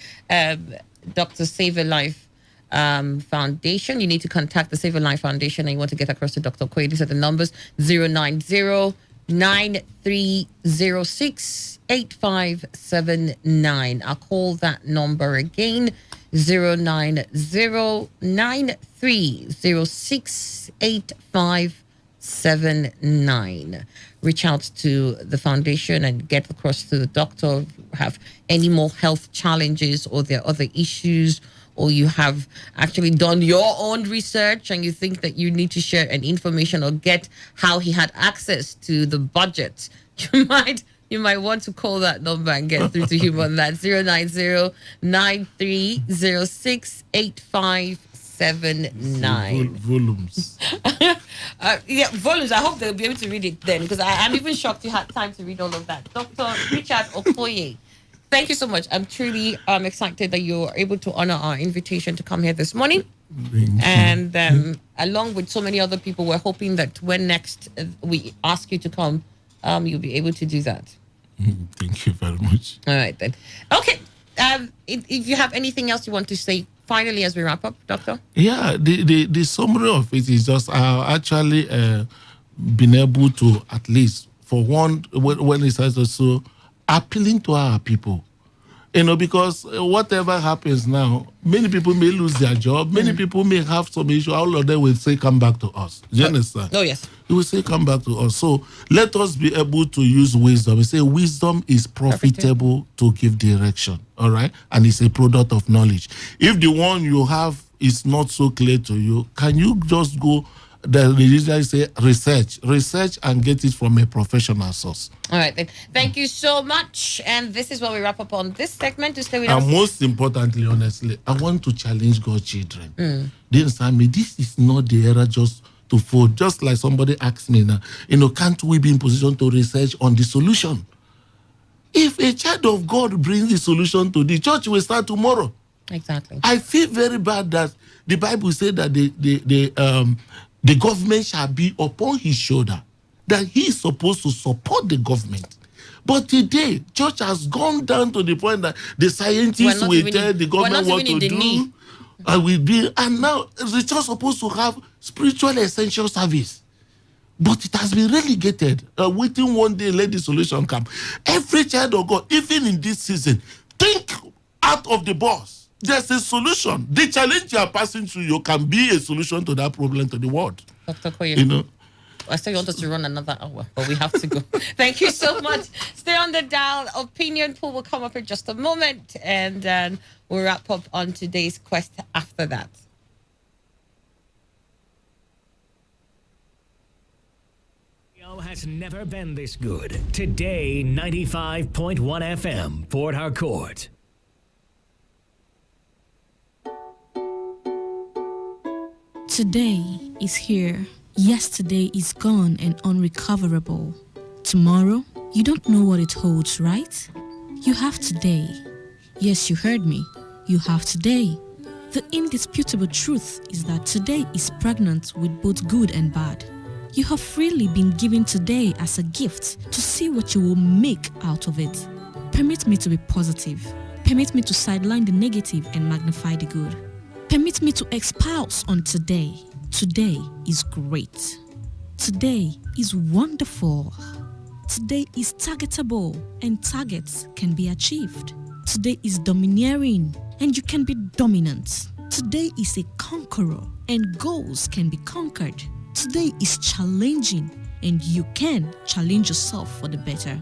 Dr. Save a Life Foundation, you need to contact the Save a Life Foundation and you want to get across to Dr. Okoye. These are the numbers: 090-9306-8579. I'll call that number again: 090-9306-8579. Reach out to the foundation and get across to the doctor if you have any more health challenges or there are other issues, or you have actually done your own research and you think that you need to share an information or get how he had access to the budget, you might want to call that number and get through to him on that 090-9306-8579. Volumes. Yeah, volumes. I hope they'll be able to read it then, because I'm even shocked you had time to read all of that. Dr. Richard Okoye, thank you so much. I'm truly excited that you were able to honor our invitation to come here this morning. And along with so many other people, we're hoping that when next we ask you to come, you'll be able to do that. Thank you very much. All right, then. Okay. If you have anything else you want to say finally as we wrap up, Doctor? Yeah, the summary of it is just actually been able to, at least for one, when it says also appealing to our people. Because whatever happens now, many people may lose their job, many people may have some issue, all of them will say, come back to us. Do you understand? Oh, yes. They will say, come back to us. So let us be able to use wisdom. We say wisdom is profitable to give direction, all right? And it's a product of knowledge. If the one you have is not so clear to you, can you just go, they usually say research and get it from a professional source. All right, then. Thank you so much. And this is where we wrap up on this segment. To stay with us. And most importantly, honestly, I want to challenge God's children. They understand me. This is not the era just to fold. Just like somebody asked me now, can't we be in position to research on the solution? If a child of God brings the solution to the church, will start tomorrow. Exactly. I feel very bad that the Bible said that the government shall be upon his shoulder, that he is supposed to support the government. But today, church has gone down to the point that the scientists will tell the government what to do. And now the church is supposed to have spiritual essential service. But it has been relegated. Waiting one day, let the solution come. Every child of God, even in this season, think out of the box. There's a solution. The challenge you are passing through, you can be a solution to that problem to the world. Dr. Koye, I still want us to run another hour, but we have to go. Thank you so much. Stay on the dial. Opinion pool will come up in just a moment, and then we'll wrap up on today's quest after that. Has never been this good. Today, 95.1 FM, Port Harcourt. Today is here. Yesterday is gone and unrecoverable. Tomorrow, you don't know what it holds, right? You have today. Yes, you heard me. You have today. The indisputable truth is that today is pregnant with both good and bad. You have freely been given today as a gift to see what you will make out of it. Permit me to be positive. Permit me to sideline the negative and magnify the good. Permit me to espouse on today. Today is great. Today is wonderful. Today is targetable and targets can be achieved. Today is domineering and you can be dominant. Today is a conqueror and goals can be conquered. Today is challenging and you can challenge yourself for the better.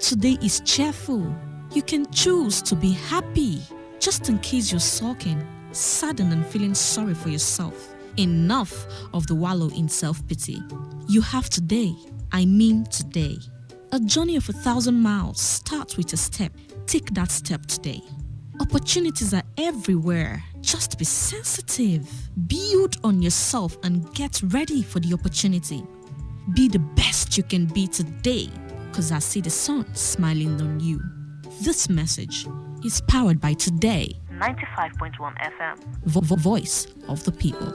Today is cheerful. You can choose to be happy. Just in case you're sulking, saddened and feeling sorry for yourself. Enough of the wallow in self-pity. You have today. I mean today. A journey of 1,000 miles starts with a step. Take that step today. Opportunities are everywhere. Just be sensitive. Build on yourself and get ready for the opportunity. Be the best you can be today, because I see the sun smiling on you. This message is powered by Today 95.1 FM. Voice of the people.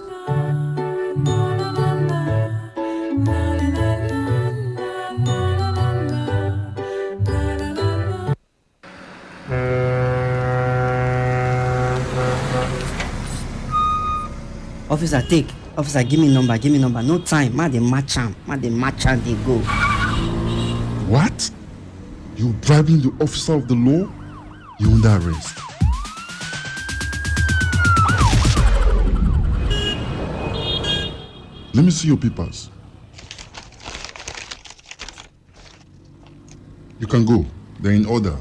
Officer, take. Officer, give me number. No time. Ma dey match am. They go. What? You bribing the officer of the law? You under arrest. Let me see your papers. You can go. They're in order.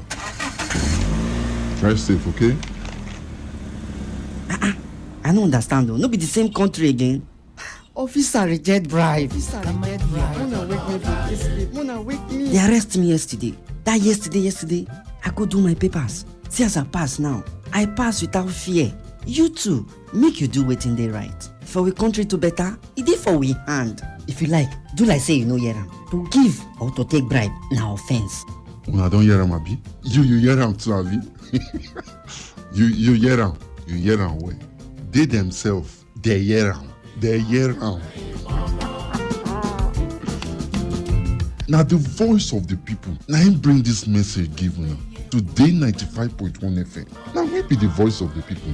Drive safe, okay? I don't understand though. No be the same country again. Officer reject bribe. Mona wake me from this sleep. Mona wake me. They arrest me yesterday. That yesterday, I go do my papers. See as I pass now. I pass without fear. You too, make you do wetin dey right. For we country to better, e dey for we hand. If you like, do like say you no hear am. To give or to take bribe na offense. Una don hear am, abi? You hear am too, abi? you hear am. You hear am well. They themselves, they hear am. They hear am. Now the voice of the people. Now him bring this message give una. Today 95.1 FM. Now we be the voice of the people.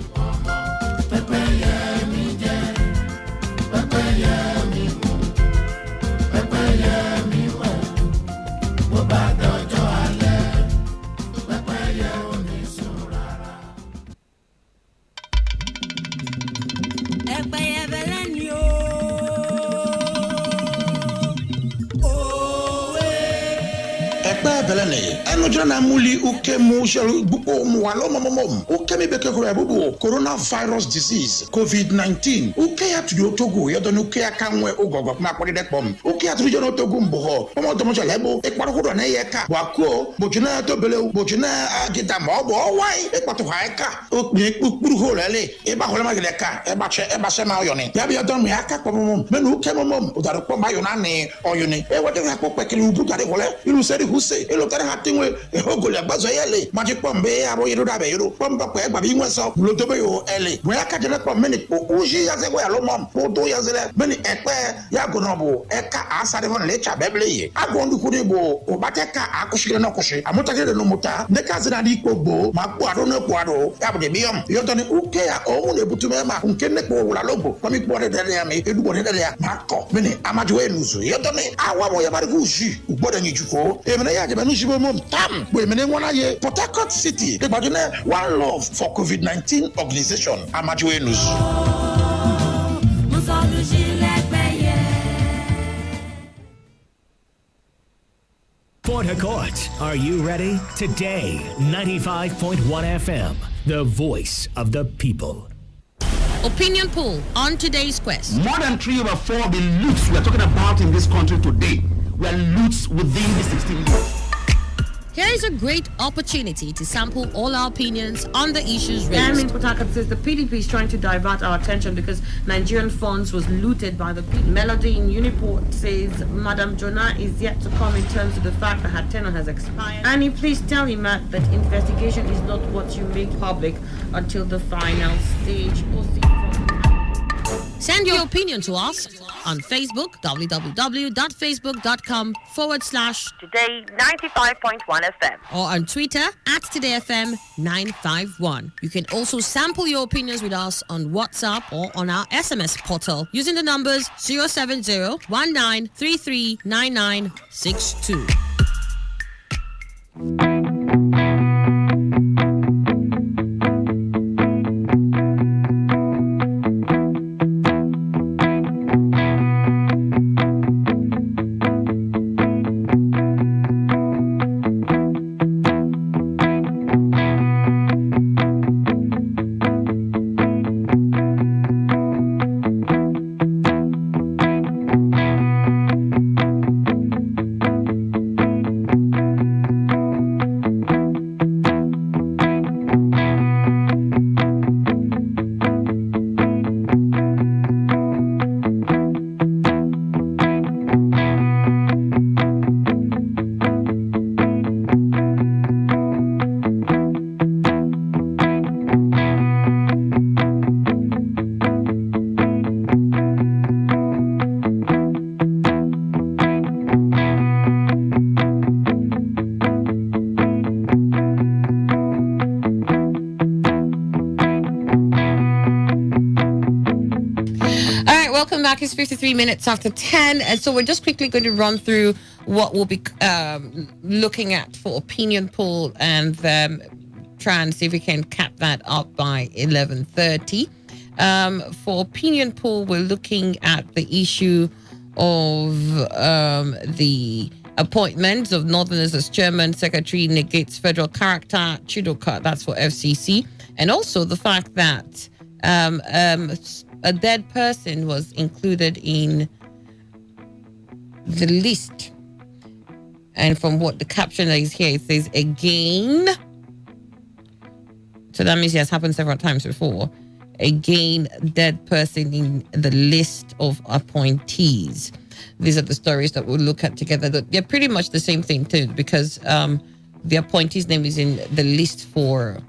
Enojana muli uke mu shelu buko mu walo momom uke mi beke ko bubu coronavirus disease COVID-19 uke ya tuyo togo ya don uke ya kanwe ogogo ma pori de pom uke ya tuyo no togo mbo omo to mo lebo e paro ko na ye ka wa ko bojuna to bele bojuna agida mo bo wai e pato ha ka o ni kpuru ho lele e ba ho ma gele ka e ba se ma oyoni ya bi odon mi aka pom mom menu uke momom o daro pom ba yo na ni oyoni e wo de ko pekele ubu dare wole ilu seri huse e lo tare ha tinwe e ogole agbazo yele ma ti pombe abo yiru da be yiru pomba pe gba bi won so lo to be yo ele we aka jele pom meni po uji ya se we alo mom po to ya zele meni epe ya gono bo e ka asare von le cha beble ye ago ndu kuni bo o ba te ka akushire no kushi amuta gele no muta ne ka zina di kpogbo ma po ado no po ado ya bo de biom yo to ni uke ya o mu le butume ma nke ne po wala lobo ko mi po de ya mi edu bo de ya ma ko meni amajo enuzu yo to ni awa mo ya ba ku ji ugbodo ni juko e mena ya je benu jibo mom tam we mene wona ye Port Harcourt City e gbadune One Love for COVID-19 organization amajo enuzu. Port Harcourt, are you ready? Today, 95.1 FM, the voice of the people. Opinion poll on today's quest. More than 3 over 4 of the loots we are talking about in this country today were loots within the 16 years. Here is a great opportunity to sample all our opinions on the issues raised. In Port Harcourt says the PDP is trying to divert our attention because Nigerian funds was looted by the PDP. Melody in Uniport says Madam Jonah is yet to come in terms of the fact that her tenure has expired. Annie, please tell him that investigation is not what you make public until the final stage. Send your opinion to us on Facebook, www.facebook.com/Today 95.1 FM, or on Twitter @TodayFM951. You can also sample your opinions with us on WhatsApp or on our SMS portal using the numbers 070-1933-9962. Back is 53 minutes after 10, and so we're just quickly going to run through what we'll be looking at for opinion poll and try and see if we can cap that up by 11:30. For opinion poll, we're looking at the issue of the appointments of Northerners as chairman, secretary, negates federal character, Chidoka, that's for FCC, and also the fact that A dead person was included in the list. And from what the caption is here, it says again. So that means it has happened several times before. Again, dead person in the list of appointees. These are the stories that we'll look at together. They're pretty much the same thing too, because the appointee's name is in the list for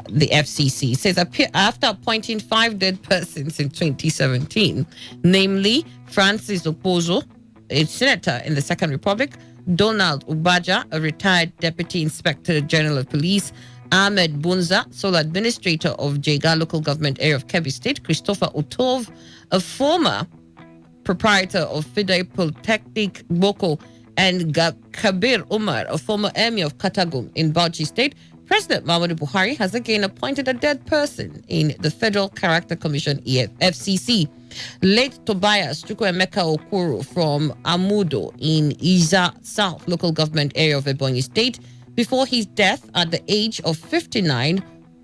the FCC. It says after appointing 5 dead persons in 2017, namely Francis Opozo, a senator in the Second Republic, Donald Ubaja, a retired deputy inspector general of police, Ahmed Bunza, sole administrator of Jega local government area of Kebbi State, Christopher Otov, a former proprietor of Fidei Polytechnic Boko, and Kabir Umar, a former emir of Katagum in Bauchi State. President Muhammadu Buhari has again appointed a dead person in the Federal Character Commission, FCC. Late Tobias Chukwuemeka Okoro from Amudo in Iza South local government area of Ebonyi State. Before his death at the age of 59,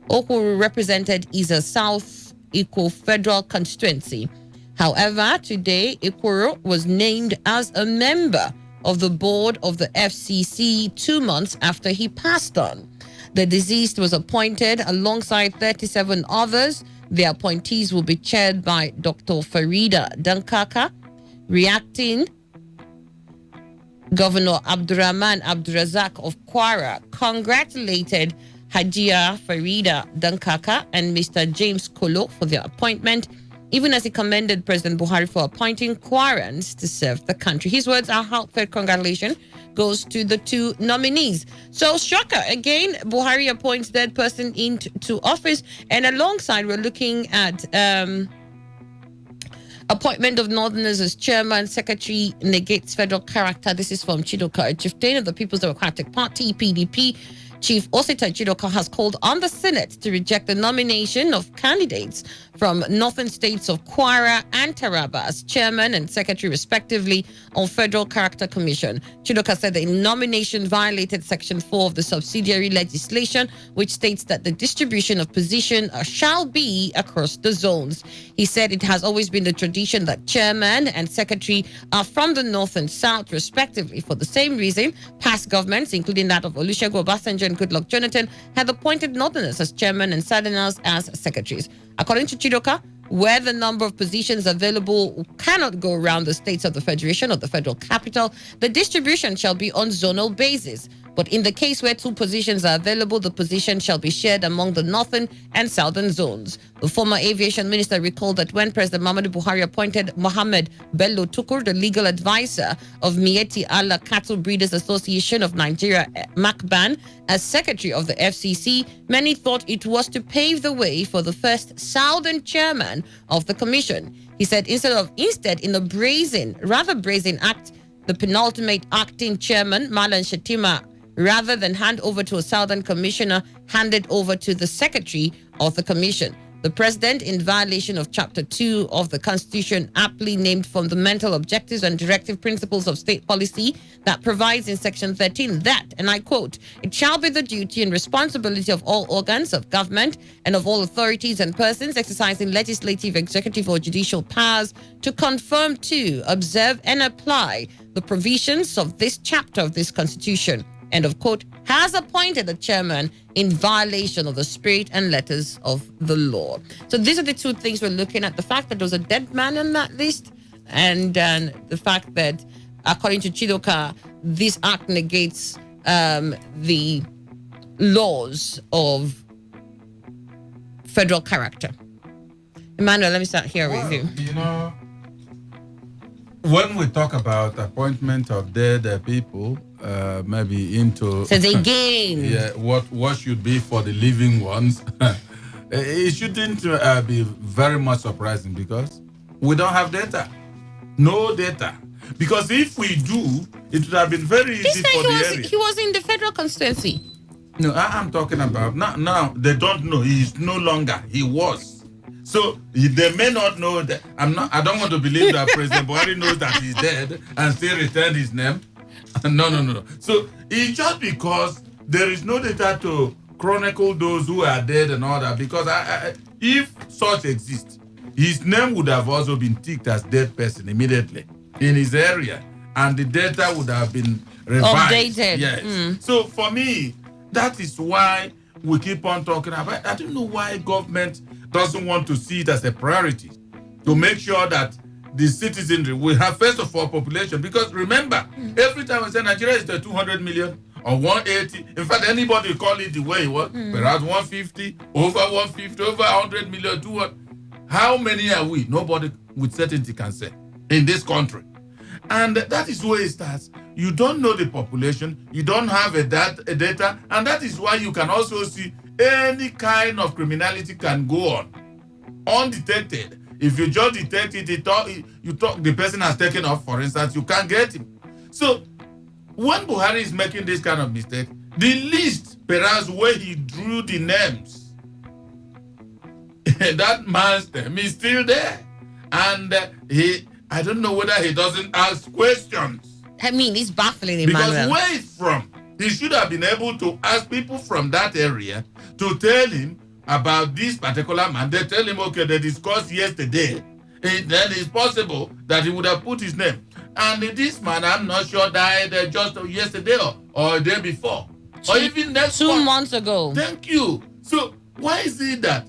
Okoro represented Iza South Eco Federal Constituency. However, today, Okoro was named as a member of the board of the FCC 2 months after he passed on. The deceased was appointed alongside 37 others. The appointees will be chaired by Dr. Farida Dankaka. Reacting, Governor Abdurrahman Abdurazak of Kwara congratulated Hajia Farida Dankaka and Mr. James Kolo for their appointment, even as he commended President Buhari for appointing Kwarans to serve the country. His words, our heartfelt congratulations goes to the 2 nominees. So, shocker, again, Buhari appoints dead person into office, and alongside we're looking at appointment of Northerners as chairman, secretary negates federal character. This is from Chidoka Chieftain of the People's Democratic Party, PDP. Chief Osita Chidoka has called on the Senate to reject the nomination of candidates from northern states of Kwara and Taraba as chairman and secretary, respectively, on Federal Character Commission. Chidoka said the nomination violated Section 4 of the subsidiary legislation, which states that the distribution of position shall be across the zones. He said it has always been the tradition that chairman and secretary are from the north and south, respectively. For the same reason, past governments, including that of Olusegun Obasanjo and Goodluck Jonathan, had appointed northerners as chairman and southerners as secretaries. According to Chidoka, where the number of positions available cannot go around the states of the federation or the federal capital, the distribution shall be on zonal basis. But in the case where 2 positions are available, the position shall be shared among the northern and southern zones. The former aviation minister recalled that when President Muhammadu Buhari appointed Mohammed Bello Tukur, the legal advisor of Mieti Allah Cattle Breeders Association of Nigeria, MACBAN, as secretary of the FCC, many thought it was to pave the way for the first southern chairman of the commission. He said instead in a rather brazen act, the penultimate acting chairman, Malan Shatima, rather than hand over to a southern commissioner, handed over to the secretary of the commission. The president, in violation of Chapter 2 of the Constitution, aptly named Fundamental Objectives and Directive Principles of State Policy, that provides in Section 13 that, and I quote, it shall be the duty and responsibility of all organs of government and of all authorities and persons exercising legislative, executive, or judicial powers to confirm to, observe, and apply the provisions of this chapter of this Constitution, end of quote, has appointed a chairman in violation of the spirit and letters of the law. So these are the 2 things we're looking at. The fact that there was a dead man on that list, and the fact that, according to Chidoka, this act negates the laws of federal character. Emmanuel, let me start here with you. You know, when we talk about appointment of dead people, maybe into says again, yeah, what should be for the living ones, it shouldn't be very much surprising because we don't have data, no data. Because if we do, it would have been very easy for the area. He was in the federal constituency. No, I'm talking about now. They don't know. He's no longer. He was. So they may not know that. I don't want to believe that President Buhari knows that he's dead and still return his name. No. So it's just because there is no data to chronicle those who are dead and all that. Because if such exists, his name would have also been ticked as dead person immediately in his area, and the data would have been revised. Updated. Yes. So for me, that is why we keep on talking about. I don't know why government doesn't want to see it as a priority to make sure that the citizenry will have, first of all, population. Because remember, every time we say Nigeria is the 200 million or 180, in fact, anybody call it the way it was, perhaps 150, over 150, over 100 million, 200. How many are we? Nobody with certainty can say in this country. And that is where it starts. You don't know the population, you don't have a data, and that is why you can also see any kind of criminality can go on undetected. If you just detect it, the person has taken off, for instance, you can't get him. So when Buhari is making this kind of mistake, the list, perhaps where he drew the names, that man's name is still there. And I don't know whether he doesn't ask questions. I mean, it's baffling, Because Emmanuel. where it's from, he should have been able to ask people from that area to tell him about this particular man. They tell him, okay, they discussed yesterday. Then it's possible that he would have put his name. And this man, I'm not sure, died just yesterday or a day before. Or even next 2 months ago. Thank you. So why is it that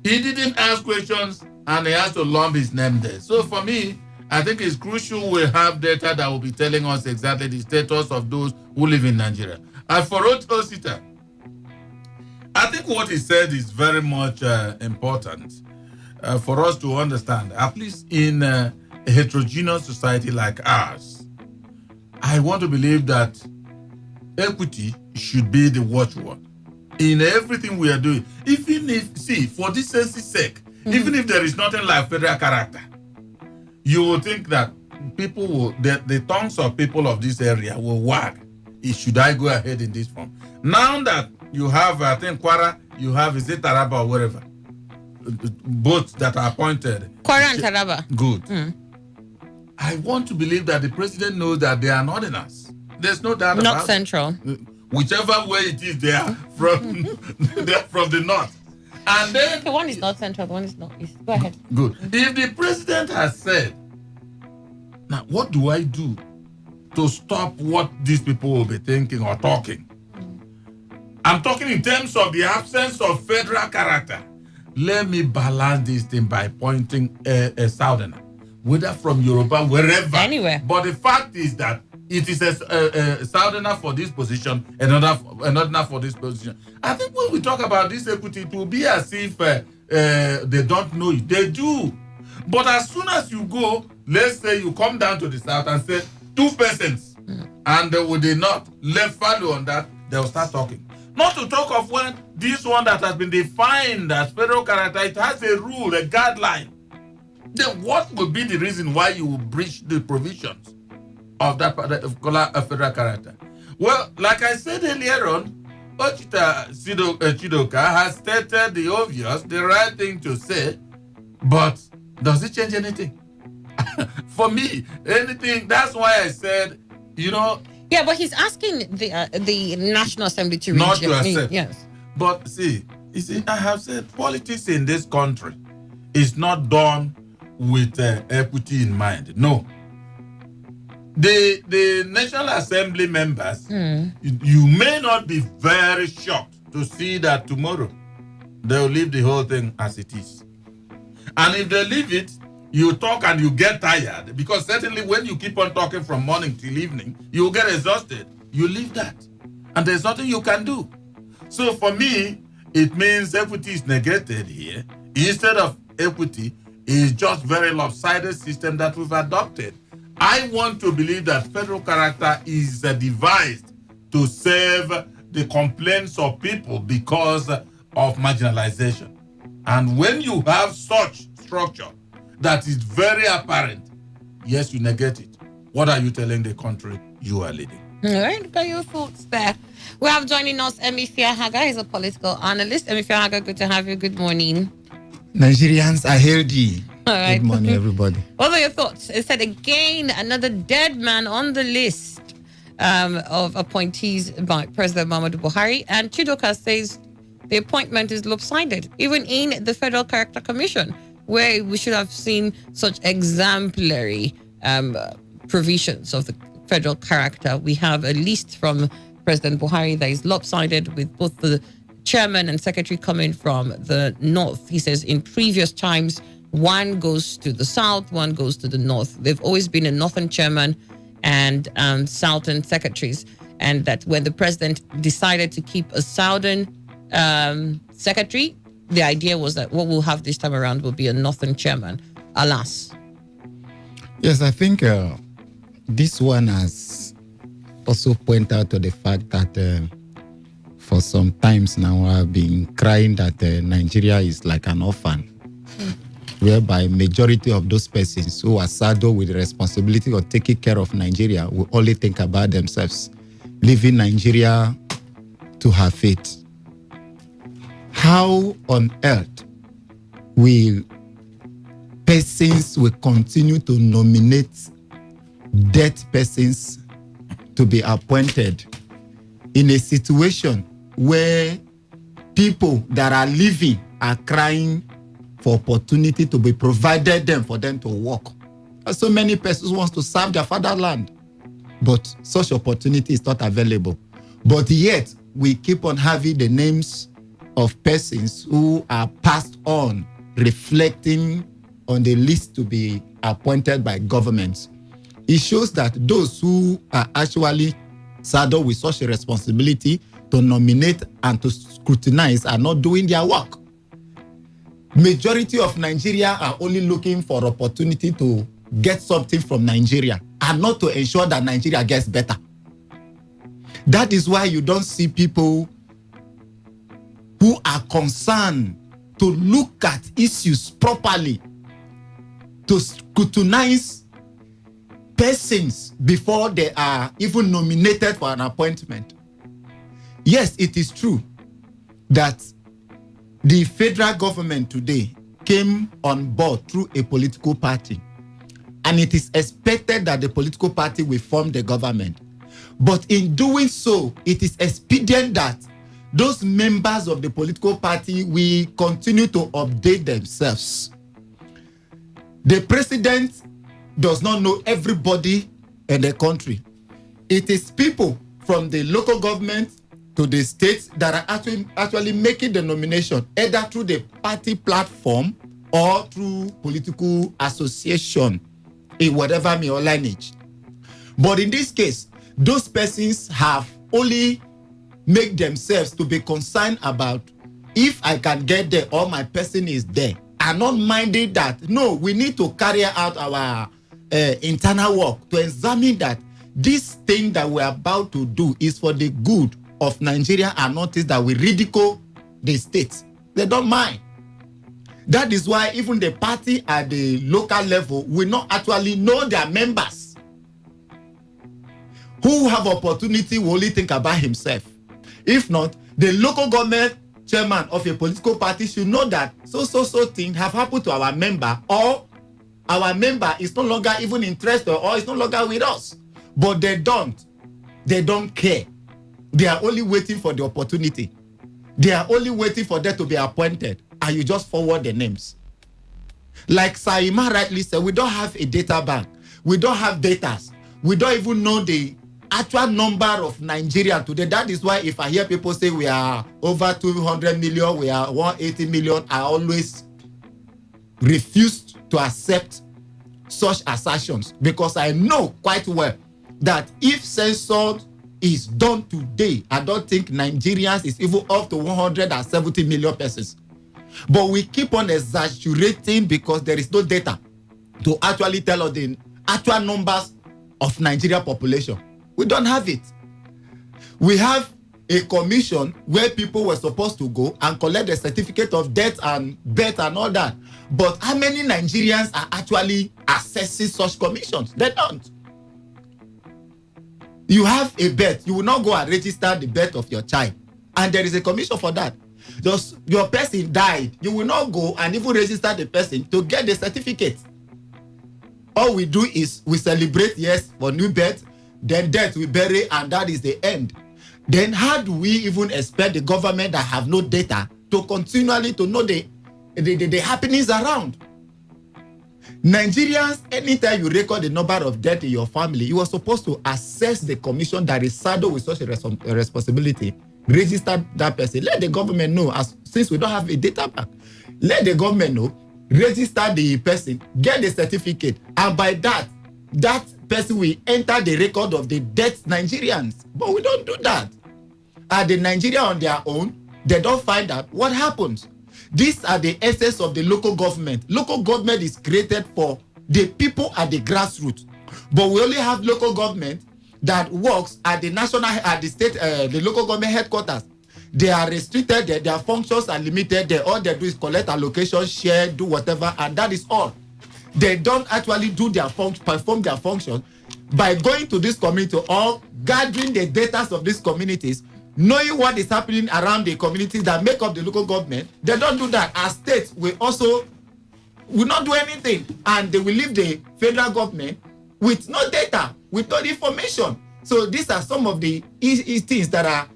he didn't ask questions and he has to lump his name there? So for me, I think it's crucial we have data that will be telling us exactly the status of those who live in Nigeria. And for Osita, I think what he said is very much important for us to understand, at least in a heterogeneous society like ours. I want to believe that equity should be the watchword in everything we are doing. Even if, for decency's sake, even if there is nothing like federal character, you will think that people will, the tongues of people of this area will wag. Should I go ahead in this form? Now that you have, I think, Kwara, you have, is it Taraba or wherever? Both that are appointed. Kwara and Taraba. Good. I want to believe that the president knows that they are northerners. There's no doubt about it. Not central. Whichever way it is, they are from, they are from the north. And then the one is not central, the one is not east. Go ahead. Good. If the president has said, now what do I do to stop what these people will be thinking or talking? I'm talking in terms of the absence of federal character. Let me balance this thing by appointing a southerner, whether from Yoruba, wherever. Anywhere. But the fact is that it is a southerner for this position, another for this position. I think when we talk about this equity, it will be as if they don't know it. They do. But as soon as you go, let's say you come down to the south and say 2 persons, and they will not left value on that, they'll start talking. Not to talk of when this one that has been defined as federal character, it has a rule, a guideline. Then what will be the reason why you will breach the provisions of that federal character? Well, like I said earlier on, Ochita Chidoka has stated the obvious, the right thing to say, but does it change anything? For me, anything. That's why I said, Yeah, but he's asking the National Assembly to not to reject. accept. Yes. But see, I have said politics in this country is not done with equity in mind. No. The National Assembly members, you may not be very shocked to see that tomorrow they'll leave the whole thing as it is. And if they leave it, you talk and you get tired, because certainly when you keep on talking from morning till evening, you get exhausted. You leave that. And there's nothing you can do. So for me, it means equity is negated here. Instead of equity, it's just very lopsided system that we've adopted. I want to believe that federal character is devised to save the complaints of people because of marginalization. And when you have such structure that is very apparent, yes, you negate it. What are you telling the country you are leading? All right, got your thoughts there. We have joining us Emi Fiahaga. He's a political analyst. Emi Fiahaga, good to have you. Good morning. Nigerians, I hail thee. All right. Good morning, everybody. What are your thoughts? It said again, another dead man on the list of appointees by President Muhammadu Buhari. And Chidoka says the appointment is lopsided. Even in the Federal Character Commission, where we should have seen such exemplary provisions of the federal character, we have a list from President Buhari that is lopsided, with both the chairman and secretary coming from the north. He says in previous times, one goes to the south, one goes to the north. They've always been a northern chairman and southern secretaries. And that when the president decided to keep a southern secretary, the idea was that what we'll have this time around will be a northern chairman. Alas. Yes, I think this one has also pointed out to the fact that for some times now I've been crying that Nigeria is like an orphan, whereby majority of those persons who are saddled with the responsibility of taking care of Nigeria will only think about themselves, leaving Nigeria to her fate. How on earth will persons will continue to nominate dead persons to be appointed in a situation where people that are living are crying for opportunity to be provided them for them to work? So many persons want to serve their fatherland, but such opportunity is not available. But yet we keep on having the names of persons who are passed on, reflecting on the list to be appointed by governments. It shows that those who are actually saddled with such a responsibility to nominate and to scrutinize are not doing their work. Majority of Nigeria are only looking for opportunity to get something from Nigeria and not to ensure that Nigeria gets better. That is why you don't see people who are concerned to look at issues properly, to scrutinize persons before they are even nominated for an appointment. Yes, it is true that the federal government today came on board through a political party, and it is expected that the political party will form the government. But in doing so, it is expedient that those members of the political party will continue to update themselves. The president does not know everybody in the country. It is people from the local government to the states that are actually making the nomination, either through the party platform or through political association in whatever may or lineage. But in this case, those persons have only made themselves to be concerned about if I can get there or my person is there, and not minding that, no, we need to carry out our internal work to examine that this thing that we're about to do is for the good of Nigeria, and notice that we ridicule the state. They don't mind. That is why even the party at the local level will not actually know their members. Who have opportunity will only think about himself. If not, the local government chairman of a political party should know that so thing have happened to our member, or our member is no longer even interested or is no longer with us. But they don't care. They are only waiting for the opportunity. They are only waiting for them to be appointed, and you just forward the names. Like Saima rightly said, we don't have a data bank. We don't have data. We don't even know the actual number of Nigerians today. That is why if I hear people say we are over 200 million, we are 180 million, I always refuse to accept such assertions, because I know quite well that if census is done today, I don't think Nigerians is even up to 170 million persons. But we keep on exaggerating because there is no data to actually tell us the actual numbers of Nigeria population. We don't have it. We have a commission where people were supposed to go and collect the certificate of death and birth and all that. But how many Nigerians are actually accessing such commissions? They don't. You have a birth, you will not go and register the birth of your child, and there is a commission for that. Just your person died, you will not go and even register the person to get the certificate. All we do is we celebrate, yes, for new birth, then death we bury, and that is the end. then how do we even expect the government that have no data to continually to know the happenings around? Nigerians, anytime you record the number of death in your family, you are supposed to assess the commission that is saddled with such a responsibility, register that person. Let the government know, since we don't have a data bank, let the government know, register the person, get the certificate, and by that person will enter the record of the dead Nigerians. But we don't do that. And the Nigeria on their own, they don't find out what happens. These are the essence of the local government. Local government is created for the people at the grassroots. But we only have local government that works at the national, at the state, the local government headquarters. They are restricted, their functions are limited. All they do is collect allocation, share, do whatever, and that is all. They don't actually do their perform their function by going to this community or gathering the data of these communities, knowing what is happening around the communities that make up the local government. They don't do that. As states, we also will not do anything, and they will leave the federal government with no data, with no information. So these are some of the things that are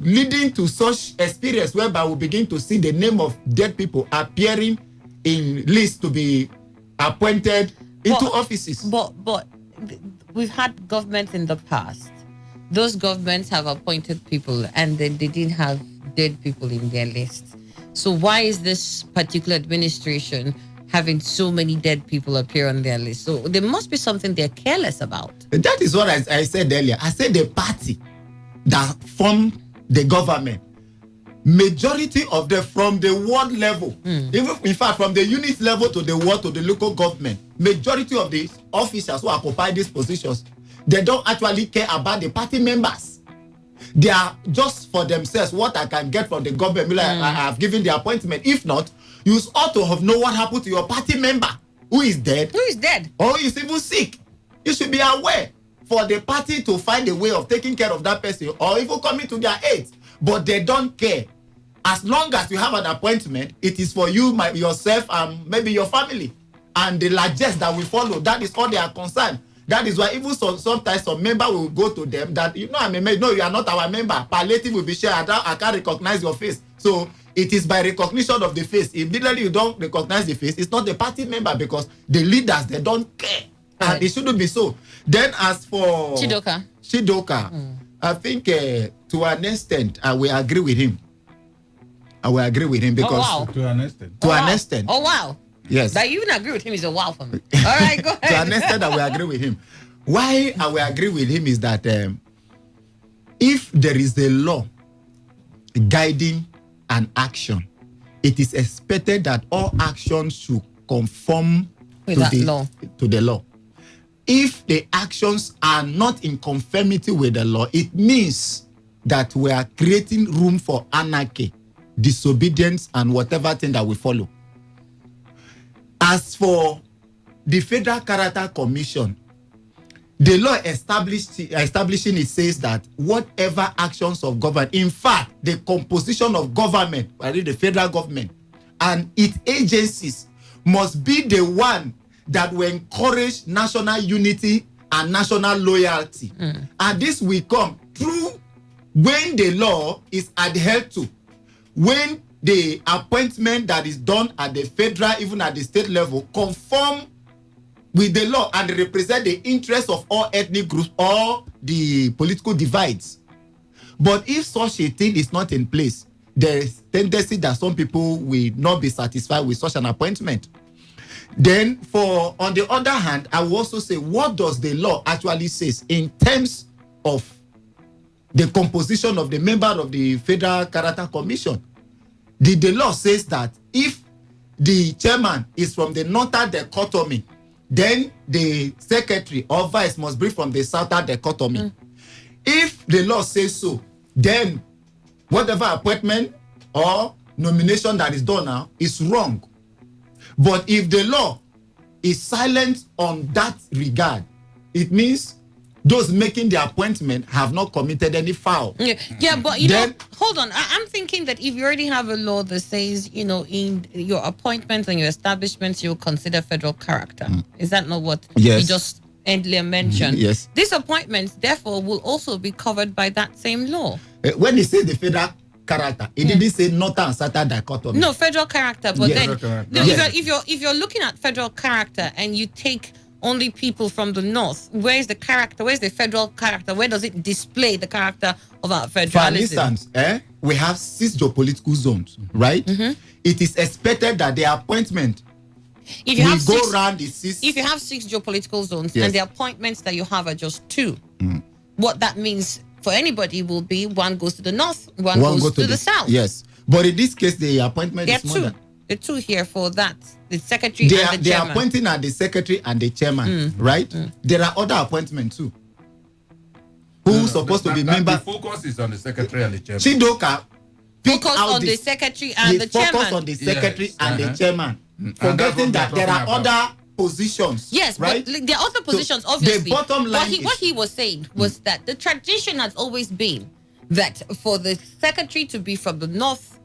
leading to such experience whereby we begin to see the name of dead people appearing in lists to be appointed into offices. But we've had governments in the past. Those governments have appointed people and then they didn't have dead people in their list. So why is this particular administration having so many dead people appear on their list? So there must be something they're careless about. That is what I said earlier. I said the party that formed the government, majority of them from the ward level, even in fact from the unit level to the ward to the local government, majority of the officers who occupy these positions, they don't actually care about the party members. They are just for themselves, what I can get from the government. Like I have given the appointment. If not, you ought to have known what happened to your party member who is dead. Who is dead? Or is even sick. You should be aware for the party to find a way of taking care of that person or even coming to their aid. But they don't care. As long as you have an appointment, it is for you, yourself, and maybe your family. And the largest that will follow, that is all they are concerned. That is why even sometimes some member will go to them that, I'm a member. No, you are not our member. Palliative will be shared. I can't recognize your face. So it is by recognition of the face. Immediately you don't recognize the face, it's not the party member because the leaders, they don't care. Right. And it shouldn't be so. Then as for Chidoka, I think to an extent, I will agree with him. Because to an extent. Extent. Oh wow. Yes. That you even agree with him is a wow for me. All right, go ahead. To an extent, I will agree with him. Why I will agree with him is that if there is a law guiding an action, it is expected that all actions should conform to the law. If the actions are not in conformity with the law, it means that we are creating room for anarchy, disobedience, and whatever thing that will follow. As for the Federal Character Commission, the law establishing it says that whatever actions of government, in fact, the composition of government, the federal government, and its agencies must be the one that will encourage national unity and national loyalty. And this will come through when the law is adhered to, when the appointment that is done at the federal, even at the state level, conform with the law and represent the interests of all ethnic groups or the political divides. But if such a thing is not in place, there is tendency that some people will not be satisfied with such an appointment. Then, on the other hand, I will also say, what does the law actually say in terms of the composition of the member of the Federal Character Commission? The law says that if the chairman is from the northern dichotomy, then the secretary or vice must be from the southern dichotomy. If the law says so, then whatever appointment or nomination that is done now is wrong. But if the law is silent on that regard, it means those making the appointment have not committed any foul. Yeah, but hold on. I'm thinking that if you already have a law that says, in your appointments and your establishments, you'll consider federal character. Is that not what? Yes. You just earlier mentioned. Yes. These appointments, therefore, will also be covered by that same law. When he said the federal character, he didn't say northern and southern dichotomy. No, federal character. But Yes. then, Federal character. if you're looking at federal character and you take only people from the north, where is the character? Where's the federal character? Where does it display the character of our For federalism? instance, we have 6 geopolitical zones, right? It is expected that the appointment If you will have go six, around the 6. if you have 6 geopolitical zones Yes. and the appointments that you have are just 2, what that means for anybody will be one goes to the north, one goes to the south. Yes. But in this case, the appointment There is are more 2. than. The 2 here for that. The secretary They and are, the they are chairman. appointing at the secretary and the chairman, right? There are other appointments too. Who's supposed to be member? The focus is on the secretary and the chairman. Chidoka Focus on the secretary and the chairman. Focus on the secretary Yes, and the uh-huh. chairman. And that's Forgetting what that we're there are talking about. other positions. Yes, right? but there are other positions, So obviously. the bottom line what he was saying was that the tradition has always been that for the secretary to be from the north,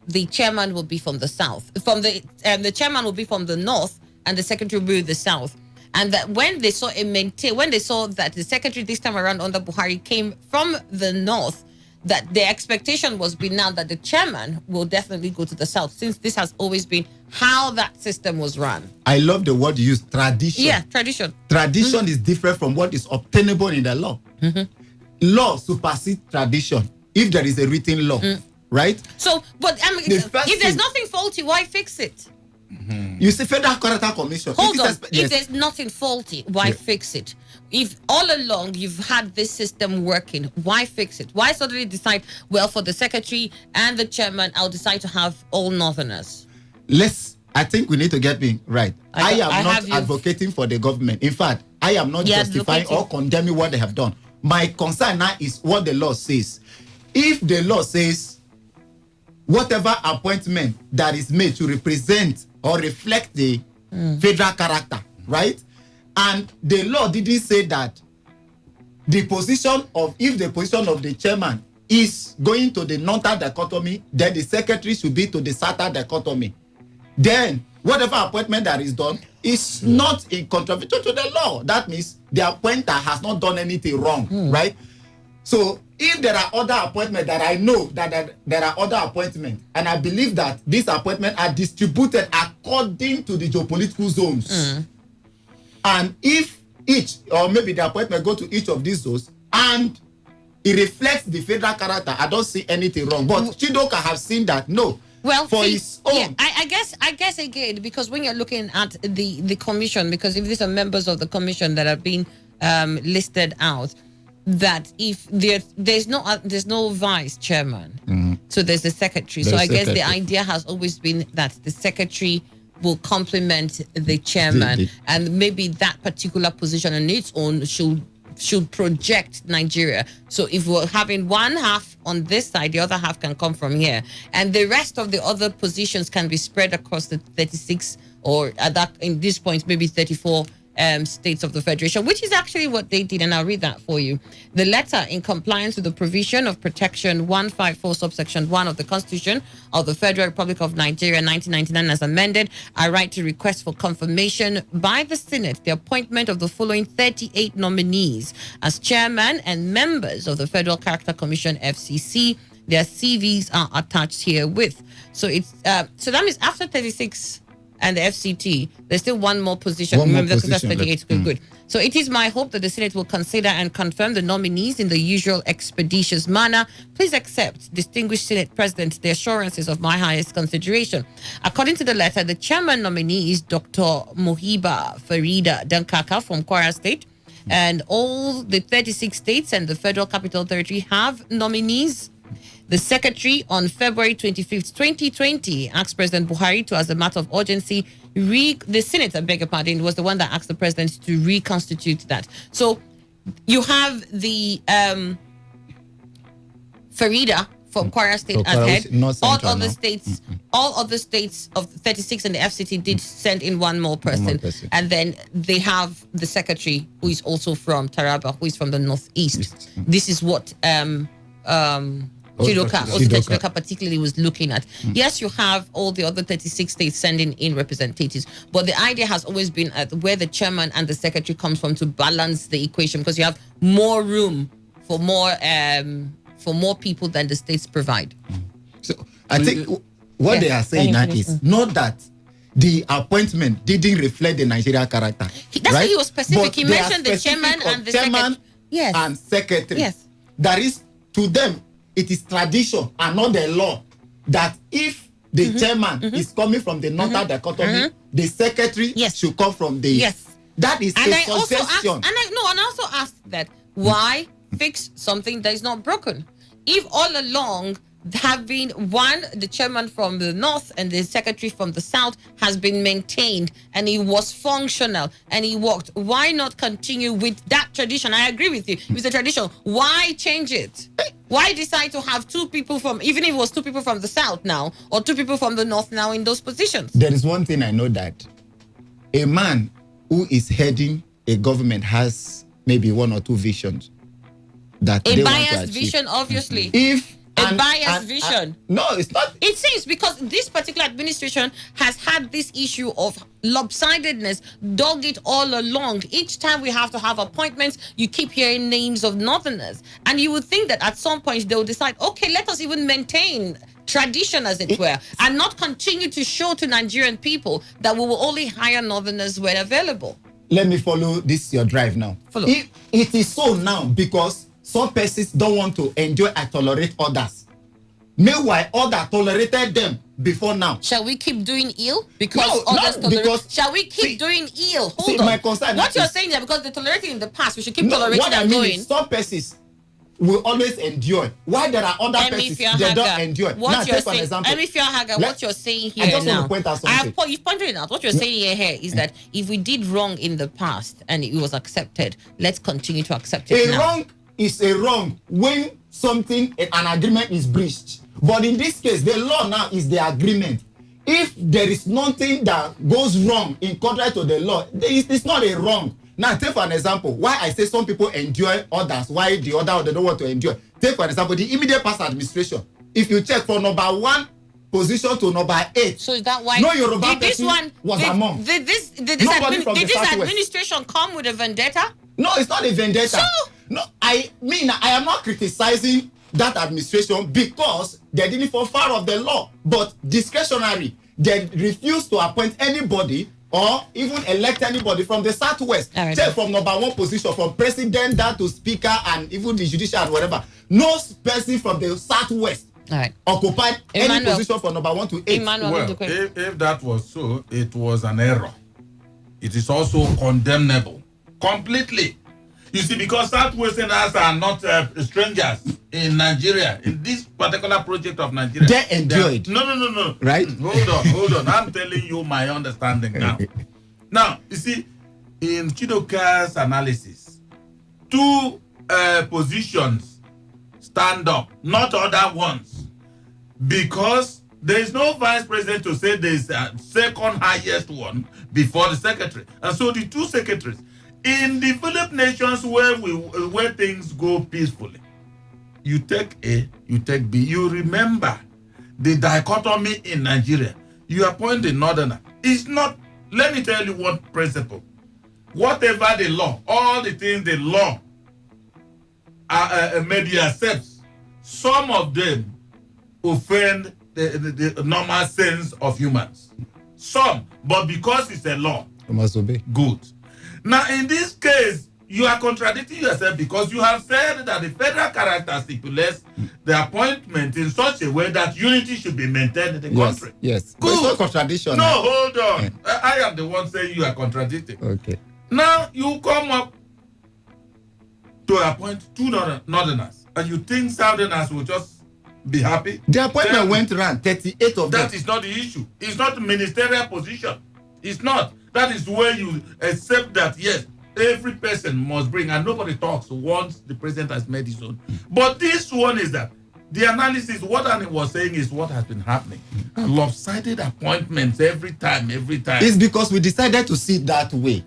the chairman will be from the south. From the chairman will be from the north, and the secretary will be the south. And that when they saw that the secretary this time around under Buhari came from the north, that the expectation was be now that the chairman will definitely go to the south, since this has always been how that system was run. I love the word you use, tradition. Yeah, tradition. Tradition is different from what is obtainable in the law. Law supersedes tradition if there is a written law, right? So, but I mean, The if first there's thing- nothing faulty, why fix it? You see, Federal Character Commission. Hold it on. is If there's nothing faulty, why fix it? If all along you've had this system working, why fix it? Why suddenly decide, well, for the secretary and the chairman, I'll decide to have all northerners? I think we need to get me right. I am I not have you- advocating for the government. In fact, I am not You're justifying advocating. or condemning what they have done. My concern now is what the law says. If the law says whatever appointment that is made to represent or reflect the federal character, right? And the law didn't say that if the position of the chairman is going to the northern dichotomy, then the secretary should be to the southern dichotomy. Then whatever appointment that is done is not in contravention to the law. That means the appointer has not done anything wrong, right? So if there are other appointments that I know that there are other appointments, and I believe that these appointments are distributed according to the geopolitical zones, and if each, or maybe the appointment go to each of these zones, and it reflects the federal character, I don't see anything wrong. But Chidoka have seen that, no. Well, for see, his own. yeah, I guess again, because when you're looking at the commission, because if these are members of the commission that have been listed out, that if there's no vice chairman, so there's the secretary. So I guess the idea has always been that the secretary will complement the chairman, and maybe that particular position on its own should project Nigeria. So if we're having one half on this side, the other half can come from here, and the rest of the other positions can be spread across the 36, or at that in this point maybe 34 states of the Federation, which is actually what they did. And I'll read that for you. The letter, in compliance with the provision of Protection 154 subsection 1 of the Constitution of the Federal Republic of Nigeria 1999 as amended, I write to request for confirmation by the Senate the appointment of the following 38 nominees as chairman and members of the Federal Character Commission, FCC. Their CVs are attached herewith. So it's so that means after 36 and the FCT, there's still one more position. Remember, because that's 38. Good. So it is my hope that the Senate will consider and confirm the nominees in the usual expeditious manner. Please accept, distinguished Senate President, the assurances of my highest consideration. According to the letter, the chairman nominee is Dr. Mohiba Farida Dankaka from Kwara State. And all the 36 states and the Federal Capital Territory have nominees. The secretary on February 25th, 2020, asked President Buhari to, as a matter of urgency, the Senate, I beg your pardon, was the one that asked the president to reconstitute that. So you have the Farida from Kwara State as head. All other states of 36 and the FCT did send in one more person. And then they have the secretary, who is also from Taraba, who is from the Northeast. This is what Chidoka, or Chidoka particularly was looking at. Yes, you have all the other 36 states sending in representatives, but the idea has always been at where the chairman and the secretary comes from to balance the equation, because you have more room for more people than the states provide. So I think what they are saying now is not that the appointment didn't reflect the Nigeria character. That's why he was specific. He mentioned the chairman and the secretary. Yes. And secretary. Yes. That is, to them, it is tradition and not the law that if the chairman is coming from the northern dichotomy, the secretary should come from the That is and a I suggestion. Also I also asked that why fix something that is not broken? If all along having the chairman from the north and the secretary from the south has been maintained and it was functional and it worked, why not continue with that tradition? I agree with you. It's a tradition. Why change it? Why decide to have two people from, even if it was two people from the south now or two people from the north now in those positions? There is one thing I know, that a man who is heading a government has maybe one or two visions that a they biased want to achieve. vision, obviously. If a biased vision. No, it's not. It seems, because this particular administration has had this issue of lopsidedness, dug it all along. Each time we have to have appointments, you keep hearing names of northerners. And you would think that at some point they'll decide, okay, let us even maintain tradition, as it were, and not continue to show to Nigerian people that we will only hire northerners when available. Let me follow this your drive now. Follow. It is so now because some persons don't want to enjoy and tolerate others. Meanwhile, others tolerated them before now. Shall we keep doing ill? Because No, others not tolerate. because- Shall we keep doing ill? Hold see, on. my concern What is- you're saying there, because they tolerated in the past, we should keep No, tolerating what I and mean going. is some persons will always endure. Why there are other persons they don't endure. What Now, you're take for saying, example. what you're saying here I just now. want to point out something. You've pointed it out. What you're saying here is that if we did wrong in the past and it was accepted, let's continue to accept it A now. wrong is a wrong when something, an agreement is breached. But in this case, the law now is the agreement. If there is nothing that goes wrong in contrary to the law, it's not a wrong. Now, take for an example, why I say some people endure others, why the other they don't want to endure. Take for example, the immediate past administration. If you check from number 1 position to number 8, So is that why? no Yoruba did this person one was among. Did this Nobody from the Southwest. administration come with a vendetta? No, it's not a vendetta. So? No, I am not criticizing that administration because they didn't fall foul of the law, but discretionary. They refused to appoint anybody or even elect anybody from the Southwest. Right. Say from number 1 position, from president down to speaker and even the judicial and whatever. No person from the Southwest occupied any position from number 1 to 8. Well, if that was so, it was an error. It is also condemnable completely. You see, because Southwesterners are not strangers in Nigeria, in this particular project of Nigeria. They enjoyed. No. Right? Hold on. I'm telling you my understanding now. Now, you see, in Chidoka's analysis, 2 positions stand up, not other ones. Because there is no vice president to say there is a second highest one before the secretary. And so the 2 secretaries, in developed nations where things go peacefully, you take A, you take B. You remember the dichotomy in Nigeria. You appoint the northerner. It's not, let me tell you what principle. Whatever the law, all the things the law maybe accepts, some of them offend the normal sense of humans. Some, but because it's a law, You must obey. good. Now, in this case, you are contradicting yourself because you have said that the federal character stipulates the appointment in such a way that unity should be maintained in the country. Yes. But it's not contradiction. No, hold on. I am the one saying you are contradicting. Okay. Now, you come up to appoint 2 northerners, and you think southerners will just be happy? The appointment went around 38 of them. That is not the issue. It's not a ministerial position. It's not. That is where you accept that, yes, every person must bring, and nobody talks once the president has made his own. But this one is that the analysis, what Annie was saying is what has been happening. Lopsided appointments every time. It's because we decided to see it that way.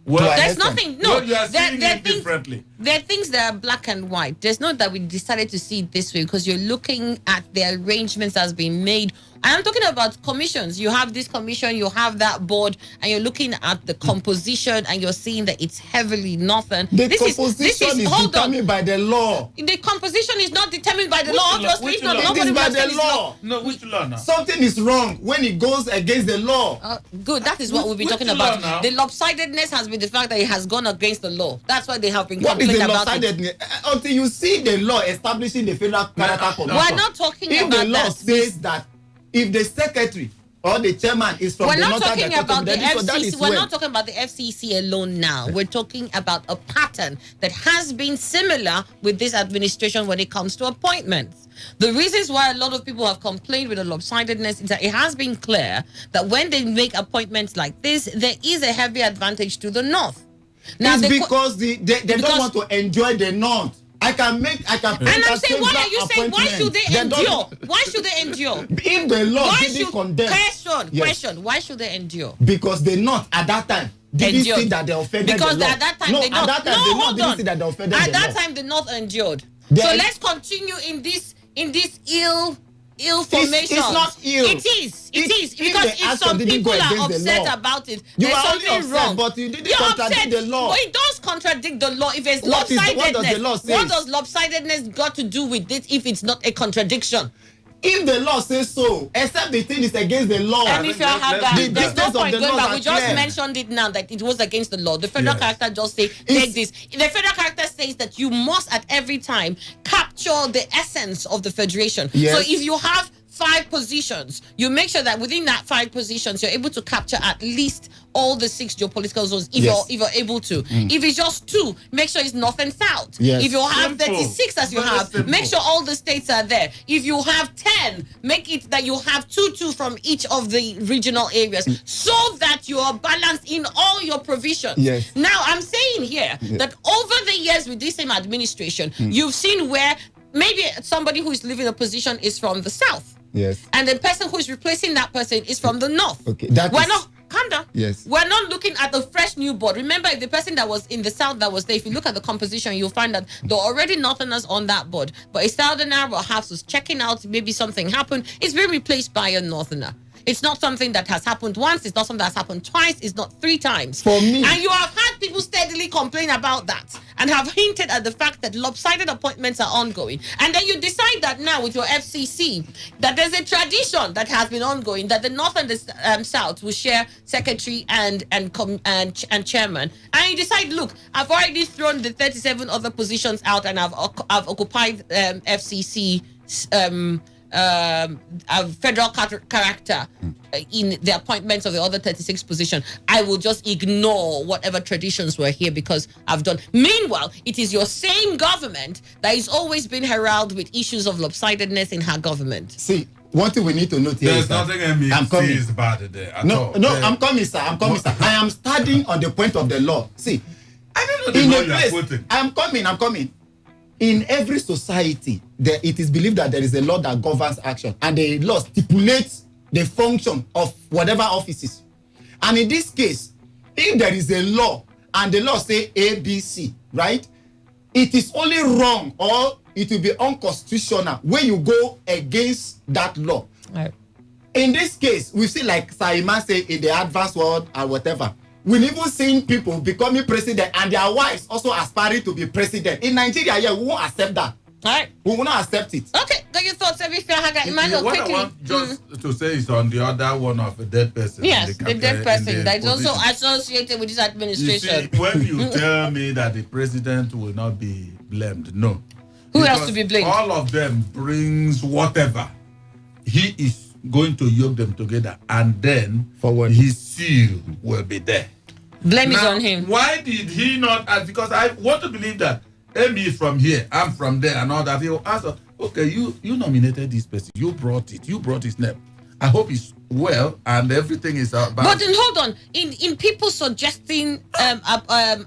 Well, there's nothing. No, you are seeing it things, differently. there are things that are black and white. There's not that we decided to see it this way because you're looking at the arrangements that's been made. I'm talking about commissions. You have this commission, you have that board, and you're looking at the composition, and you're seeing that it's heavily nothing. The composition is determined by the law. The composition is not determined by the law. Obviously, It is by the law. No, which law now? Something is wrong when it goes against the law. Good. That is what we'll be talking about. The lopsidedness has been the fact that it has gone against the law. That's why they have been complaining about it. What is the lopsidedness? Until you see the law establishing the Federal Character Commission. We're not talking if about the law that. says that if the secretary or the chairman is from We're the not northern talking Dakota, about the then so that FCC. is We're when- not talking about the FCC alone now. We're talking about a pattern that has been similar with this administration when it comes to appointments. The reasons why a lot of people have complained with the lopsidedness is that it has been clear that when they make appointments like this, there is a heavy advantage to the north. It's because they don't want to enjoy the north. I can And I'm saying, why are you saying, why should they endure? Why should they endure? If the law didn't condemn. Question, why should they endure? Because the north at that time didn't Endured. see that they offended Because the law. at that time, no, the at north, that time, the north didn't see that they offended at the that law. time, the north endured. Then- So let's continue in this ill formation. It's not ill. It is. If Because the if action some didn't go people are against the upset law, about it, you there's are only something upset, wrong. but you didn't You're contradict upset. the law. But it does contradict the law. If it's What lopsidedness, does the law say? what does lopsidedness got to do with it if it's not a contradiction? If the law says so, except the thing is against the law. And if you have that, the there's no distance of point the going laws back. are We just clear. mentioned it now that it was against the law. The federal Yes. character just say, take this. The federal character says that you must at every time capture the essence of the federation. Yes. So if you have 5 positions, you make sure that within that 5 positions, you're able to capture at least all the 6 geopolitical zones if Yes. you're able to. Mm. If it's just 2, make sure it's north and south. Yes. If you have Simple. 36 as you Very have, simple. make sure all the states are there. If you have 10, make it that you have 2 from each of the regional areas so that you are balanced in all your provisions. Yes. Now, I'm saying here Yes. that over the years with this same administration, you've seen where maybe somebody who is leaving a position is from the south. Yes. And the person who is replacing that person is from the north. Okay. That We're is- not. Calm down. Yes. We're not looking at a fresh new board. Remember, if the person that was in the south that was there, if you look at the composition, you'll find that there are already northerners on that board. But a southerner perhaps was checking out, maybe something happened. It's been replaced by a northerner. It's not something that has happened once. It's not something that's happened twice. It's not 3 times. For me. And you have had people steadily complain about that and have hinted at the fact that lopsided appointments are ongoing. And then you decide that now with your FCC, that there's a tradition that has been ongoing, that the North and the South will share secretary and chairman. And you decide, look, I've already thrown the 37 other positions out and I've occupied FCC federal character in the appointments of the other 36 positions. I will just ignore whatever traditions were here because I've done. Meanwhile, it is your same government that has always been heralded with issues of lopsidedness in her government. See, one thing we need to note here There's is that nothing I'm MEC coming. is bad there at No, all. I'm coming, sir. I'm coming, sir. I am standing on the point of the law. See, I don't know in the law a you are place, quoting. I'm coming. In every society, it is believed that there is a law that governs action, and the law stipulates the function of whatever offices. And in this case, if there is a law and the law say A, B, C, right? It is only wrong or it will be unconstitutional when you go against that law. Right. In this case, we see like Saiman say in the advanced world or whatever. We've even seen people becoming president and their wives also aspiring to be president. In Nigeria, yeah, we won't accept that. All right. We will not accept it. Okay, got your thoughts, every fair Haga. Emmanuel, What quickly. I want just to say is on the other one of a dead person. Yes, the dead person that is also position. associated with this You administration. see, when you tell me that the president will not be blamed, no. Who else Because to be blamed? All of them brings whatever. He is going to yoke them together and then his seal will be there. Blame is Now, on him. Why did he not ask? Because I want to believe that Amy is from here, I'm from there, and all that. He will ask, okay, you nominated this person, you brought his name. I hope he's well, and everything is about. But then hold on, in people suggesting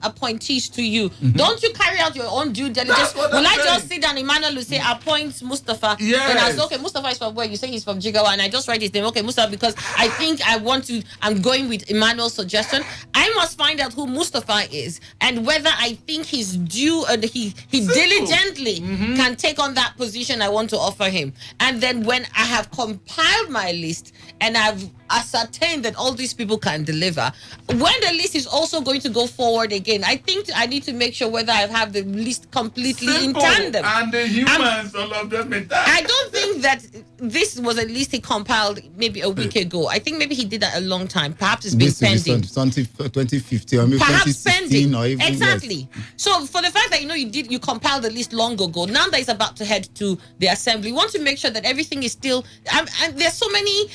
appointees to you, don't you carry out your own due diligence? Will I just sit down, Emmanuel, will say appoint Mustafa? Yes. And I say, okay, Mustafa is from where? You say he's from Jigawa, and I just write his name. Okay, Mustafa, because I think I'm going with Emmanuel's suggestion. I must find out who Mustafa is and whether I think he's due and he diligently can take on that position I want to offer him. And then when I have compiled my list and I've ascertained that all these people can deliver, when the list is also going to go forward again, I think I need to make sure whether I have the list completely in tandem. And the humans, all of them in that. I don't think that this was a list he compiled maybe a week ago. I think maybe he did that a long time. Perhaps it's been pending. 2015 or maybe Perhaps 2016 pending. or even Exactly. Yes. So for the fact that you compiled the list long ago, now that it's about to head to the assembly, you want to make sure that everything is still. And there's so many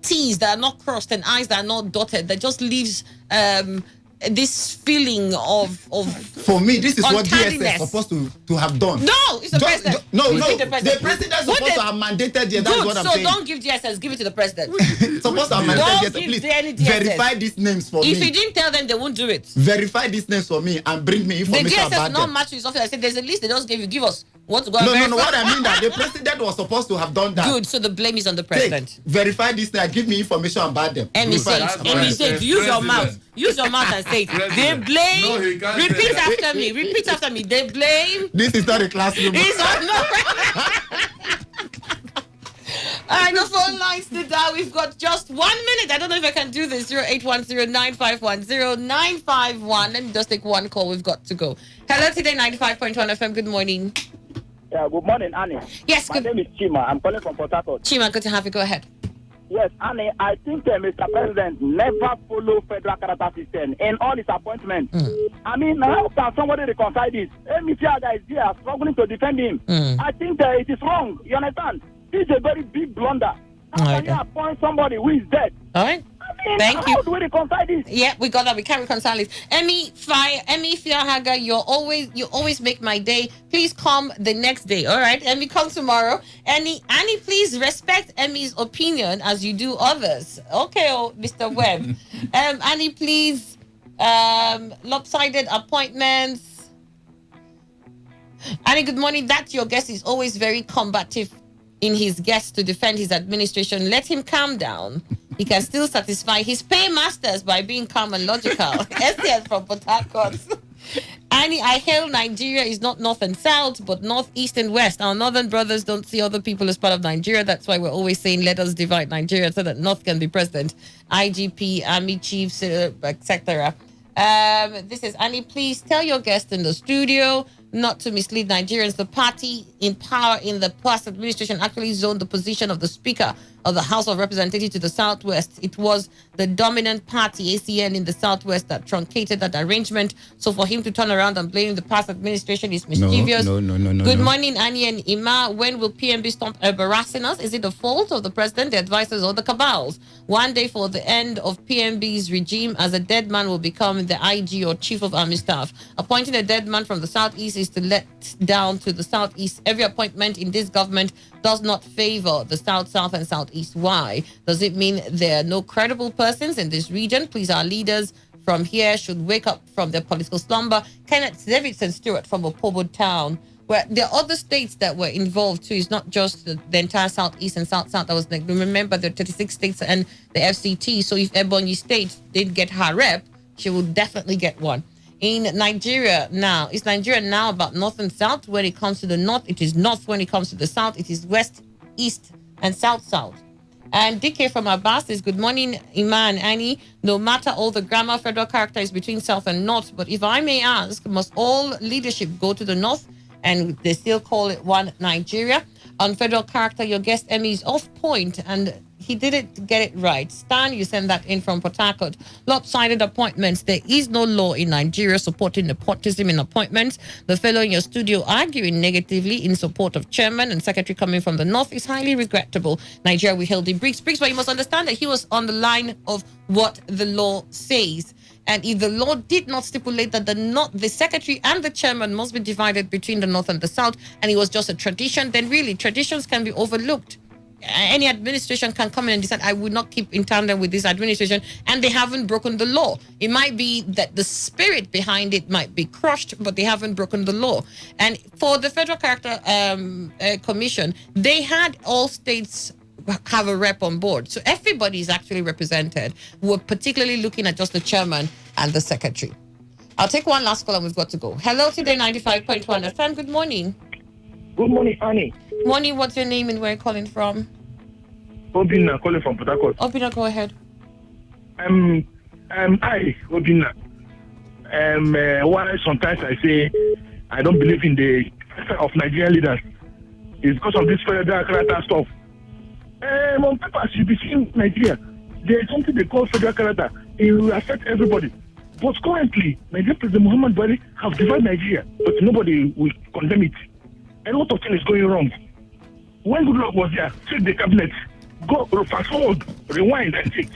T's that are not crossed and I's that are not dotted. That just leaves this feeling of. For me, this is what DSS untardiness. is supposed to have done. No, it's the president. No, The president is supposed to have mandated it. That's what I'm saying. So don't give DSS, give it to the president. Supposed to have mandated it. Don't Please give any DSS. verify these names for me. If you didn't tell them, they won't do it. Verify these names for me and bring me information the DSS about not them. match his office. I said there's a list they just gave you. Give us. Want to go? No. What I mean that the president was supposed to have done that. Good. So the blame is on the president. Verify this thing and give me information about them. Amy said, use your mouth. Use your mouth and say it. They blame. No, he can't Repeat say after me. Repeat after me. They blame. This is not a classroom. It's on no. All right, the phone lines to dial. We've got just 1 minute. I don't know if I can do this. 0810-951-0951. Let me just take one call. We've got to go. Hello, Today 95.1 FM. Good morning. Yeah, good morning, Annie. Yes, my name is Chima. I'm calling from Port Harcourt. Chima, good to have you. Go ahead. Yes, Annie, I think Mr. President never follow federal character system in all his appointments. I mean, how can somebody reconcile this? Mitiaga is here struggling to defend him. I think it is wrong. You understand? This is a very big blunder. How can you appoint somebody who is dead? All right. Thank you. How do we reconcile this? Yeah, we got that. We can't reconcile it. Emmy Fiahaga, you always make my day. Please come the next day. All right, Emmy, come tomorrow. Annie, please respect Emmy's opinion as you do others. Okay, Mr. Webb. Annie, please. Lopsided appointments. Annie, good morning. That your guest is always very combative in his guests to defend his administration. Let him calm down. He can still satisfy his paymasters by being calm and logical. STS from Port Harcourt. Annie, I hail Nigeria is not north and south, but north, east, and west. Our northern brothers don't see other people as part of Nigeria. That's why we're always saying, let us divide Nigeria so that north can be president. IGP, army chiefs, etc. This is Annie. Please tell your guest in the studio not to mislead Nigerians. The party in power in the past administration actually zoned the position of the Speaker of the House of Representatives to the Southwest. It was the dominant party, ACN, in the Southwest that truncated that arrangement. So for him to turn around and blame the past administration is mischievous. No. Good morning, Annie and Ima. When will PMB stop embarrassing us? Is it the fault of the president, the advisors, or the cabals? One day for the end of PMB's regime, as a dead man will become the IG or chief of army staff. Appointing a dead man from the Southeast is to let down to the Southeast. Every appointment in this government does not favor the South, and Southeast. Why? Does it mean there are no credible persons in this region? Please, our leaders from here should wake up from their political slumber. Kenneth Davidson Stewart from Opobo Town, where there are other states that were involved too. It's not just the entire Southeast and South that was like, remember there are 36 states and the FCT. So if Ebonyi State didn't get her rep, she would definitely get one. In Nigeria now, is Nigeria now about north and south? When it comes to the north, it is north. When it comes to the south, it is west, east, and south. And DK from Abbas says, good morning, Iman and Annie. No matter all the grammar, federal character is between south and north. But if I may ask, must all leadership go to the north and they still call it one Nigeria? On federal character, your guest Emmy is off point and he didn't get it right. Stan, you send that in from Port Harcourt. Lopsided appointments. There is no law in Nigeria supporting nepotism in appointments. The fellow in your studio arguing negatively in support of chairman and secretary coming from the north is highly regrettable. Nigeria, we held in Briggs, but you must understand that he was on the line of what the law says. And if the law did not stipulate that the secretary and the chairman must be divided between the north and the south, and it was just a tradition, then really traditions can be overlooked. any administration can come in and decide, I would not keep in tandem with this administration, and they haven't broken the law. It might be that the spirit behind it might be crushed, but they haven't broken the law. And for the Federal Character Commission, they had all states have a rep on board. So everybody is actually represented. We're particularly looking at just the chairman and the secretary. I'll take one last call and we've got to go. Hello, Today 95.1 FM. Good morning. Good morning, Annie. Morning, what's your name and where are you calling from? Obina, calling from Port Harcourt. Obina, go ahead. I, Obina. Why sometimes I say I don't believe in the of Nigerian leaders is because of this federal character stuff. On paper, you be seeing Nigeria. There is something they call federal character. It will affect everybody. But currently, Nigerian President Muhammad Buhari have divided Nigeria, but nobody will condemn it. A lot of things is going wrong. When Goodluck was there, check the cabinet, go fast forward, rewind and check.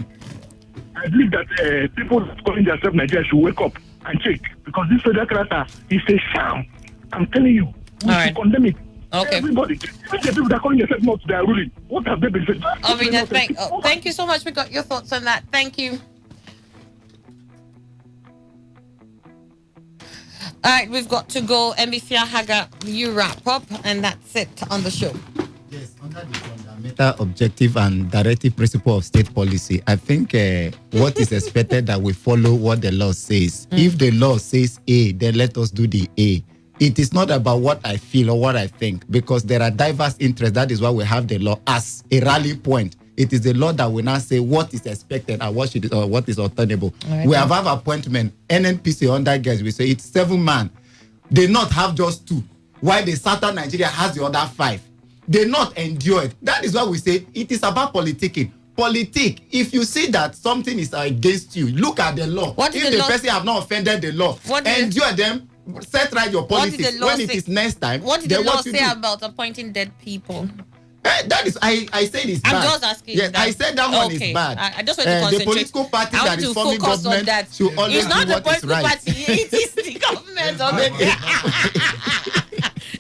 I believe that people calling themselves Nigeria should wake up and check, because this federal character is a sham. I'm telling you, we should condemn it. Okay. Everybody, even the people that are calling themselves not, they are ruling. What have they been saying? Thank you so much. We got your thoughts on that. Thank you. All right, we've got to go. Mbifia Haga, you wrap up, and that's it on the show. Yes, under the fundamental objective and directive principle of state policy, I think what is expected that we follow what the law says. If the law says A, then let us do the A. It is not about what I feel or what I think, because there are diverse interests. That is why we have the law as a rally point. It is the law that will now say what is expected and what is obtainable. Right. We have appointment. NNPC under guys, we say it's 7 man. They not have just 2. While the Southern Nigeria has the other 5. They not endure it. That is why we say it is about politicking. If you see that something is against you, look at the law. If the person have not offended the law, endure them. Set right your politics. When it is next time, what did the law say about appointing dead people? That is, I said it's bad. I'm just asking. Yes, I said that one is bad. I just want to concentrate. The political party that is forming government should always do what is right. Party, it is the government of the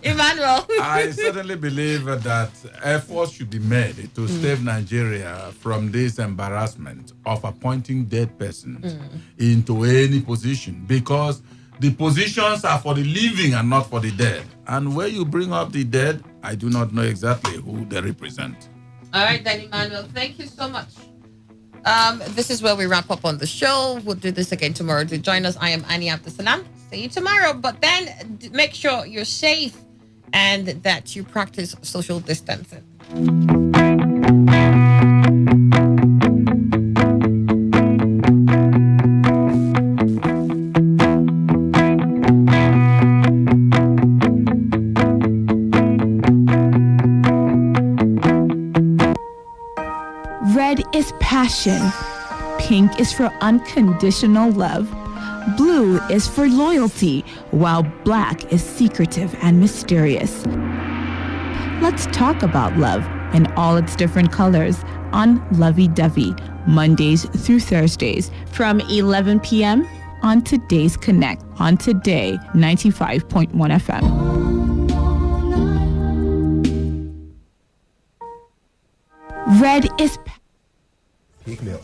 Emmanuel. I certainly believe that efforts should be made to save Nigeria from this embarrassment of appointing dead persons into any position, because the positions are for the living and not for the dead. And where you bring up the dead, I do not know exactly who they represent. All right, then, Emmanuel, thank you so much. This is where we wrap up on the show. We'll do this again tomorrow. To join us, I am Annie Abdusalam. See you tomorrow. But then make sure you're safe and that you practice social distancing. Red is passion. Pink is for unconditional love. Blue is for loyalty, while black is secretive and mysterious. Let's talk about love in all its different colors on Lovey Dovey, Mondays through Thursdays from 11 p.m. on Today's Connect on Today 95.1 FM. Red is Peak milk.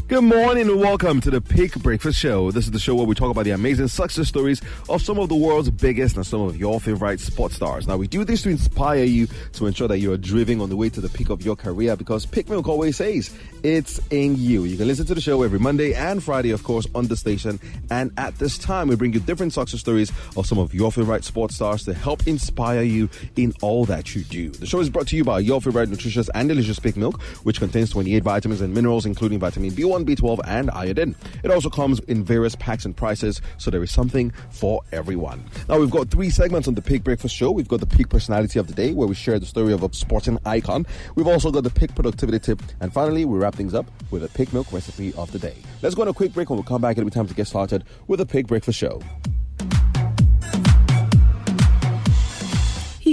Good morning and welcome to the Peak Breakfast Show. This is the show where we talk about the amazing success stories of some of the world's biggest and some of your favorite sports stars. Now, we do this to inspire you, to ensure that you are driven on the way to the peak of your career, because Peak Milk always says it's in you. You can listen to the show every Monday and Friday, of course, on the station. And at this time, we bring you different success stories of some of your favorite sports stars to help inspire you in all that you do. The show is brought to you by your favorite nutritious and delicious Peak Milk, which contains 28 vitamins and minerals, including vitamin B1, B12, and iodine. It also comes in various packs and prices, so there is something for everyone. Now, we've got 3 segments on the Peak Breakfast Show. We've got the Peak Personality of the Day, where we share the story of a sporting icon. We've also got the Peak Productivity Tip, and finally, we wrap things up with a Peak Milk Recipe of the Day. Let's go on a quick break. When we come back, it'll be time to get started with the Peak Breakfast Show.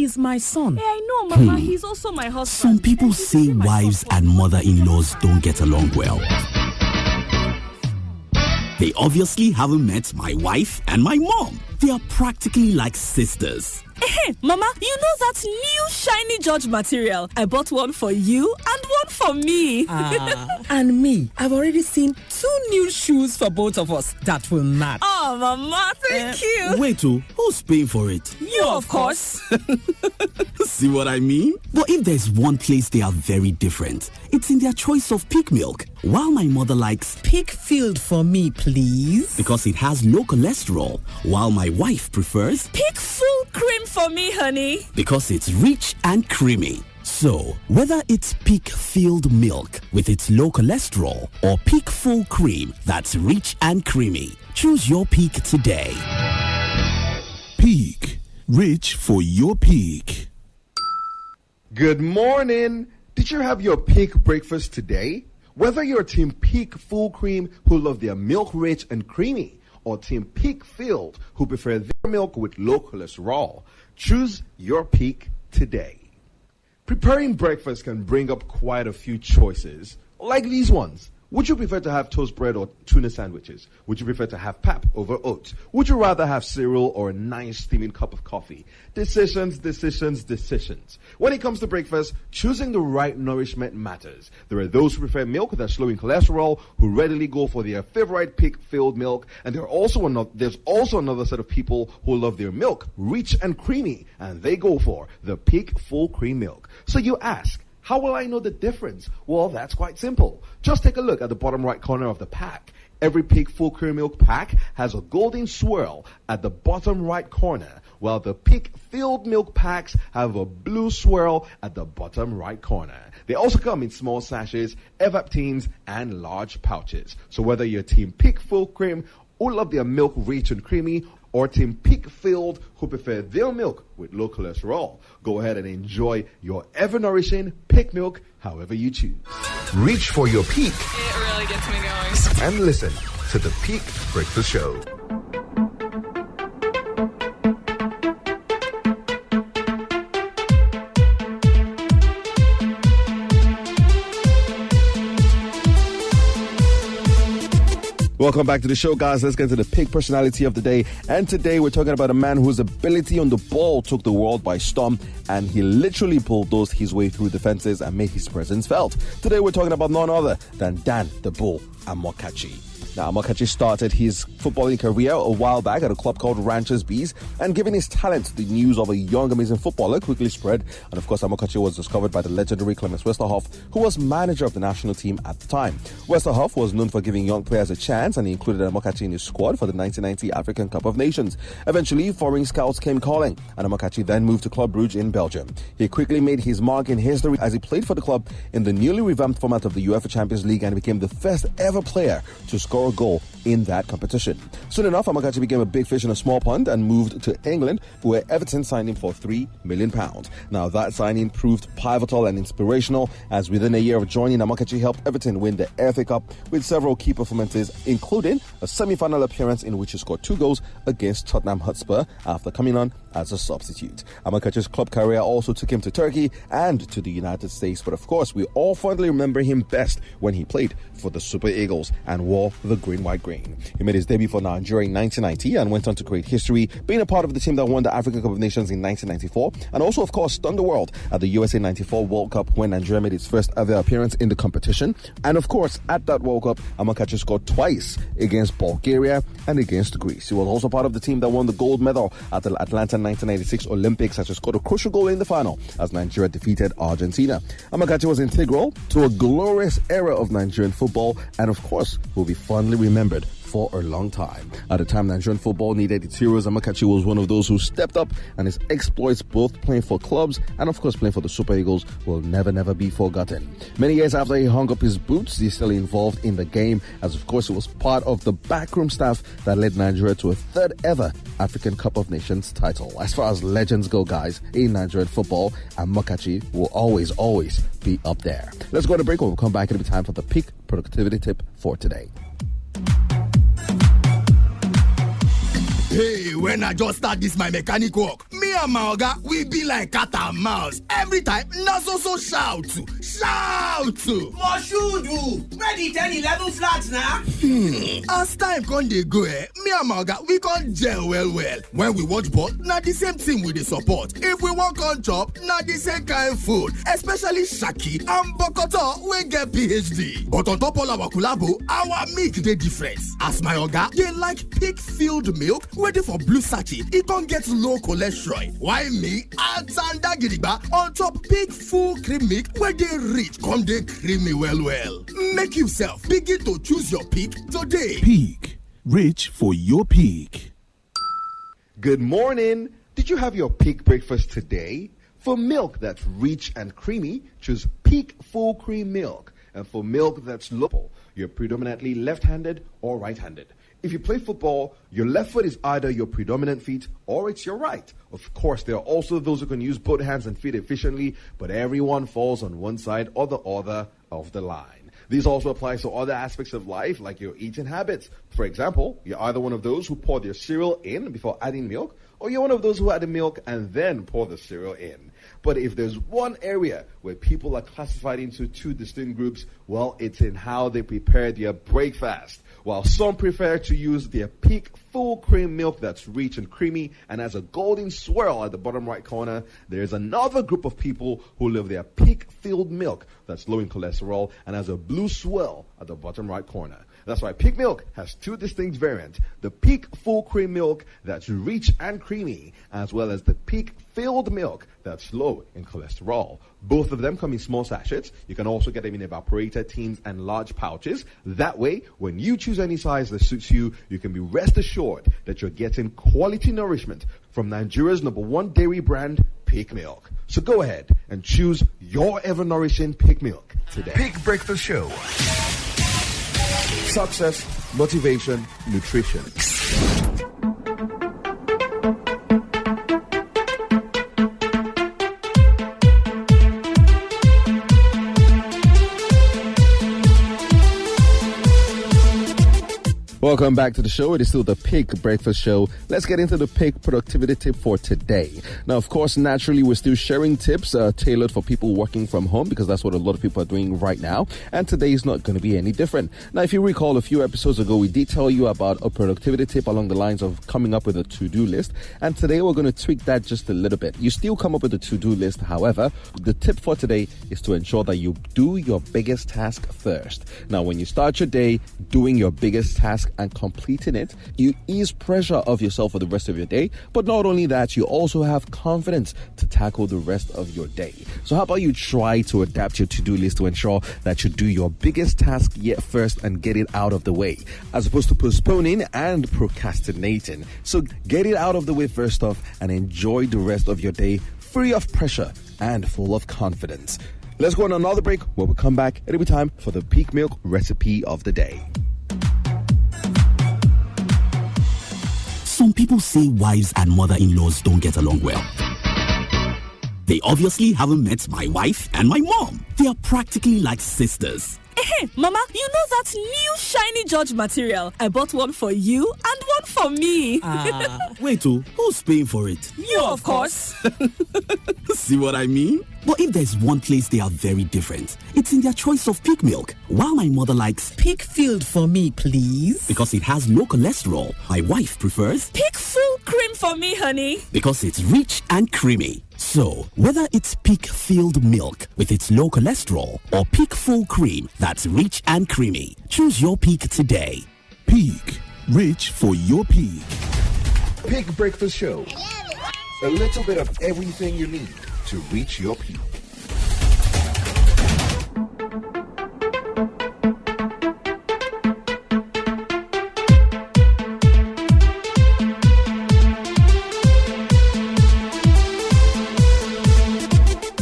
He's my son. Hey, I know, Mama. He's also my husband. Some people say wives and mother-in-laws don't get along well. They obviously haven't met my wife and my mom. They are practically like sisters. Hey, Mama, you know that new shiny George material? I bought one for you and one for me. And me, I've already seen 2 new shoes for both of us that will match. Oh, Mama, thank you. Wait, who's paying for it? You, of course. See what I mean? But if there's one place they are very different, it's in their choice of peak milk. While my mother likes Peak Field for me, please. because it has low cholesterol, while my wife prefers Pick full cream for me, honey. because it's rich and creamy. So, whether it's Peak Field milk with its low cholesterol or Peak Full Cream that's rich and creamy, choose your Peak today. Peak. Reach for your peak. Good morning. Did you have your peak breakfast today? Whether you're Team Peak Full Cream, who love their milk rich and creamy, or Team Peak Field, who prefer their milk with low cholesterol, choose your peak today. Preparing breakfast can bring up quite a few choices, like these ones. Would you prefer to have toast bread or tuna sandwiches? Would you prefer to have pap over oats? Would you rather have cereal or a nice steaming cup of coffee? Decisions, decisions, decisions. When it comes to breakfast, choosing the right nourishment matters. There are those who prefer milk that's low in cholesterol, who readily go for their favorite peak-filled milk, and there's also another set of people who love their milk rich and creamy, and they go for the Peak Full Cream milk. So you ask, how will I know the difference? Well, that's quite simple. Just take a look at the bottom right corner of the pack. Every Peak Full Cream milk pack has a golden swirl at the bottom right corner, while the Peak Filled milk packs have a blue swirl at the bottom right corner. They also come in small sachets, evap tins, and large pouches. So whether you're Team Peak Full Cream who love their milk rich and creamy, or Team Peak Filled who prefer their milk with low cholesterol, go ahead and enjoy your ever-nourishing Peak milk however you choose. Reach for your peak. It really gets me going. And listen to the Peak Breakfast Show. Welcome back to the show, guys. Let's get to the Peak Personality of the Day. And today we're talking about a man whose ability on the ball took the world by storm, and he literally bulldozed his way through defenses and made his presence felt. Today we're talking about none other than Dan the Bull Amokachi. Now, Amokachi started his footballing career a while back at a club called Ranchers Bees, and given his talent, the news of a young, amazing footballer quickly spread. And of course, Amokachi was discovered by the legendary Clemens Westerhoff, who was manager of the national team at the time. Westerhoff was known for giving young players a chance, and he included Amokachi in his squad for the 1990 African Cup of Nations. Eventually, foreign scouts came calling, and Amokachi then moved to Club Brugge in Belgium. He quickly made his mark in history as he played for the club in the newly revamped format of the UEFA Champions League and became the first ever player to score a goal in that competition. Soon enough, Amokachi became a big fish in a small pond and moved to England, where Everton signed him for £3 million. Now, that signing proved pivotal and inspirational, as within a year of joining, Amokachi helped Everton win the FA Cup with several key performances, including a semi-final appearance in which he scored 2 goals against Tottenham Hotspur after coming on as a substitute. Amokachi's club career also took him to Turkey and to the United States, but of course, we all fondly remember him best when he played for the Super Eagles and wore the green-white green. He made his debut for Nigeria in 1990 and went on to create history, being a part of the team that won the African Cup of Nations in 1994, and also, of course, stunned the world at the USA 94 World Cup when Nigeria made its first ever appearance in the competition. And of course, at that World Cup, Amokachi scored twice against Bulgaria and against Greece. He was also part of the team that won the gold medal at the Atlanta 1996 Olympics, as he scored a crucial goal in the final as Nigeria defeated Argentina. Amokachi was integral to a glorious era of Nigerian football, and of course, will be fondly remembered for a long time. At the time Nigerian football needed its heroes, Amokachi was one of those who stepped up, and his exploits, both playing for clubs and of course playing for the Super Eagles, will never be forgotten. Many years after he hung up his boots, he's still involved in the game, as of course he was part of the backroom staff that led Nigeria to a 3rd ever African Cup of Nations title. As far as legends go, guys, in Nigerian football, Amokachi will always be up there. Let's go to break. When we come back, it'll be time for the Peak Productivity Tip for today. Hey, when I just start this my mechanic work, me and my oga, we be like cat and mouse. Every time, na so shout. Moshudu, where the 10-11 flags now? As time con dey go, me and my oga, we con gel well. When we watch ball, na the same thing we dey support. If we wan con chop, na the same kind food, especially Shaki and Bokoto wey get PhD. But on top all our collabo, our milk dey different. As my oga, they like pig filled milk, ready for blue sachet. It con get low cholesterol. Why me, Atanda Gidigba, on top pig full cream milk, where they rich, come they creamy well. Make yourself begin to choose your pig today. Peak. Rich for your peak. Good morning. Did you have your peak breakfast today? For milk that's rich and creamy, choose Peak Full Cream Milk. And for milk that's local, you're predominantly left-handed or right-handed. If you play football, your left foot is either your predominant feet or it's your right. Of course, there are also those who can use both hands and feet efficiently, but everyone falls on one side or the other of the line. This also applies to other aspects of life, like your eating habits. For example, you're either one of those who pour their cereal in before adding milk, or you're one of those who add the milk and then pour the cereal in. But if there's one area where people are classified into two distinct groups, well, it's in how they prepare their breakfast. While some prefer to use their Peak Full Cream Milk that's rich and creamy and has a golden swirl at the bottom right corner, there's another group of people who love their Peak Filled Milk that's low in cholesterol and has a blue swirl at the bottom right corner. That's why Peak Milk has two distinct variants, the Peak Full Cream Milk that's rich and creamy, as well as the Peak Filled Milk that's low in cholesterol. Both of them come in small sachets. You can also get them in evaporated tins and large pouches. That way, when you choose any size that suits you, you can be rest assured that you're getting quality nourishment from Nigeria's #1 dairy brand, Peak Milk. So go ahead and choose your ever-nourishing Peak Milk today. Peak Breakfast Show. Success, motivation, nutrition. Welcome back to the show. It is still the Peak Breakfast Show. Let's get into the Peak productivity tip for today. Now, of course, naturally, we're still sharing tips tailored for people working from home because that's what a lot of people are doing right now. And today is not going to be any different. Now, if you recall, a few episodes ago, we did tell you about a productivity tip along the lines of coming up with a to-do list. And today, we're going to tweak that just a little bit. You still come up with a to-do list. However, the tip for today is to ensure that you do your biggest task first. Now, when you start your day doing your biggest task and completing it, you ease pressure off yourself for the rest of your day. But not only that, you also have confidence to tackle the rest of your day. So how about you try to adapt your to-do list to ensure that you do your biggest task yet first and get it out of the way, as opposed to postponing and procrastinating. So get it out of the way first off and enjoy the rest of your day free of pressure and full of confidence. Let's go on another break. When we come back, it'll be time for the Peak Milk recipe of the day. Some people say wives and mother-in-laws don't get along well. They obviously haven't met my wife and my mom. They are practically like sisters. Hey, Mama, you know that new shiny George material? I bought one for you and one for me. Wait, who's paying for it? You, of course. See what I mean? But if there's one place they are very different, it's in their choice of Peak Milk. While my mother likes Peak Filled for me, please. because it has low cholesterol, my wife prefers Peak Full Cream for me, honey. because it's rich and creamy. So, whether it's Peak Filled Milk with its low cholesterol or Peak Full Cream that's rich and creamy, choose your Peak today. Peak. Rich for your peak. Peak Breakfast Show. A little bit of everything you need to reach your peak.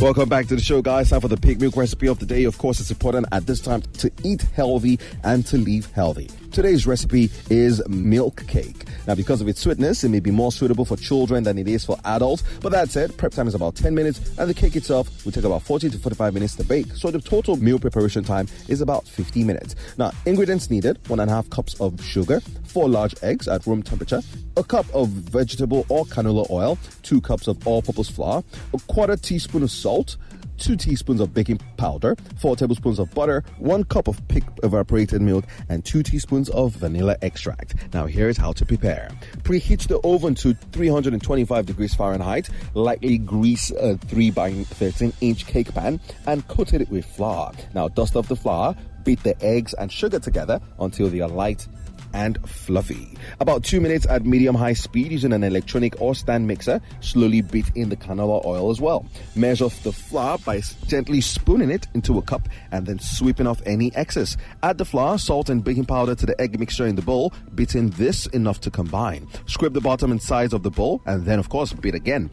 Welcome back to the show, guys. Time for the Peak Milk recipe of the day. Of course, it's important at this time to eat healthy and to live healthy. Today's recipe is milk cake. Now, because of its sweetness, it may be more suitable for children than it is for adults. But that said, prep time is about 10 minutes, and the cake itself will take about 40 to 45 minutes to bake. So the total meal preparation time is about 50 minutes. Now, ingredients needed: 1.5 cups of sugar, 4 large eggs at room temperature, a cup of vegetable or canola oil, 2 cups of all-purpose flour, a quarter teaspoon of salt, 2 teaspoons of baking powder, 4 tablespoons of butter, 1 cup of thick evaporated milk, and 2 teaspoons of vanilla extract. Now here's how to prepare. Preheat the oven to 325 degrees Fahrenheit. Lightly grease a 3 by 13 inch cake pan and coat it with flour. Now dust off the flour, beat the eggs and sugar together until they are light and fluffy. About 2 minutes at medium-high speed using an electronic or stand mixer. Slowly beat in the canola oil as well. Measure off the flour by gently spooning it into a cup and then sweeping off any excess. Add the flour, salt, and baking powder to the egg mixture in the bowl, beating this enough to combine. Scrape the bottom and sides of the bowl and then, of course, beat again.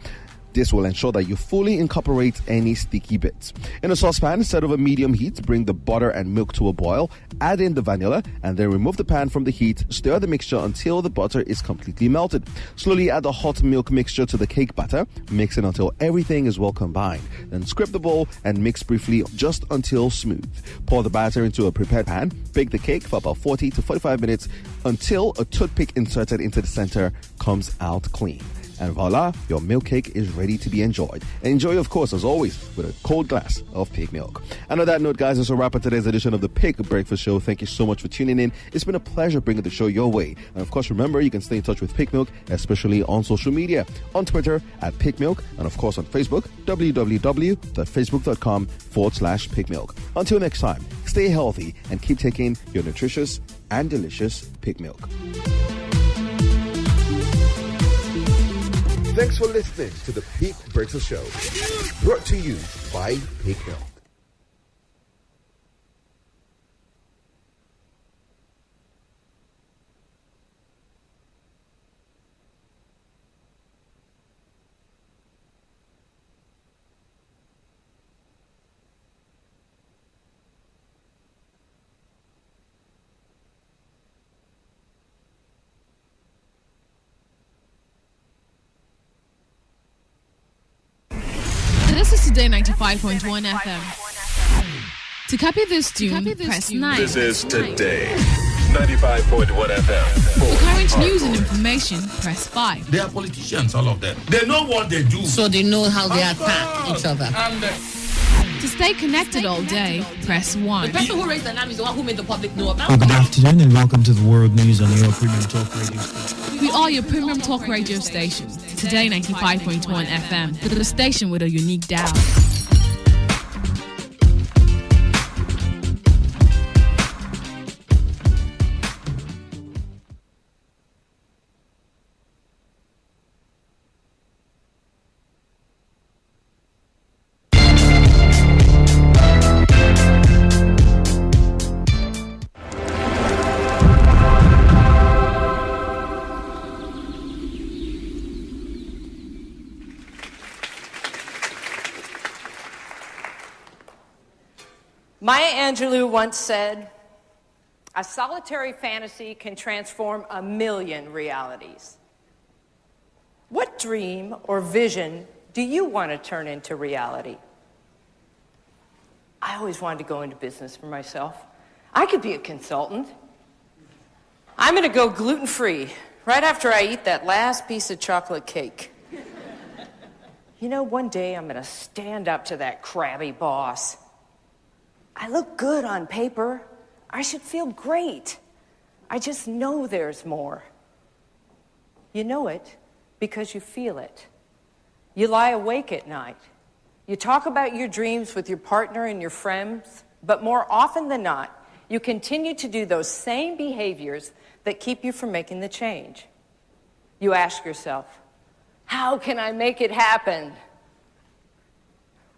This will ensure that you fully incorporate any sticky bits. In a saucepan, set over medium heat, bring the butter and milk to a boil, add in the vanilla, and then remove the pan from the heat. Stir the mixture until the butter is completely melted. Slowly add the hot milk mixture to the cake batter, mixing until everything is well combined. Then scrape the bowl and mix briefly just until smooth. Pour the batter into a prepared pan. Bake the cake for about 40 to 45 minutes until a toothpick inserted into the center comes out clean. And voila, your milk cake is ready to be enjoyed. Enjoy, of course, as always, with a cold glass of pig milk. And on that note, guys, that's a wrap on today's edition of the Pig Breakfast Show. Thank you so much for tuning in. It's been a pleasure bringing the show your way. And of course, remember, you can stay in touch with Pig Milk, especially on social media. On Twitter, at Pig Milk, and of course on Facebook, www.facebook.com/Pig Milk. Until next time, stay healthy and keep taking your nutritious and delicious pig milk. Thanks for listening to the Pig Breakfast Show, brought to you by Pig Milk. This is Today 95.1 FM. To copy this tune, press 9. This is Today 95.1 FM. For current news and information, press 5. They are politicians, all of them. They know what they do. So they know how they attack each other. And to stay connected all day, press 1. The person who raised the alarm is the one who made the public know about Good afternoon and welcome to the World News on your Premium Talk Radio station. We are your Premium Talk Radio station. Today 95.1 FM, the station with a unique dial. Maya Angelou once said, "A solitary fantasy can transform a million realities." What dream or vision do you want to turn into reality? I always wanted to go into business for myself. I could be a consultant. I'm going to go gluten-free right after I eat that last piece of chocolate cake. You know, one day I'm going to stand up to that crabby boss. I look good on paper. I should feel great. I just know there's more. You know it because you feel it. You lie awake at night. You talk about your dreams with your partner and your friends, but more often than not, you continue to do those same behaviors that keep you from making the change. You ask yourself, how can I make it happen?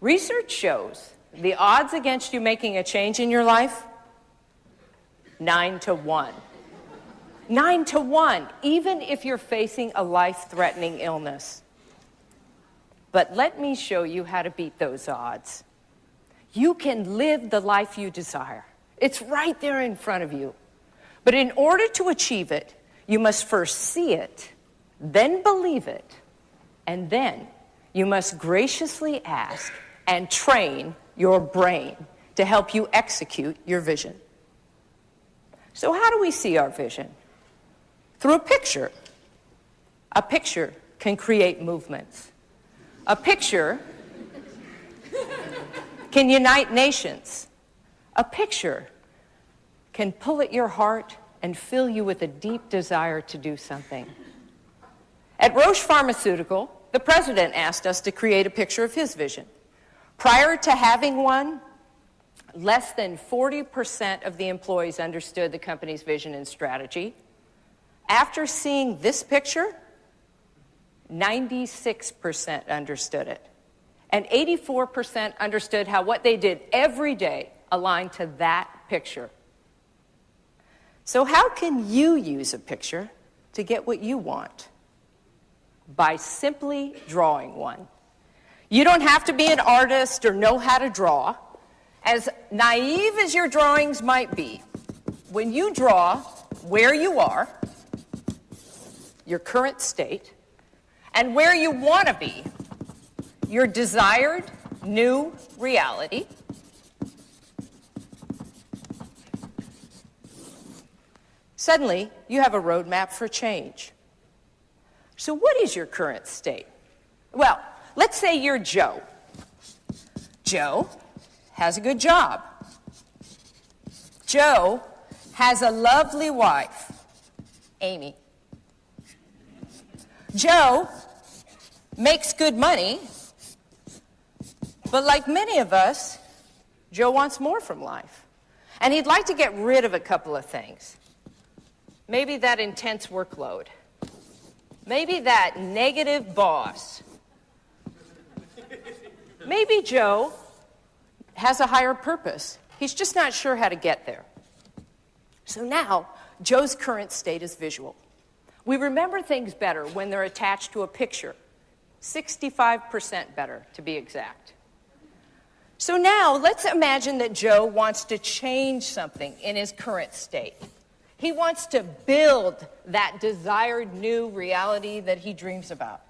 Research shows the odds against you making a change in your life, 9 to 1. 9 to 1, even if you're facing a life-threatening illness. But let me show you how to beat those odds. You can live the life you desire. It's right there in front of you. But in order to achieve it, you must first see it, then believe it, and then you must graciously ask and train your brain to help you execute your vision. So how do we see our vision? Through a picture. A picture can create movements. A picture can unite nations. A picture can pull at your heart and fill you with a deep desire to do something. At Roche Pharmaceutical, the president asked us to create a picture of his vision. Prior to having one, less than 40% of the employees understood the company's vision and strategy. After seeing this picture, 96% understood it. And 84% understood how what they did every day aligned to that picture. So how can you use a picture to get what you want? By simply drawing one. You don't have to be an artist or know how to draw. As naive as your drawings might be, when you draw where you are, your current state, and where you want to be, your desired new reality, suddenly you have a roadmap for change. So what is your current state? Well, let's say you're Joe. Joe has a good job. Joe has a lovely wife, Amy. Joe makes good money, but like many of us, Joe wants more from life. And he'd like to get rid of a couple of things. Maybe that intense workload. Maybe that negative boss. Maybe Joe has a higher purpose. He's just not sure how to get there. So now, Joe's current state is visual. We remember things better when they're attached to a picture. 65% better, to be exact. So now, let's imagine that Joe wants to change something in his current state. He wants to build that desired new reality that he dreams about.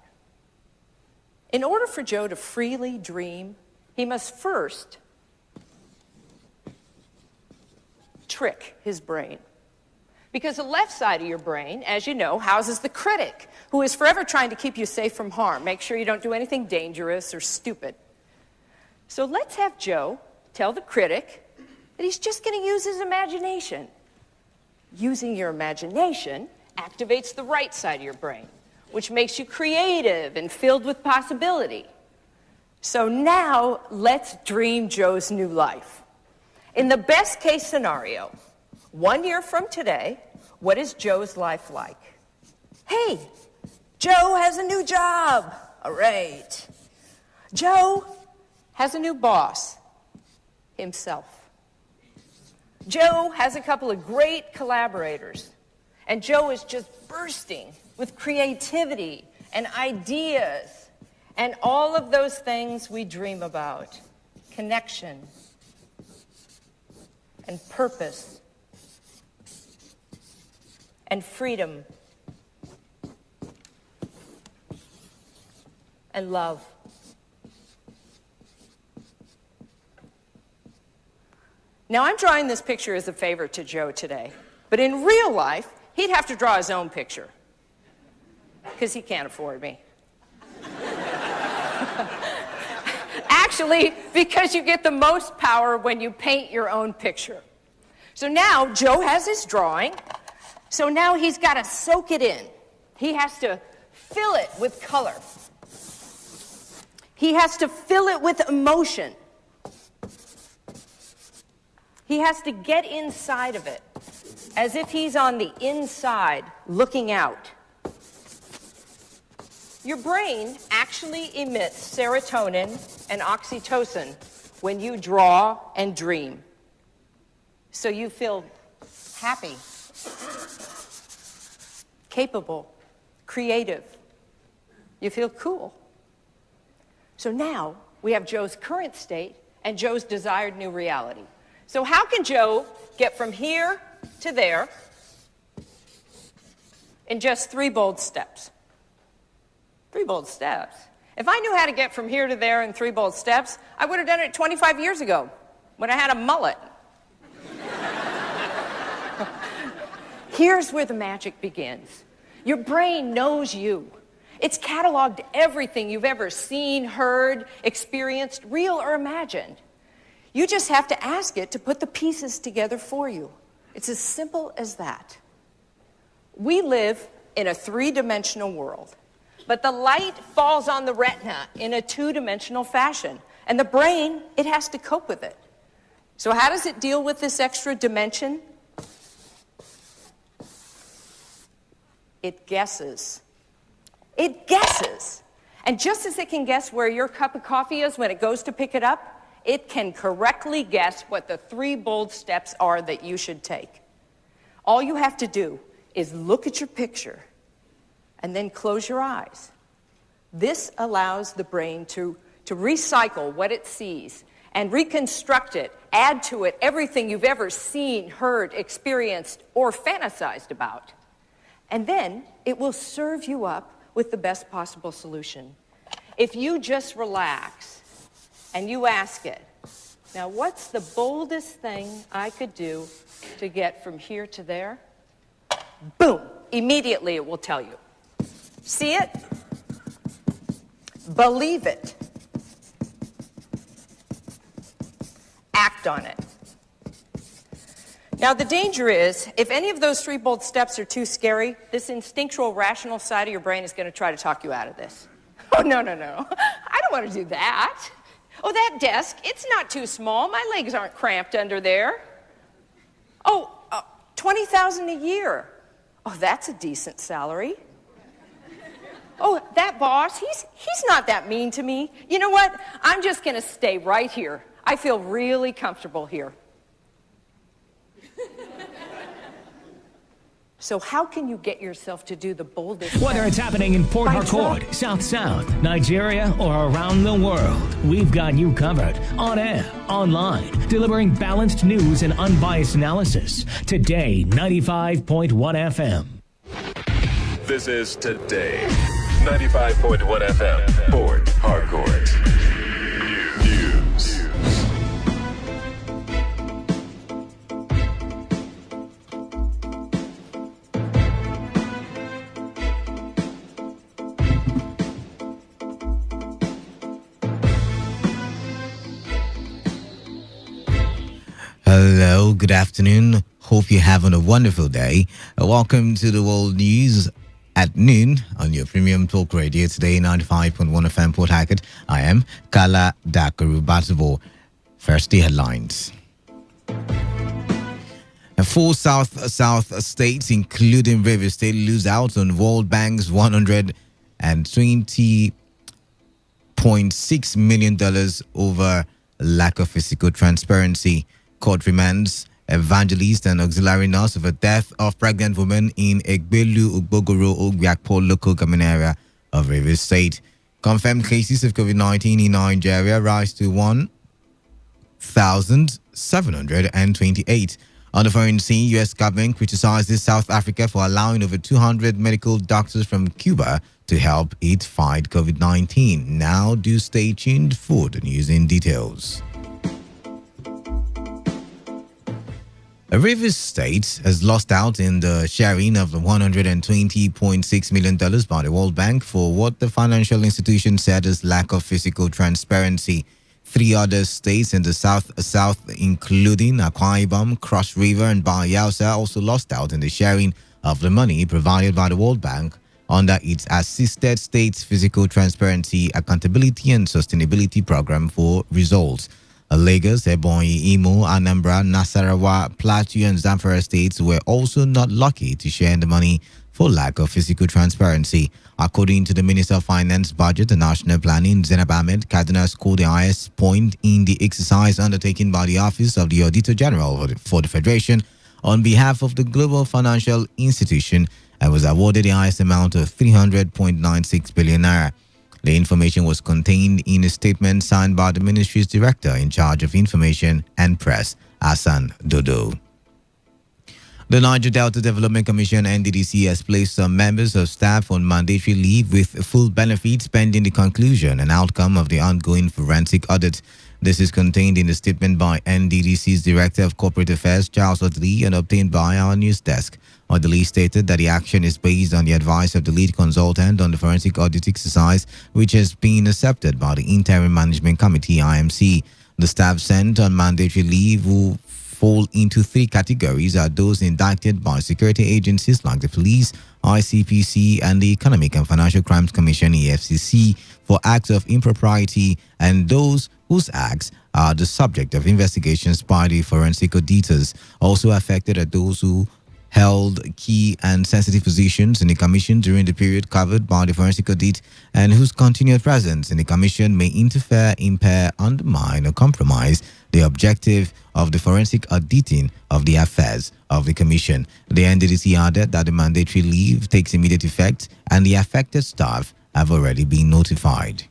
In order for Joe to freely dream, he must first trick his brain. Because the left side of your brain, as you know, houses the critic, who is forever trying to keep you safe from harm. Make sure you don't do anything dangerous or stupid. So let's have Joe tell the critic that he's just going to use his imagination. Using your imagination activates the right side of your brain, which makes you creative and filled with possibility. So now, let's dream Joe's new life. In the best case scenario, 1 year from today, what is Joe's life like? Hey, Joe has a new job. All right. Joe has a new boss, himself. Joe has a couple of great collaborators, and Joe is just bursting with creativity and ideas and all of those things we dream about. Connection and purpose and freedom and love. Now, I'm drawing this picture as a favor to Joe today, but in real life, he'd have to draw his own picture because he can't afford me. Actually, because you get the most power when you paint your own picture. So now Joe has his drawing, so now he's got to soak it in. He has to fill it with color. He has to fill it with emotion. He has to get inside of it, as if he's on the inside looking out. Your brain actually emits serotonin and oxytocin when you draw and dream. So you feel happy, capable, creative. You feel cool. So now we have Joe's current state and Joe's desired new reality. So how can Joe get from here to there in just 3 bold steps? 3 bold steps. If I knew how to get from here to there in 3 bold steps, I would have done it 25 years ago when I had a mullet. Here's where the magic begins. Your brain knows you. It's cataloged everything you've ever seen, heard, experienced, real or imagined. You just have to ask it to put the pieces together for you. It's as simple as that. We live in a three-dimensional world, but the light falls on the retina in a two-dimensional fashion, and the brain, it has to cope with it. So how does it deal with this extra dimension? It guesses. It guesses. And just as it can guess where your cup of coffee is when it goes to pick it up, it can correctly guess what the 3 bold steps are that you should take. All you have to do is look at your picture and then close your eyes. This allows the brain to recycle what it sees and reconstruct it, add to it everything you've ever seen, heard, experienced, or fantasized about. And then it will serve you up with the best possible solution. If you just relax and you ask it, now what's the boldest thing I could do to get from here to there? Boom! Immediately it will tell you. See it? Believe it. Act on it. Now, the danger is, if any of those 3 bold steps are too scary, this instinctual, rational side of your brain is going to try to talk you out of this. Oh, no. I don't want to do that. Oh, that desk, it's not too small. My legs aren't cramped under there. Oh, $20,000 a year. Oh, that's a decent salary. Oh, that boss, he's not that mean to me. You know what? I'm just going to stay right here. I feel really comfortable here. So how can you get yourself to do the boldest? Whether it's happening in Port Harcourt, South South, Nigeria, or around the world, we've got you covered. On air, online, delivering balanced news and unbiased analysis. Today, 95.1 FM. This is Today 95.1 FM, Port Harcourt. News. Hello, good afternoon. Hope you're having a wonderful day. Welcome to the World News at noon on your premium talk radio today, 95.1 FM Port Harcourt. I am Kala Dakaru Batabo. First, the headlines. 4 South states, including Rivers State, lose out on World Bank's $120.6 million over lack of physical transparency. Court remands evangelist and auxiliary nurse of a death of pregnant woman in Egbelu Ugbogoro Ogyakpo local government area of Rivers State. Confirmed cases of COVID-19 in Nigeria rise to 1,728. On the foreign scene, U.S. government criticizes South Africa for allowing over 200 medical doctors from Cuba to help it fight COVID-19. Now do stay tuned for the news in details. Rivers State has lost out in the sharing of the $120.6 million by the World Bank for what the financial institution said is lack of physical transparency. 3 other states in the South, including Akwa Ibom, Cross River, and Bayelsa, also lost out in the sharing of the money provided by the World Bank under its Assisted States Physical Transparency, Accountability, and Sustainability Program for results. Lagos, Ebonyi, Imo, Anambra, Nasarawa, Plateau, and Zamfara states were also not lucky to share in the money for lack of physical transparency. According to the Minister of Finance, Budget and National Planning, Zainab Ahmed, Kaduna scored the highest point in the exercise undertaken by the Office of the Auditor General for the Federation on behalf of the Global Financial Institution and was awarded the highest amount of 300.96 billion naira. The information was contained in a statement signed by the ministry's director in charge of information and press, Hassan Dodo. The Niger Delta Development Commission (NDDC) has placed some members of staff on mandatory leave with full benefits pending the conclusion and outcome of the ongoing forensic audit. This is contained in a statement by NDDC's Director of Corporate Affairs, Charles Odli, and obtained by our news desk. Odili stated that the action is based on the advice of the lead consultant on the forensic audit exercise, which has been accepted by the Interim Management Committee (IMC). The staff sent on mandatory leave will fall into three categories: are those indicted by security agencies like the police, ICPC, and the Economic and Financial Crimes Commission (EFCC) for acts of impropriety, and those whose acts are the subject of investigations by the forensic auditors. Also affected are those who held key and sensitive positions in the Commission during the period covered by the forensic audit and whose continued presence in the Commission may interfere, impair, undermine, or compromise the objective of the forensic auditing of the affairs of the Commission. The NDDC added that the mandatory leave takes immediate effect and the affected staff have already been notified.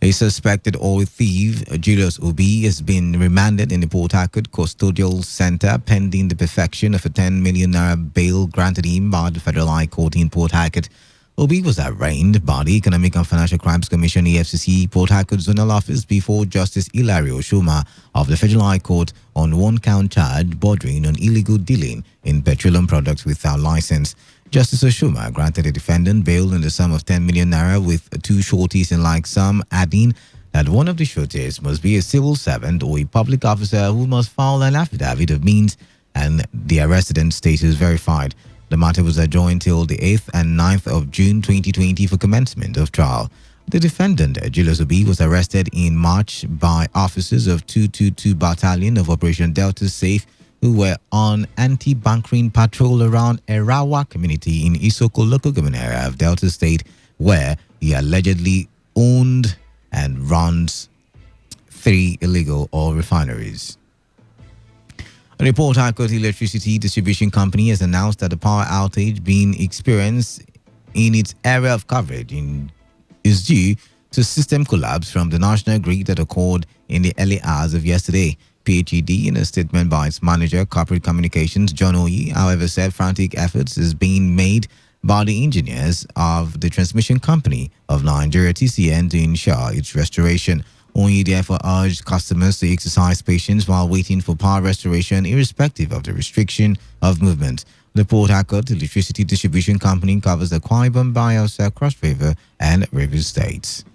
A suspected oil thief, Julius Obi, has been remanded in the Port Harcourt Custodial Center pending the perfection of a 10 million naira bail granted him by the Federal High Court in Port Harcourt. Obi was arraigned by the Economic and Financial Crimes Commission (EFCC) Port Harcourt Zonal Office before Justice Ilario Shuma of the Federal High Court on one count charge bordering on illegal dealing in petroleum products without license. Justice Oshuma granted the defendant bail in the sum of 10 million naira with two shorties in like sum, adding that one of the shorties must be a civil servant or a public officer who must file an affidavit of means and their resident status verified. The matter was adjourned till the 8th and 9th of June 2020 for commencement of trial. The defendant, Julius Obi, was arrested in March by officers of 222 Battalion of Operation Delta Safe who were on anti-bunkering patrol around Erawa community in Isoko local government area of Delta State, where he allegedly owned and runs 3 illegal oil refineries. A report High Court Electricity Distribution Company has announced that the power outage being experienced in its area of coverage is due to system collapse from the national grid that occurred in the early hours of yesterday. PHED, in a statement by its manager, Corporate Communications, John Oyi, however, said frantic efforts is being made by the engineers of the Transmission Company of Nigeria, TCN, to ensure its restoration. Oyi therefore urged customers to exercise patience while waiting for power restoration, irrespective of the restriction of movement. The Port Harcourt Electricity Distribution Company covers the Akwa Ibom, Bayelsa, Cross River, and Rivers states.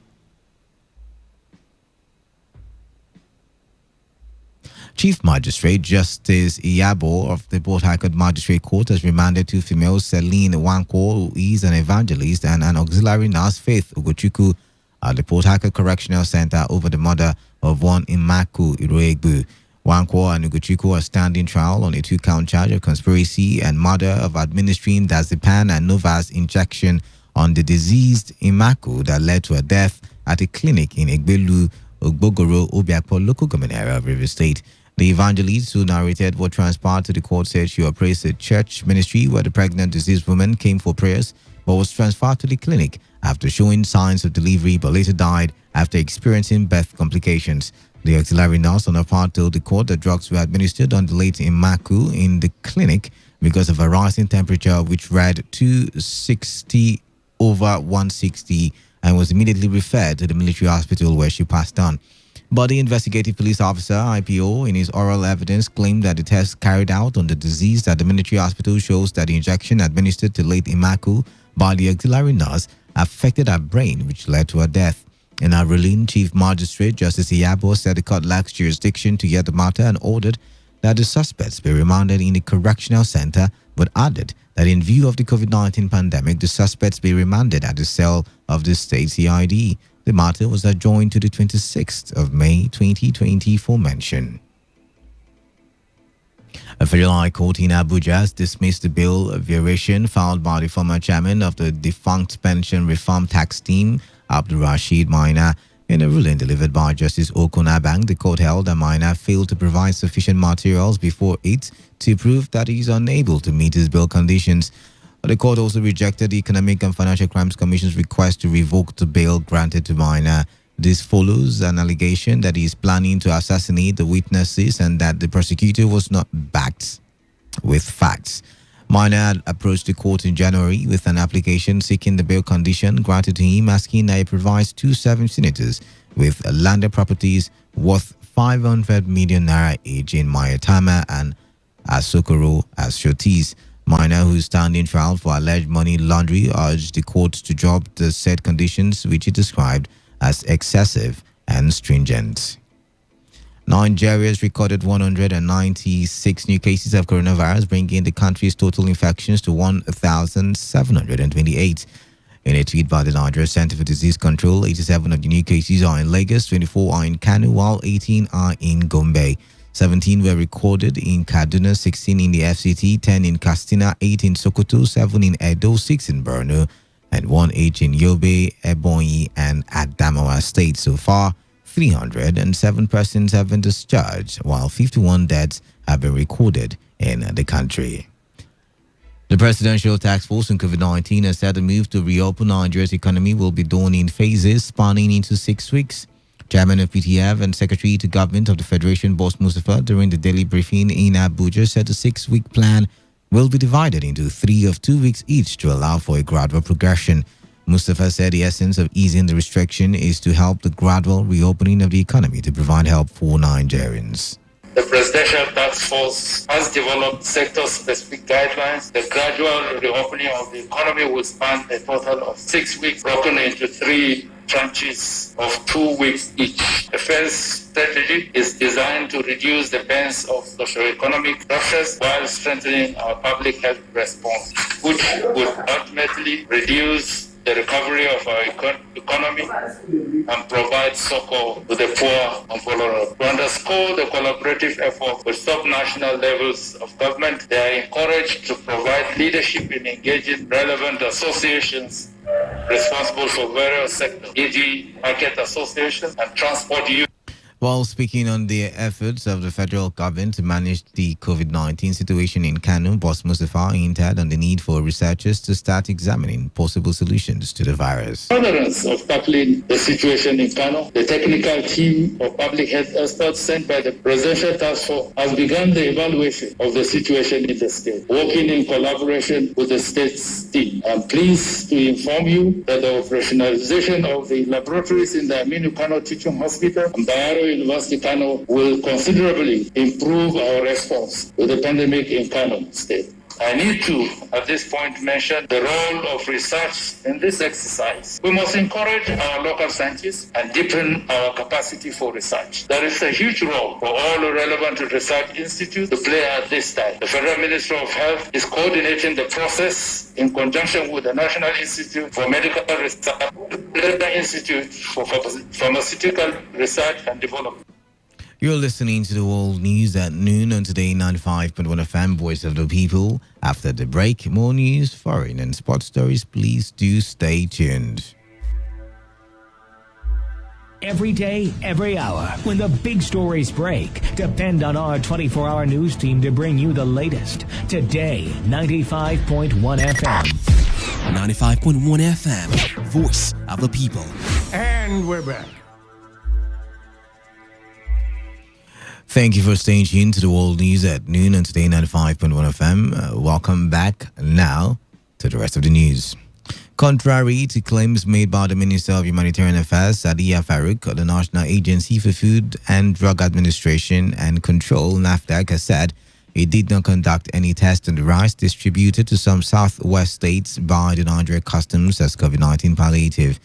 Chief Magistrate Justice Iyabo of the Port Harcourt Magistrate Court has remanded two females, Celine Wanko, who is an evangelist, and an auxiliary nurse, Faith Ugochukwu, at the Port Harcourt Correctional Center over the murder of one Imaku Iroegbu. Wanko and Ugochukwu are standing trial on a 2-count charge of conspiracy and murder of administering Diazepam and Novas injection on the deceased Imaku that led to her death at a clinic in Egbelu, Ogbogoro, Obiakpo local government area of River State. The evangelist who narrated what transpired to the court said she operates a church ministry where the pregnant deceased woman came for prayers but was transferred to the clinic after showing signs of delivery but later died after experiencing birth complications. The auxiliary nurse on her part told the court that drugs were administered on the late Imaku in the clinic because of a rising temperature which read 260/160 and was immediately referred to the military hospital where she passed on. But the investigative police officer, IPO, in his oral evidence claimed that the test carried out on the deceased at the military hospital shows that the injection administered to late Imaku by the auxiliary nurse affected her brain, which led to her death. In her ruling, Chief Magistrate Justice Iyabo said the court lacks jurisdiction to hear the matter and ordered that the suspects be remanded in the correctional center, but added that in view of the COVID-19 pandemic, the suspects be remanded at the cell of the state CID. The matter was adjourned to the 26th of May 2020 for mention. A Federal High Court in Abuja has dismissed the bill of variation filed by the former chairman of the defunct pension reform tax team, Abdul Rashid Maina. In a ruling delivered by Justice Okonabang, the court held that Maina failed to provide sufficient materials before it to prove that he is unable to meet his bill conditions. The court also rejected the Economic and Financial Crimes Commission's request to revoke the bail granted to Maina. This follows an allegation that he is planning to assassinate the witnesses and that the prosecutor was not backed with facts. Maina had approached the court in January with an application seeking the bail condition granted to him, asking that he provides 2 serving senators with landed properties worth 500 million naira each in Mayatama and Asokoro Ashotis. Minor who stand in trial for alleged money laundering urged the court to drop the said conditions, which he described as excessive and stringent. Nigeria has recorded 196 new cases of coronavirus, bringing the country's total infections to 1,728. In a tweet by the Nigeria Center for Disease Control, 87 of the new cases are in Lagos, 24 are in Kano, while 18 are in Gombe. 17 were recorded in Kaduna, 16 in the FCT, 10 in Katsina, 8 in Sokoto, 7 in Edo, 6 in Borno, and 1 each in Yobe, Ebonyi, and Adamawa State. So far, 307 persons have been discharged, while 51 deaths have been recorded in the country. The Presidential Task Force on COVID-19 has said the move to reopen Nigeria's economy will be done in phases spanning into 6 weeks. Chairman of PTF and Secretary to Government of the Federation, Boss Mustafa, during the daily briefing in Abuja, said the 6-week plan will be divided into 3 of 2 weeks each to allow for a gradual progression. Mustafa said the essence of easing the restriction is to help the gradual reopening of the economy to provide help for Nigerians. The Presidential Task Force has developed sector-specific guidelines. The gradual reopening of the economy will span a total of 6 weeks, broken into 3 tranches of 2 weeks each. The first strategy is designed to reduce the pains of socio-economic pressures while strengthening our public health response, which would ultimately reduce the recovery of our economy and provide succor to the poor and vulnerable. To underscore the collaborative effort with sub-national levels of government, they are encouraged to provide leadership in engaging relevant associations responsible for various sectors, e.g. market associations and transport unions. While speaking on the efforts of the federal government to manage the COVID-19 situation in Kano, Boss Mustafa hinted on the need for researchers to start examining possible solutions to the virus. Furtherance of tackling the situation in Kano, the technical team of public health experts sent by the Presidential Task Force has begun the evaluation of the situation in the state, working in collaboration with the state's team. I'm pleased to inform you that the operationalization of the laboratories in the Aminu Kano Teaching Hospital and Bayero University Kano will considerably improve our response to the pandemic in Kano State. I need to, at this point, mention the role of research in this exercise. We must encourage our local scientists and deepen our capacity for research. There is a huge role for all relevant research institutes to play at this time. The Federal Ministry of Health is coordinating the process in conjunction with the National Institute for Medical Research, the Institute for Pharmaceutical Research and Development. You're listening to the World News at noon on Today 95.1 FM, Voice of the People. After the break, more news, foreign and sports stories. Please do stay tuned. Every day, every hour, when the big stories break, depend on our 24-hour news team to bring you the latest. Today 95.1 FM. 95.1 FM, Voice of the People. And we're back. Thank you for staying tuned to the World News at noon on Today 95.1 FM. Welcome back now to the rest of the news. Contrary to claims made by the Minister of Humanitarian Affairs, Sadiya Farouk, the National Agency for Food and Drug Administration and Control, NAFDAC, has said it did not conduct any tests on the rice distributed to some southwest states by the Nigeria Customs as COVID-19 palliative.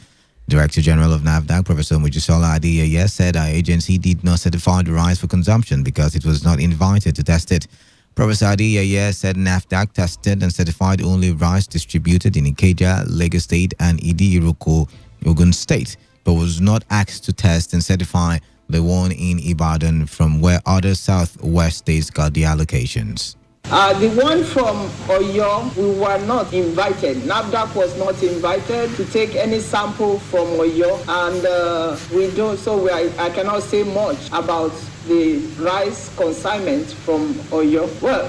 Director General of NAFDAC, Professor Mojisola Adeyeye, said our agency did not certify the rice for consumption because it was not invited to test it. Professor Adeyeye said NAFDAC tested and certified only rice distributed in Ikeja, Lagos State, and Idi-Iroko, Ogun State, but was not asked to test and certify the one in Ibadan, from where other southwest states got the allocations. The one from Oyo, we were not invited. NAFDAC was not invited to take any sample from Oyo, and we don't. So I cannot say much about the rice consignment from Oyo. Well,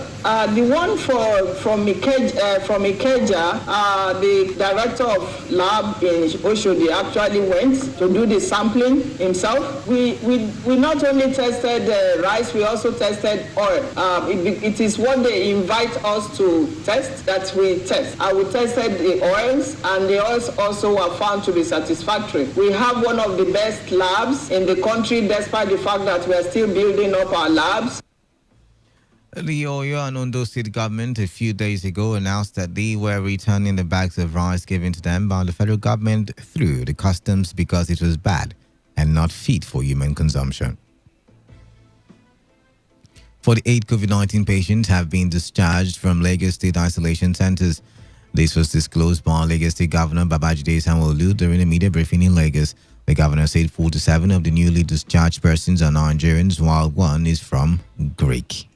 the one from Ikeja, the director of lab in Oshodi actually went to do the sampling himself. We not only tested rice, we also tested oil. It is what they invite us to test that we test. We tested the oils, and the oils also were found to be satisfactory. We have one of the best labs in the country, despite the fact that we are still building up our labs. The Oyo and Ondo state government a few days ago announced that they were returning the bags of rice given to them by the federal government through the customs because it was bad and not fit for human consumption. 48 COVID-19 patients have been discharged from Lagos State isolation centers. This was disclosed by Lagos State Governor Babajide Sanwo-Olu during a media briefing in Lagos. The governor said 47 of the newly discharged persons are Nigerians, while one is from Greek.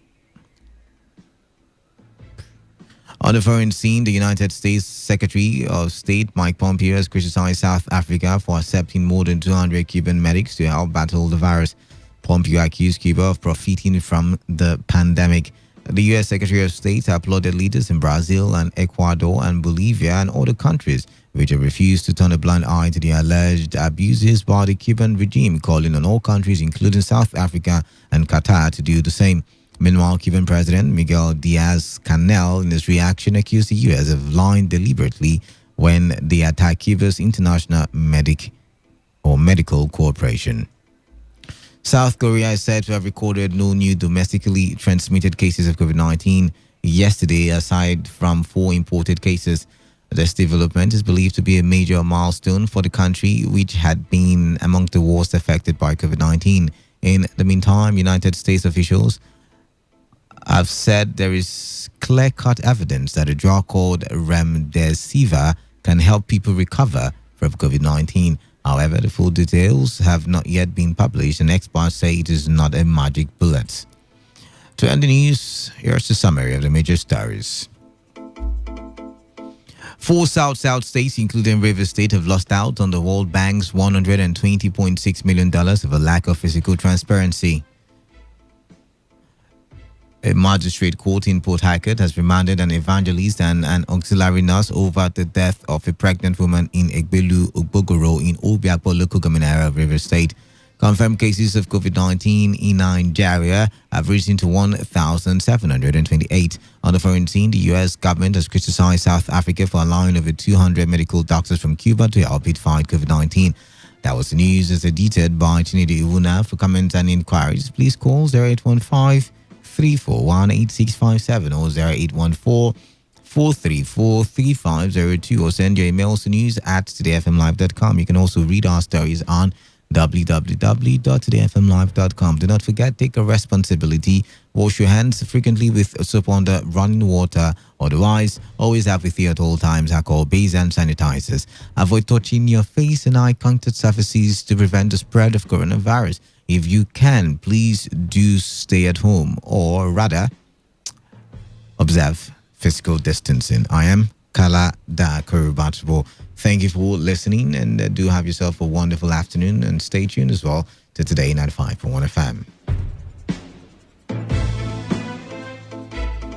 On the foreign scene, the United States Secretary of State Mike Pompeo has criticized South Africa for accepting more than 200 Cuban medics to help battle the virus. Pompeo accused Cuba of profiting from the pandemic. The U.S. Secretary of State applauded leaders in Brazil and Ecuador and Bolivia and other countries which have refused to turn a blind eye to the alleged abuses by the Cuban regime, calling on all countries, including South Africa and Qatar, to do the same. Meanwhile, Cuban President Miguel Diaz-Canel, in his reaction, accused the U.S. of lying deliberately when they attacked Cuba's international medical cooperation. South Korea is said to have recorded no new domestically transmitted cases of COVID-19 yesterday, aside from 4 imported cases. This development is believed to be a major milestone for the country, which had been among the worst affected by COVID-19. In the meantime, United States officials have said there is clear-cut evidence that a drug called remdesivir can help people recover from COVID-19. However, the full details have not yet been published, and experts say it is not a magic bullet. To end the news, here's a summary of the major stories. 4 South states, including Rivers State, have lost out on the World Bank's $120.6 million of a lack of fiscal transparency. A magistrate court in Port Harcourt has remanded an evangelist and an auxiliary nurse over the death of a pregnant woman in Egbelu, Ogbogoro in Obiakpo local government area of Rivers State. Confirmed cases of COVID-19 in Nigeria have risen to 1,728. On the foreign scene, the U.S. government has criticized South Africa for allowing over 200 medical doctors from Cuba to help it fight COVID-19. That was the news as edited by Chinede Iwuna. For comments and inquiries, please call 0815-341-8657 or 0814-434-3502 or send your emails to news@todayfmlive.com. You can also read our stories on www.todayfmlive.com. Do not forget, take a responsibility. Wash your hands frequently with soap under running water. Otherwise, always have with you at all times alcohol-based hand sanitizers. Avoid touching your face and eye contact surfaces to prevent the spread of coronavirus. If you can, please do stay at home, or rather, observe physical distancing. I am Kala Da Kurubatbo. Thank you for listening, and do have yourself a wonderful afternoon, and stay tuned as well to Today 95.1 FM.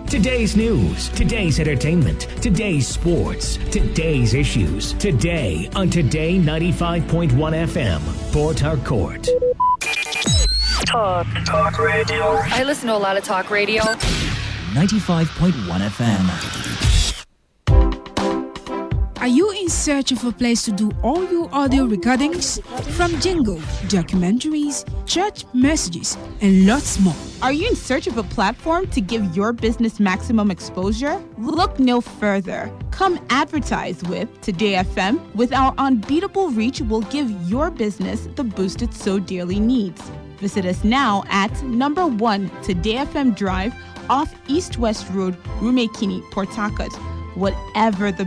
Today's news, today's entertainment, today's sports, today's issues. Today on Today 95.1 FM, Port Harcourt. Talk radio. I listen to a lot of talk radio. 95.1 FM. Are you in search of a place to do all your audio recordings? From jingle, documentaries, church messages, and lots more. Are you in search of a platform to give your business maximum exposure? Look no further. Come advertise with Today FM. With our unbeatable reach, we'll give your business the boost it so dearly needs. Visit us now at number 1 Today FM Drive off East West Road, Rumekini, Port Harcourt. Whatever the